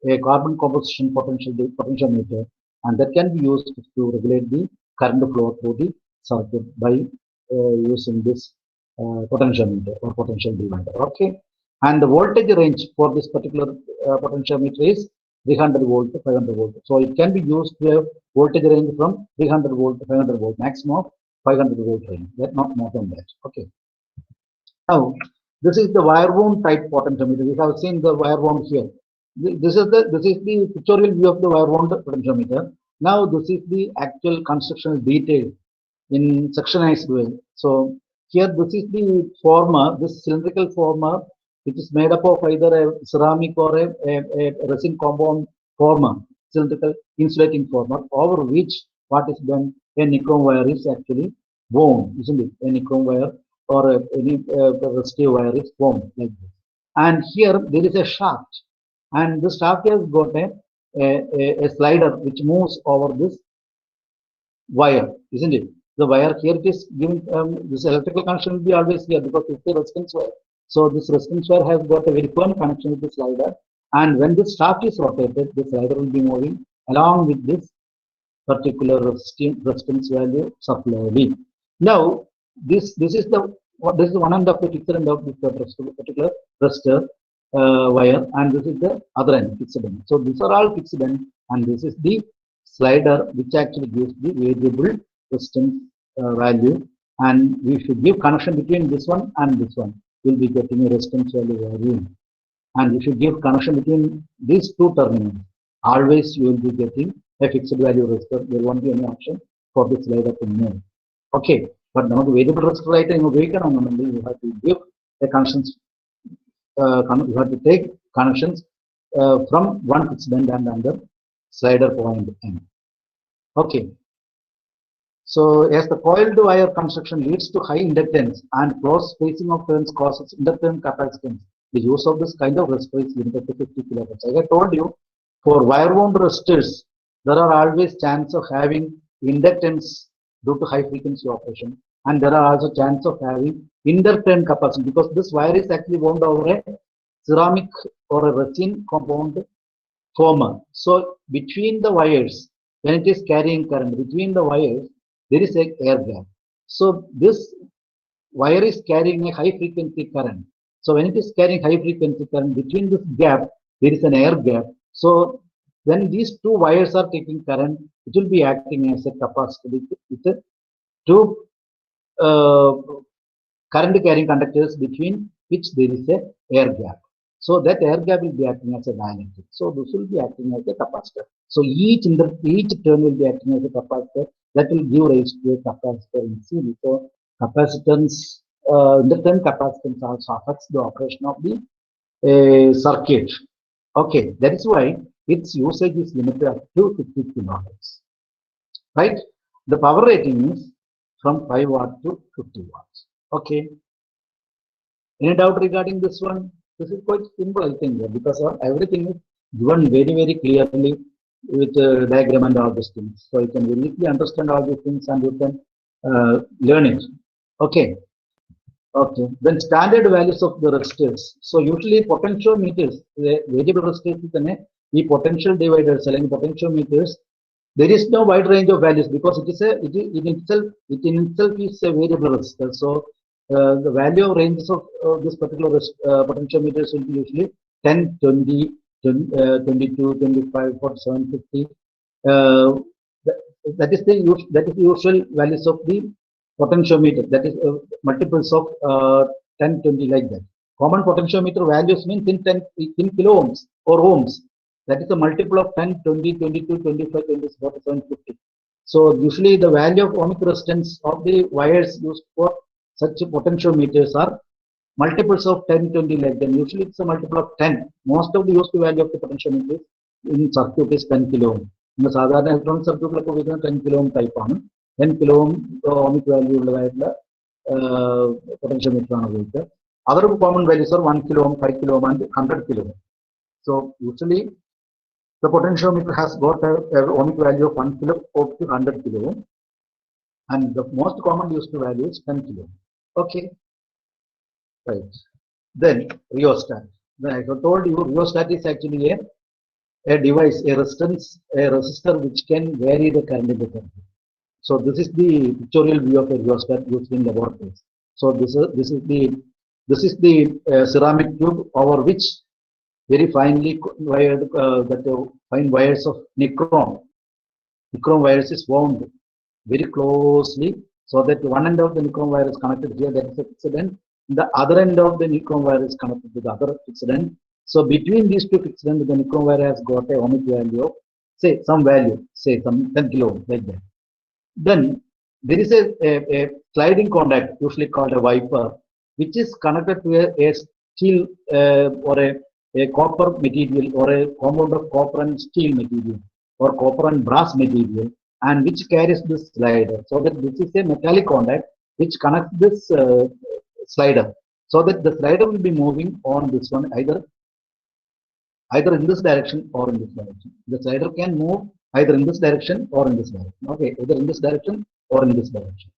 a carbon composition potentiometer, and that can be used to regulate the current flow through the circuit by using this potentiometer or potential divider. Okay, and the voltage range for this particular potentiometer is 300 volt to 500 volt. So it can be used to have voltage range from 300 volt to 500 volt, maximum of 500 volt range, that not more than that. Okay. Now this is the wire wound type potentiometer. We have seen the wire wound here. This is the pictorial view of the wire wound potentiometer. Now this is the actual constructional detail in sectionized way. So here this is the former, this cylindrical former, which is made up of either a ceramic or a resin compound former, cylindrical insulating former, over which what is done, a nichrome wire is actually wound, isn't it? A nichrome wire or any resistive wire is wound like this. And here there is a shaft, and this shaft has got a slider which moves over this wire, isn't it? The wire here it is giving this electrical connection will be always here because it's a resistance wire. So this resistance wire has got a very firm connection with the slider, and when this shaft is rotated, the slider will be moving along with this particular resistance value supply. Now this is one end of the fixed end of this particular resistor wire, and this is the other end, fixed end. So these are all fixed end, and this is the slider which actually gives the variable resistance value, and we should give connection between this one and this one. We'll be getting a resistance value varying, and we should give connection between these two terminals. Always you will be getting a fixed value resistor. There won't be any option for the slider to move. Okay, but now the variable resistor item you have to give a connections. You have to take connections from one fixed end and under slider point end. Okay. So as the coiled wire construction leads to high inductance and close spacing of turns causes inductance capacitance, the use of this kind of resistor is limited to 50 kilohz. As I told you, for wire wound resistors, there are always chance of having inductance due to high frequency operation, and there are also chance of having inductance capacitance because this wire is actually wound over a ceramic or a resin compound former. So between the wires, when it is carrying current, between the wires, there is a air gap. So this wire is carrying a high frequency current. So when it is carrying high frequency current, between this gap, there is an air gap. So when these two wires are taking current, it will be acting as a capacitor with two current carrying conductors between which there is a air gap. So that air gap will be acting as a dielectric. So this will be acting as a capacitor. So each turn will be acting as a capacitor. That will give rise to a capacitor in series. So capacitance, inductance capacitance also affects the operation of the circuit. Okay, that is why its usage is limited up to 50 kilohertz. Right? The power rating is from 5 watt to 50 watts. Okay. Any doubt regarding this one? This is quite simple, I think, because everything is given very, very clearly with diagram and all these things. So you can really understand all these things and you can learn it. Okay. Okay. Then standard values of the resistors. So usually potentiometers, variable resistors is the potential dividers, selling potentiometers. There is no wide range of values because it in itself is a variable resistor. So the value of ranges of this particular potentiometers will be usually 10, 20, 22, 25, 47, 50. That, that is the usual values of the potentiometer. That is multiples of 10, 20 like that. Common potentiometer values means in kilo ohms or ohms. That is a multiple of 10, 20, 22, 25, 27, 47, 50. So usually the value of ohmic resistance of the wires used for such potentiometers are multiples of 10, 20 like that. Usually it's a multiple of 10. Most of the used value of the potentiometer in circuit is 10 kilo ohm. In the sadhana electronic circuit like 10 kilo ohm type on 10 kilo ohm ohmic value potentiometer. Other common values are 1 kilo ohm, 5 kilo ohm and 100 kilo ohm. So usually the potentiometer has got a ohmic value of 1 kilo ohm to 100 kilo ohm, and the most common used value is 10 kilo ohm. Okay, right. Then rheostat. Then I told you rheostat is actually a device, a resistor which can vary the current in the circuit. So this is the pictorial view of a rheostat used in laboratories. So this is the ceramic tube over which very finely wired fine wires of nichrome wires is wound very closely, so that one end of the nichrome wire is connected here, that is a fixed end. The other end of the nichrome wire is connected to the other fixed end. So between these two fixed ends, the nichrome wire has got a ohmic value of say some value, say some 10 kilo ohm, like that. Then there is a sliding contact, usually called a wiper, which is connected to a steel or a copper material or a compound of copper and steel material or copper and brass material, and which carries this slider. So that this is a metallic contact which connects this slider, so that the slider will be moving on this one either in this direction or in this direction. The slider can move either in this direction or in this direction. Okay, either in this direction or in this direction.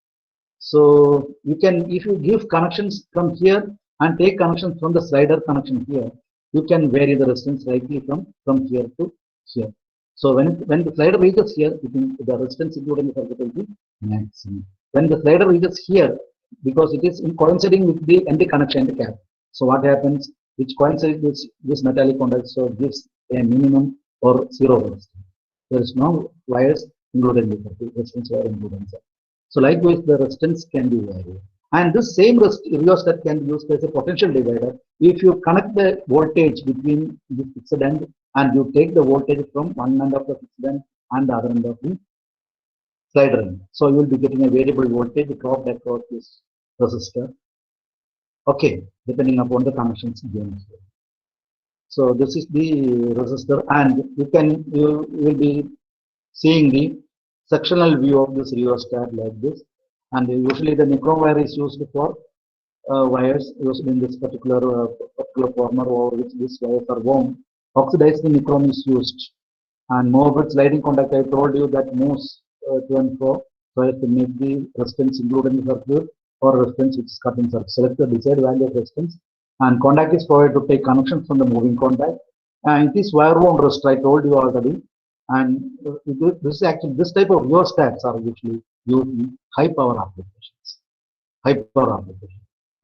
So you can, if you give connections from here and take connections from the slider connection here, you can vary the resistance slightly from here to here. So when the slider reaches here, the resistance included in the circuit will be maximum. When the slider reaches here, because it is coinciding with the end connection and cap. So what happens? Which coincides with this metallic contact, so gives a minimum or zero resistance. There is no wires included in the circuit, resistance wire included in the circuit. So likewise, the resistance can be varied. And this same rheostat can be used as a potential divider. If you connect the voltage between the fixed end and you take the voltage from one end of the fixed end and the other end of the slider end. So you will be getting a variable voltage dropped across this resistor. Okay, depending upon the connections given here. So this is the resistor, and you will be seeing the sectional view of this rheostat like this. And usually the nichrome wire is used for wires used in this particular former over which these wires are wound. Oxidized nichrome is used, and movable sliding contact, I told you, that moves to and fro so as to make the resistance included in the circuit or resistance which is cut in circuit. Select the desired value of resistance, and contact is provided to take connection from the moving contact. And it is wire wound resistor, I told you already. And this type of rheostats are usually used in high power applications.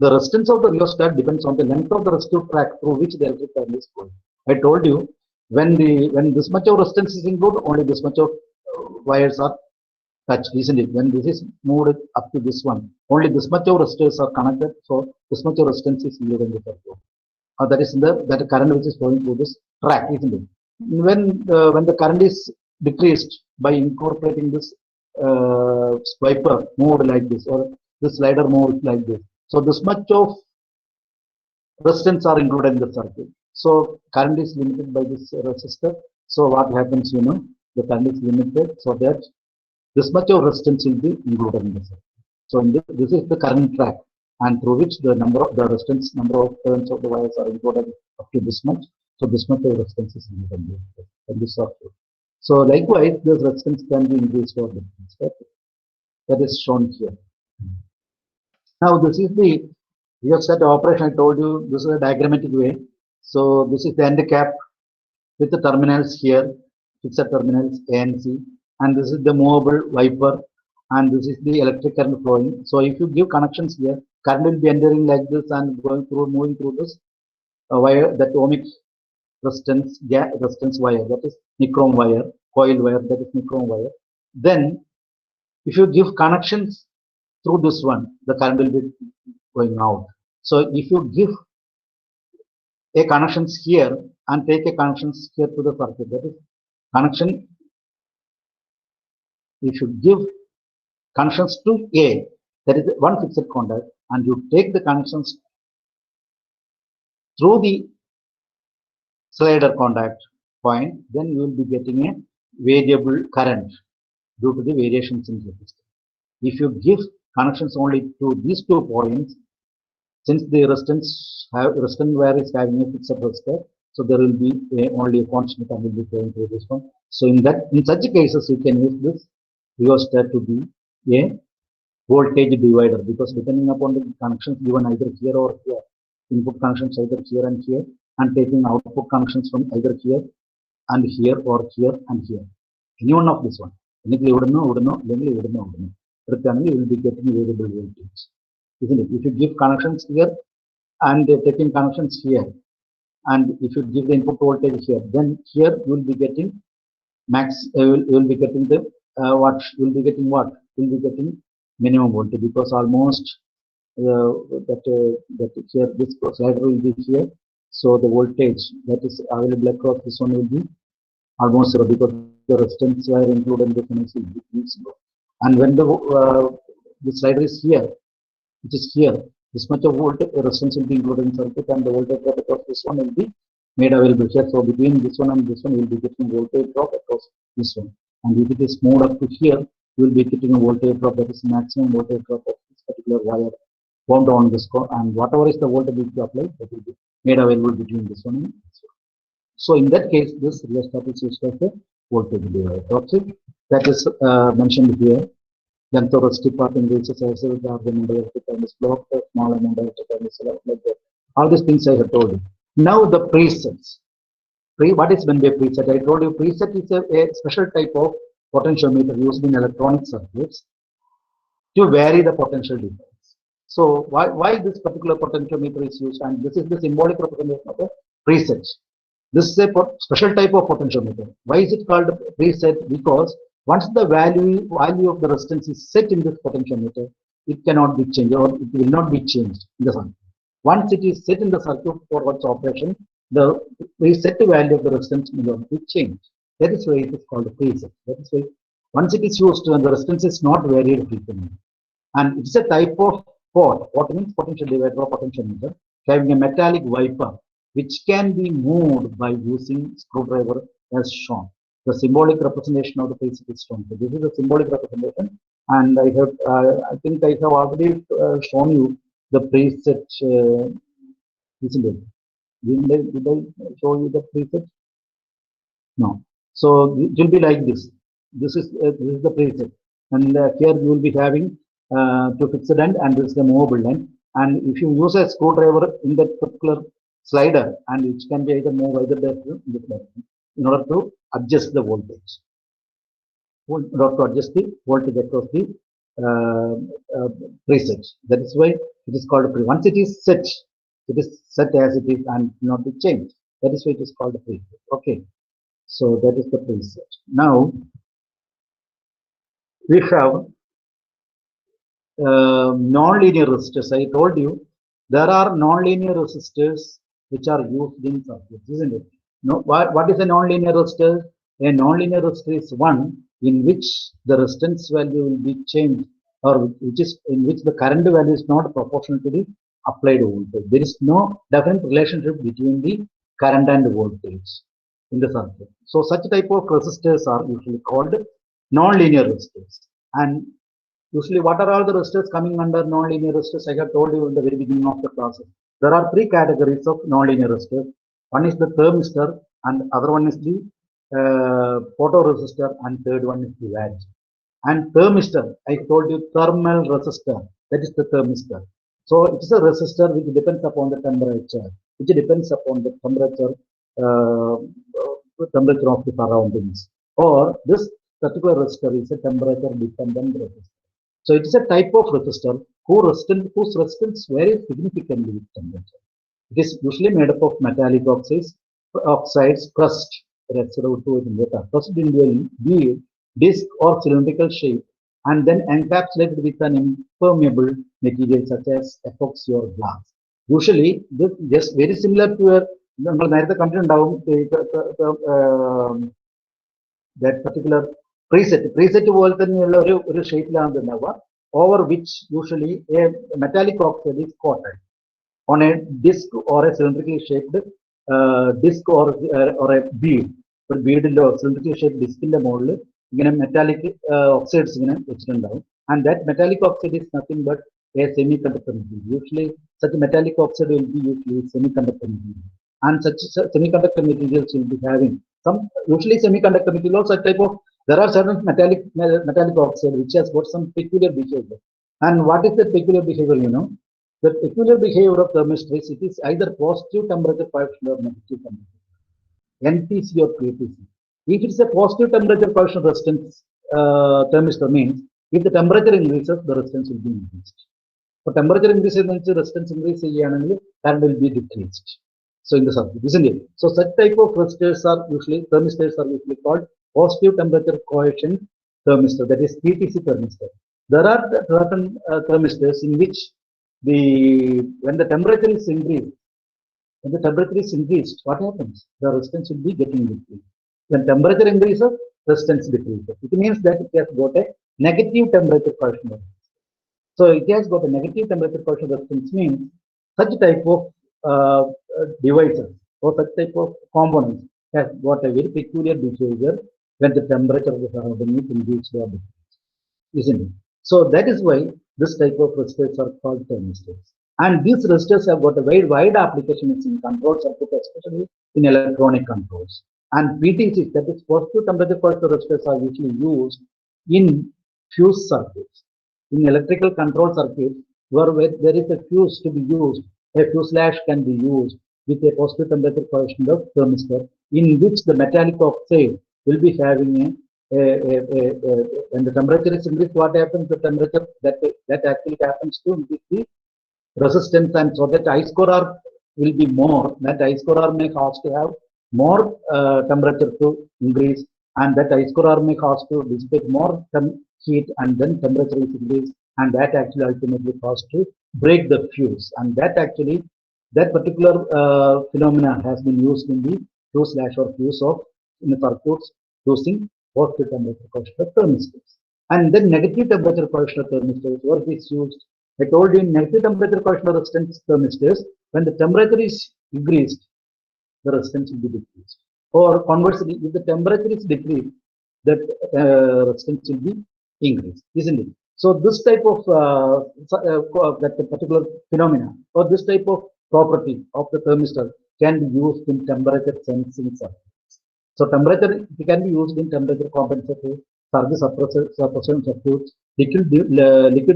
The resistance of the rheostat depends on the length of the resistive track through which the electric current is flowing. I told you, when this much of resistance is included, only this much of wires are touched, isn't it? When this is moved up to this one, only this much of resistors are connected, so this much of resistance is included in the circuit. That is that current which is flowing through this track, isn't it? When the current is decreased by incorporating this swiper mode like this, or the slider mode like this, so this much of resistance are included in the circuit. So current is limited by this resistor. So what happens, the current is limited so that this much of resistance will be included in the circuit. So this is the current track. and through which the number of the resistance number of turns of the wires are included up to this much. So this much of resistance is included in this circuit. So likewise, this resistance can be increased or decreased. Right? That is shown here. Now this is the rheostat operation. I told you this is a diagrammatic way. So this is the end cap with the terminals here, fixed terminals A and C, and this is the movable wiper, and this is the electric current flowing. So if you give connections here, current will be entering like this and going through, moving through this wire, that ohmic resistance resistance wire, that is nichrome wire, coil wire, that is nichrome wire. Then if you give connections through this one, the current will be going out. So if you give a connections here and take a connections here to the circuit, that is connection, you should give connections to A, that is one fixed contact, and you take the connections through the slider contact point, then you will be getting a variable current due to the variations in resistance. If you give connections only to these 2 points, since the resistance wire is having a fixed resistor, so there will be only a constant current will be flowing through this one. So in such cases, you can use this rheostat to be a voltage divider, because depending upon the connections given either here or here, input connections either here, and taking output connections from either here and here or here and here, any one of this one, you will be getting variable voltage, isn't it? If you give connections here and taking connections here, and if you give the input voltage here, then here you will be getting max, you will be getting the what? You will be getting what? You will be getting minimum voltage, because almost that here this slider will be here. So the voltage that is available across this one will be almost 0, because the resistance wire included in the connection will be 0. And when the slider is here, which is here, this much of voltage resistance will be included in circuit, and the voltage drop across this one will be made available here. So between this one and this one, you will be getting voltage drop across this one. And if it is moved up to here, you will be getting a voltage drop, that is maximum voltage drop of this particular wire bound on this core, and whatever is the voltage which you apply, that will be made available between this one and this one. So in that case, this rheostat is used as a voltage divider. Okay, that is mentioned here. Then the resistive part increases as the number of the current is blocked, the smaller number of the current is like that. All these things I have told you. Now the presets. What is meant by preset? I told you preset is a special type of potentiometer used in electronic circuits to vary the potential difference. So why this particular potentiometer is used, and this is the symbolic representation of a preset. This is a special type of potentiometer. Why is it called preset? Because once the value of the resistance is set in this potentiometer, it cannot be changed, or it will not be changed in the circuit. Once it is set in the circuit for its operation, the preset value of the resistance will not be changed. That is why it is called a preset. That is why once it is used, the resistance is not varied frequently. And it's a type of pot. What means potential divider or potentiometer, having a metallic wiper which can be moved by using screwdriver as shown. The symbolic representation of the preset is shown. So this is a symbolic representation, and I think I have already shown you the preset. Isn't it? Did I show you the preset? No. So it will be like this. This is the preset, and here you will be having to fixed end, and this is the movable end. And if you use a screwdriver in that particular slider, and which can be either move either direction in order to adjust the voltage, in order to adjust the voltage across the preset. That is why it is called a preset. Once it is set as it is and not be changed. That is why it is called a preset. Okay, so that is the preset. Now we have non-linear resistors. I told you there are non-linear resistors which are used in circuits, isn't it? No, what is a non-linear resistor? A non-linear resistor is one in which the resistance value will be changed, or which is in which the current value is not proportional to the applied voltage. There is no definite relationship between the current and the voltage in the circuit. So such type of resistors are usually called non-linear resistors. And Usually, what are all the resistors coming under nonlinear resistors? I have told you in the very beginning of the class. There are three categories of nonlinear resistors. One is the thermistor, and other one is the photoresistor, and third one is the latch. And thermistor, I told you thermal resistor. That is the thermistor. So it is a resistor which depends upon the temperature, which depends upon the temperature of the surroundings. Or this particular resistor is a temperature dependent resistor. So it is a type of resistor whose resistance varies significantly with temperature. It is usually made up of metallic oxides pressed into a bead, disc or cylindrical shape and then encapsulated with an impermeable material such as epoxy or glass. Usually, this just very similar to a that particular preset പോലെ തന്നെയുള്ള ഒരു ഷേപ്പിലാണ് ഉണ്ടാവുക over which usually a metallic oxide is coated on a disc or a cylindrically shaped disc or a bead. ഒരു ബീഡിലോ cylindrical shaped ഡിസ്കിന്റെ മുകളിൽ ഇങ്ങനെ metallic oxides ഇങ്ങനെ വെച്ചിട്ടുണ്ടാവും. And that metallic oxide is nothing but a semiconductor material. Usually, such metallic oxide will be usually semiconductor material. And such semiconductor materials will be having some usually semiconductor material such type of there are certain metallic oxide which has got some peculiar behavior. And what is the peculiar behavior? The peculiar behavior of thermistor is it is either positive temperature coefficient or negative temperature, NTC or KTC. If it is a positive temperature coefficient resistance thermistor means if the temperature increases, the resistance will be increased. So temperature increases, resistance increase, current will be decreased. So in the circuit, isn't it? So such type of resistors are usually thermistors are usually called positive temperature coefficient thermistor, that is PTC thermistor. There are certain thermistors in which when the temperature is increased, what happens? The resistance will be getting decreased. When temperature increases, resistance decreases. It means that it has got a negative temperature coefficient. So it has got a negative temperature coefficient resistance means such type of devices or such type of components has got a very peculiar behavior when the temperature of the surrounding is increased or decreased, isn't it? So that is why this type of resistors are called thermistors. And these resistors have got a wide application in control circuit, especially in electronic controls. And PTC, that is positive temperature coefficient resistors, are usually used in fuse circuits. In electrical control circuits, where there is a fuse to be used, a fuselage can be used with a positive temperature coefficient of thermistor, in which the metallic oxide will be having when the temperature is increased, what happens? The temperature that actually happens to the resistance, and so that I score R will be more. That I score R may cause to have more temperature to increase, and that I score R may cause to dissipate more heat, and then temperature is increased, and that actually ultimately cause to break the fuse. And that particular phenomena has been used in the fuselage or fuse of in the circuits using positive temperature coefficient thermistors. And then negative temperature coefficient thermistors, what is used? I told you in negative temperature coefficient resistance thermistors, when the temperature is increased, the resistance will be decreased. Or conversely, if the temperature is decreased, that resistance will be increased, isn't it? So this type of that particular phenomena or this type of property of the thermistor can be used in temperature sensing circuits. So temperature can be used in temperature compensator, surge suppression circuits, liquid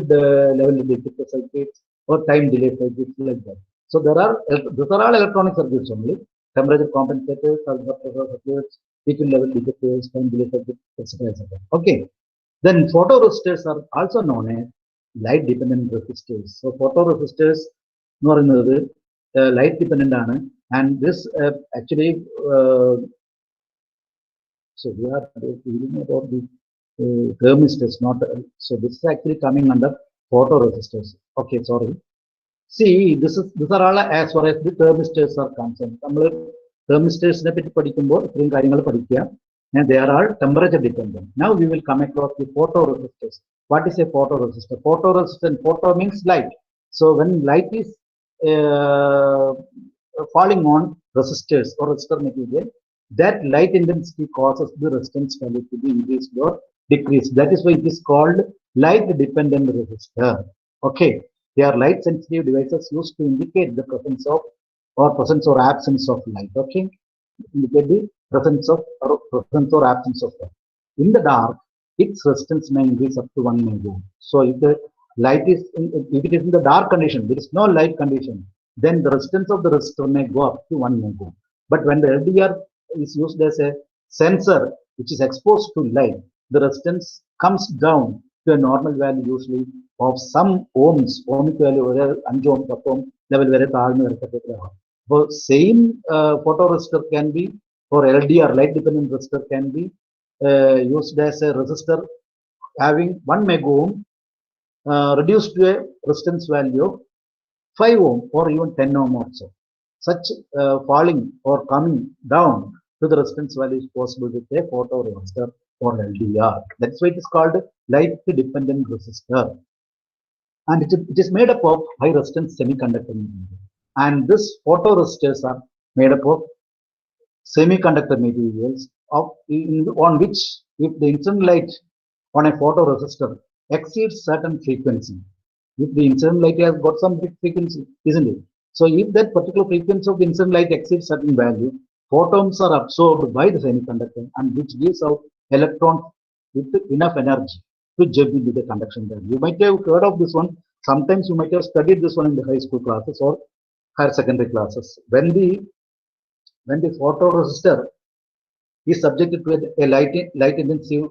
level detector circuits, or time delay circuits like that. So these are all electronic circuits only. Temperature compensators, surge suppressor circuits, liquid level detectors, time delay circuits, etc. Okay. Then photoresistors are also known as light dependent resistors. So photoresistors light dependent and this actually so we are reading about the thermistors, not so this is actually coming under photoresistors. Okay, sorry. See, these are all as far as the thermistors are concerned. Thermistors and they are all temperature dependent. Now we will come across the photoresistors. What is a photoresistor? Photoresistant, photo means light. So when light is falling on resistors or resistor material, that light intensity causes the resistance value to be increased or decreased. That is why it is called light-dependent resistor. Okay, they are light-sensitive devices used to indicate the presence or absence of light. Okay, indicate the presence or absence of light. In the dark, its resistance may increase up to 1 megohm. So if the light is if it is in the dark condition, there is no light condition, then the resistance of the resistor may go up to 1 megohm. But when the LDR is used as a sensor which is exposed to light, the resistance comes down to a normal value usually of some ohms, ohmic value, 5 ohms level വരെ താഴ്ന്നു വരത്തക്കതാണ്. അപ്പോൾ same photoresistor can be, or LDR, light dependent resistor, can be used as a resistor having 1 megohm reduced to a resistance value of 5 ohm or even 10 ohm also. Such falling or coming down to the resistance value is possible with a photoresistor or LDR. That's why it is called light dependent resistor. And it is made up of high resistance semiconductor material. And this photoresistors are made up of semiconductor materials on which, if the incident light on a photoresistor exceeds certain frequency, if the incident light has got some big frequency, isn't it? So if that particular frequency of the incident light exceeds certain value, photons are absorbed by the semiconductor, and which gives out electrons with enough energy to jump into the conduction value. You might have heard of this one. Sometimes you might have studied this one in the high school classes or higher secondary classes. When the photoresistor is subjected to a light intensive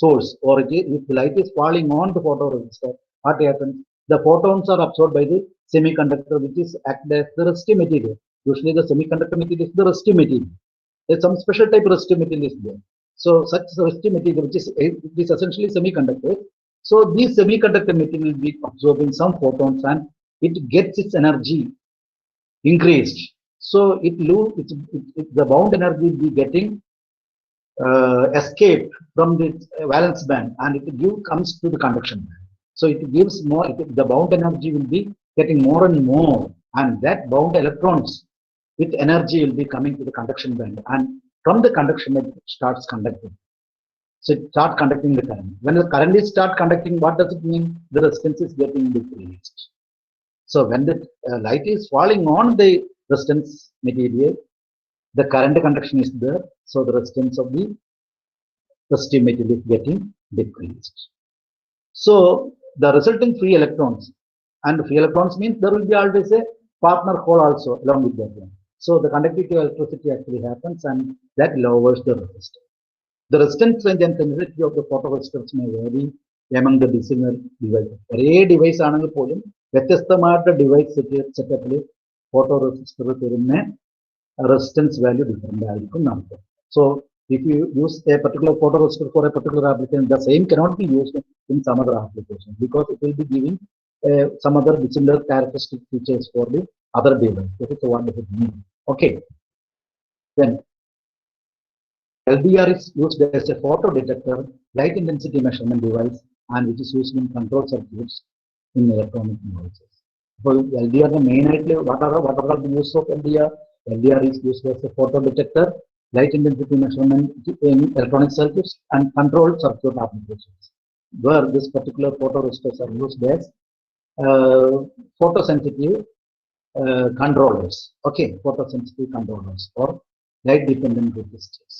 source, or if the light is falling on the photoresistor, what happens? The photons are absorbed by the semiconductor, which is acted as the resistive material. Usually the semiconductor material is the resistive material. There's some special type of resistive material is there. So such resistive material, which is essentially semiconductor. So these semiconductor material will be absorbing some photons, and it gets its energy increased. So the bound energy will be getting escaped from the valence band, and it comes to the conduction band. So it gives more, the bound energy will be getting more and more, and that bound electrons with energy will be coming to the conduction band, and from the conduction band it starts conducting. So it starts conducting the current. When the current is start conducting, what does it mean? The resistance is getting decreased. So when the light is falling on the resistance material, the current conduction is there, so the resistance of the resistive material is getting decreased. So the resulting free electrons, and free electrons means there will be always a partner hole also along with that one. So the conductivity of electricity actually happens, and that lowers the resistance. The resistance and sensitivity of the photoresistors may vary among the dissimilar devices. ഒരേ device ആണെങ്കിൽ പോലും വ്യത്യസ്തമായിട്ട് device സെറ്റപ്പിൽ ഫോട്ടോറെസിസ്റ്റർ തരുന്ന resistance value different ആയിരിക്കും നമുക്ക്. So if you use a particular photoresistor for a particular application, the same cannot be used in some other application, because it will be giving some other similar characteristic features for the other device. That is what does it mean. Okay. Then LDR is used as a photo detector, light intensity measurement device, and which is used in control circuits in electronic devices. So LDR, the main idea, what are the use of LDR? LDR is used as a photo detector, light intensity measurement in electronic circuits, and control circuit applications, where this particular photoresistors are used as photosensitive controllers. Okay, photosensitive controllers or light dependent resistors.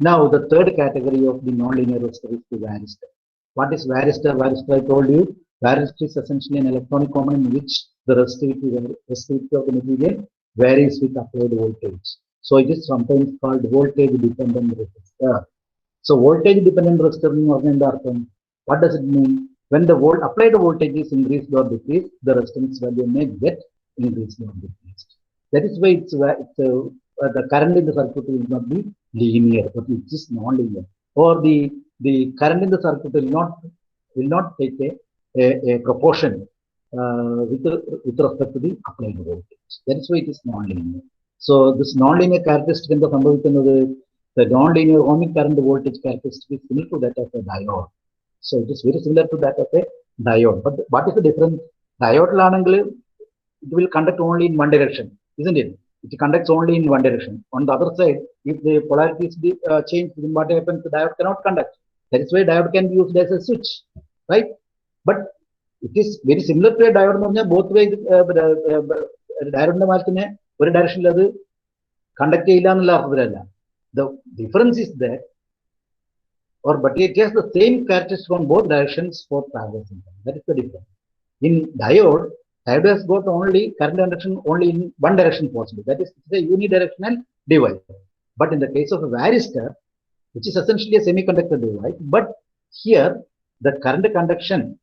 Now the third category of the nonlinear resistor is the varistor. What is varistor? Varistor, I told you, varistor is essentially an electronic component in which the resistivity of the material varies with applied voltage. So it is sometimes called voltage dependent resistor. So voltage dependent resistor means, what does it mean? When the applied voltage is increased or decreased, the resistance value may get increased or decreased. That is why the current in the circuit will not be linear, but it is non-linear. Or the current in the circuit will not take a proportion with respect to the applied voltage. That is why it is non-linear. So this non-linear characteristic in the non-linear ohmic current voltage characteristic is similar to that of a diode. So it is very similar to that of a diode. But what is the difference? Diode it will conduct only in one direction, isn't it? It conducts only in one direction. On the other side, if the polarity is changed, then what happens? The diode cannot conduct. That is why diode can be used as a switch, right? But it is very similar to a diode. Both ways, diode one direction conduct the difference is that, but it has the same characteristic on both directions for traversing. That is the difference. In diode has got only current conduction only in one direction possible. That is a unidirectional device. But in the case of a varistor, which is essentially a semiconductor device, but here the current conduction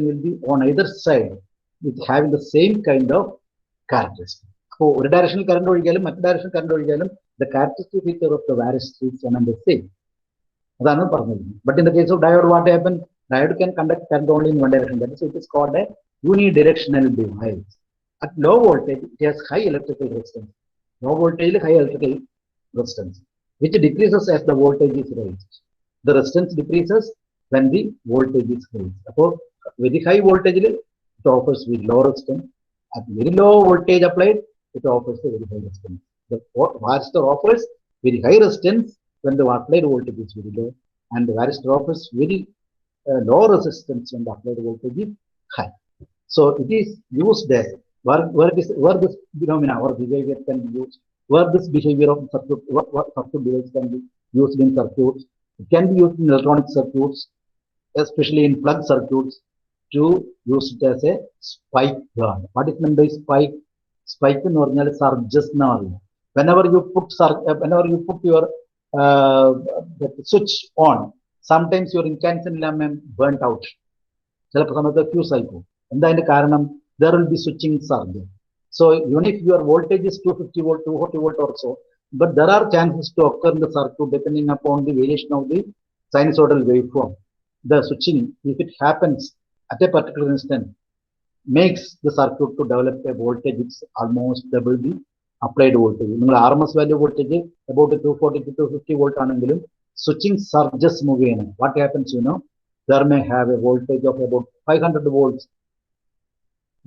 will be on either side with having the same kind of characteristic. So, one directional current directional current the characteristic feature of the varistor is one and the same. But in the case of diode, what happens? Diode can conduct current only in one direction. That is, it is called a unidirectional device. At low voltage, it has high electrical resistance. Low voltage, high electrical resistance, which decreases as the voltage is raised. The resistance decreases when the voltage is raised. So, very high voltage, it offers with low resistance. At very low voltage applied, it offers a very high resistance. The varistor offers very high resistance when the applied voltage is very low, and the varistor offers very low resistance when the applied voltage is high. So it is used there where this phenomena or behavior can be used, where this behavior of circuit, what circuit device can be used in circuits. It can be used in electronic circuits, especially in plug circuits, to use it as a spike guard. What is meant by spike? Spike in original surges. Whenever you put your switch on, sometimes your incandescent lamp burnt out. There will be switching surge. So even if your voltage is 250 volt, 240 volt or so, but there are chances to occur in the circuit depending upon the variation of the sinusoidal waveform. The switching, if it happens at a particular instant, makes the circuit to develop a voltage which is almost double the applied voltage. RMS value voltage about 240 to 250 volt anengilum, switching surges mugayana. What happens, there may have a voltage of about 500 volts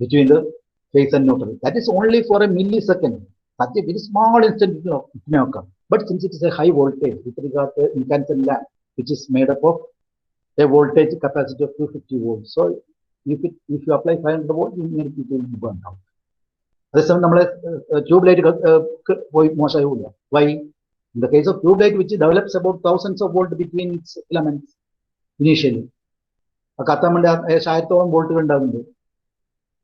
between the phase and neutral. That is only for a millisecond. Such a very small instant it may occur. But since it is a high voltage with regard to incandescent lamp, which is made up of a voltage capacity of 250 volts. So if you apply 500 volts, it will be burnt out. Tube light why? In the case of tube light, which develops about thousands of volts between its filaments initially. A volt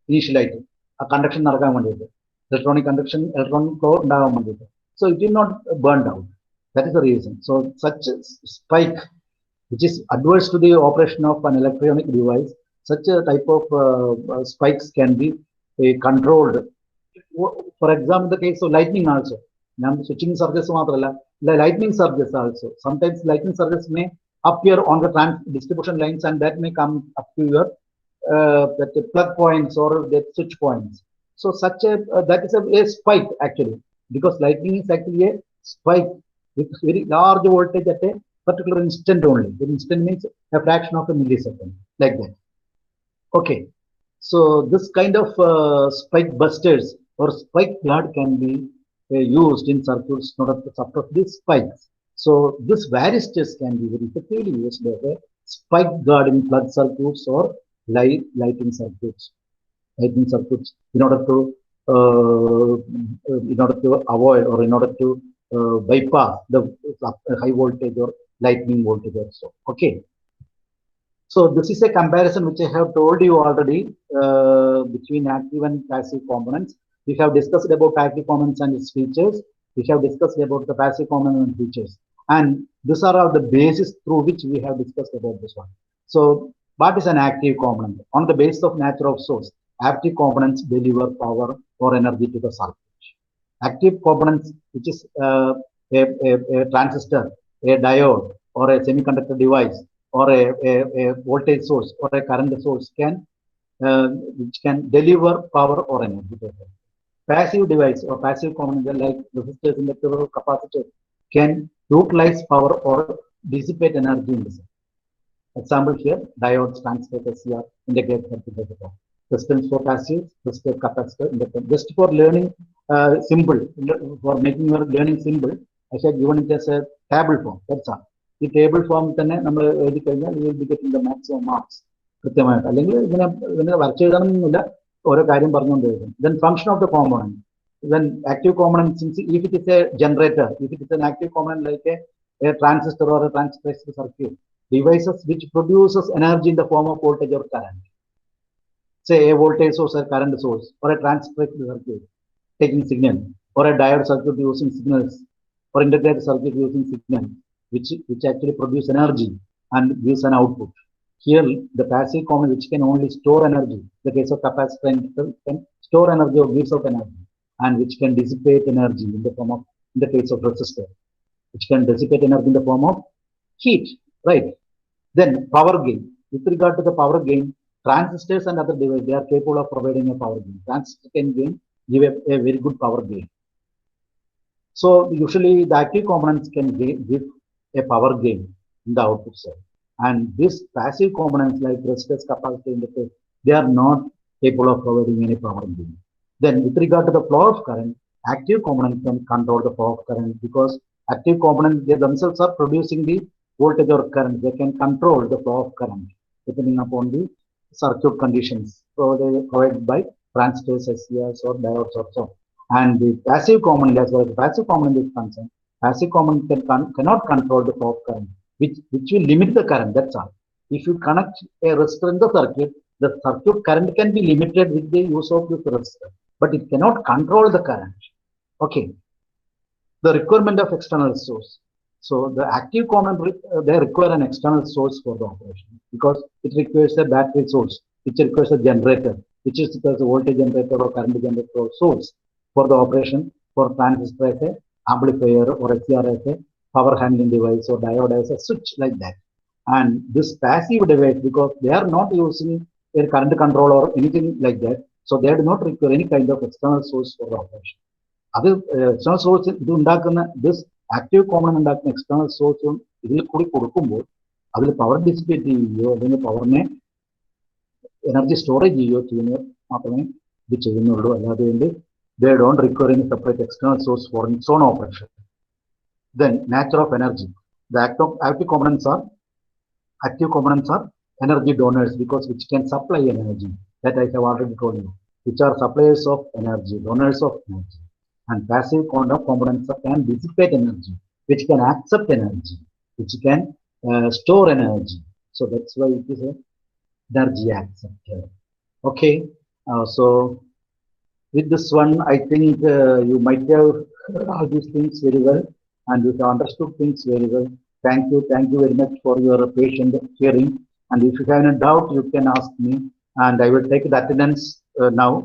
initially. A conduction electronic conduction, electron flow. So it will not burn out. That is the reason. So such a spike, which is adverse to the operation of an electronic device, such a type of spikes can be controlled. For example, the case of lightning also. Switching surges, the lightning surges also. Sometimes lightning surges may appear on the distribution lines, and that may come up to your the plug points or the switch points. So such a that is a spike actually, because lightning is actually a spike with very large voltage at a particular instant only. The instant means a fraction of a millisecond, like that. Okay, so this kind of spike busters or spike guard can be used in circuits in order to suppress these spikes. So this varistors can be very effectively used as a spike guard in plug circuits or lighting circuits. Lighting circuits in order to avoid or in order to bypass the high voltage or lightning voltage also. Okay. So this is a comparison which I have told you already between active and passive components. We have discussed about active components and its features. We have discussed about the passive component and features. And these are all the basis through which we have discussed about this one. So what is an active component? On the basis of nature of source, active components deliver power or energy to the circuit. Active components, which is a transistor, a diode, or a semiconductor device, or a voltage source or a current source which can deliver power or energy. Passive device or passive component like resistors, inductors, or capacitors can utilize power or dissipate energy in the circuit. Example here: diodes, transistors, SCR, integrated circuit. Resistance for passive, resistor, capacitor, inductor. Just for learning simple, for making your learning simple, I have given it as a table form. That's all. ഈ table form തന്നെ നമ്മൾ എഴുതി കഴിഞ്ഞാൽ you will be getting the maximum marks കൃത്യമായിട്ട്. അല്ലെങ്കിൽ ഇതിനെ വരച്ചെഴുതണമെന്നില്ല, ഓരോ കാര്യം പറഞ്ഞുകൊണ്ട് എഴുതും. Then function of the component. Then active component, since if it is a generator, if it is an active component like a transistor or a transistor circuit, devices which produces energy in the form of voltage or current, say a voltage source or current source, or a transistor circuit taking signal, or a diode circuit using signals, or integrated circuit using signal, which actually produce energy and gives an output. Here, the passive component which can only store energy, the case of capacitor can store energy or gives out energy, and which can dissipate energy in the form of, in the case of resistor, which can dissipate energy in the form of heat, right? Then power gain. With regard to the power gain, transistors and other devices, they are capable of providing a power gain. Transistor can give a very good power gain. So usually the active components can give a power gain in the output side. And these passive components like resistors, capacitor, inductors, they are not capable of providing any power gain. Then with regard to the flow of current, active components can control the flow of current, because active components, they themselves are producing the voltage or current. They can control the flow of current depending upon the circuit conditions provided by transistors, SCRs or diodes or so. And the passive component, as well as the passive component is concerned, passive component cannot control the flow of current, which will limit the current, that's all. If you connect a resistor in the circuit current can be limited with the use of this resistor, but it cannot control the current. Okay. The requirement of external source. So the active component, they require an external source for the operation, because it requires a battery source, which requires a generator, which is because a voltage generator or current generator or source for the operation, for transistor as a amplifier, or SCR as a power handling device, or diode as a switch, like that. And this passive device, because they are not using a current control or anything like that, so they do not require any kind of external source for the operation. അത് external source ഇത് ഉണ്ടാക്കുന്ന this active component ഉണ്ടാക്കുന്ന external source ഇതിൽ കൂടി കൊടുക്കുമ്പോൾ അതിൽ power dissipate ചെയ്യുകയോ അല്ലെങ്കിൽ പവറിനെ എനർജി സ്റ്റോറേജ് ചെയ്യുകയോ ചെയ്യുന്നത് മാത്രമേ ഇത് ചെയ്യുന്നുള്ളൂ. അല്ലാതെ they don't require any separate external source for its own operation. Then nature of energy. The active components are energy donors, because which can supply energy, that I have already told you, which are suppliers of energy, donors of energy. And passive components can dissipate energy, which can accept energy, which can store energy. So that's why it is a energy acceptor. Okay. So with this one, I think you might have heard all these things very well, and you have understood things very well. Thank you very much for your patient hearing. And if you have any doubt, you can ask me, and I will take the attendance now.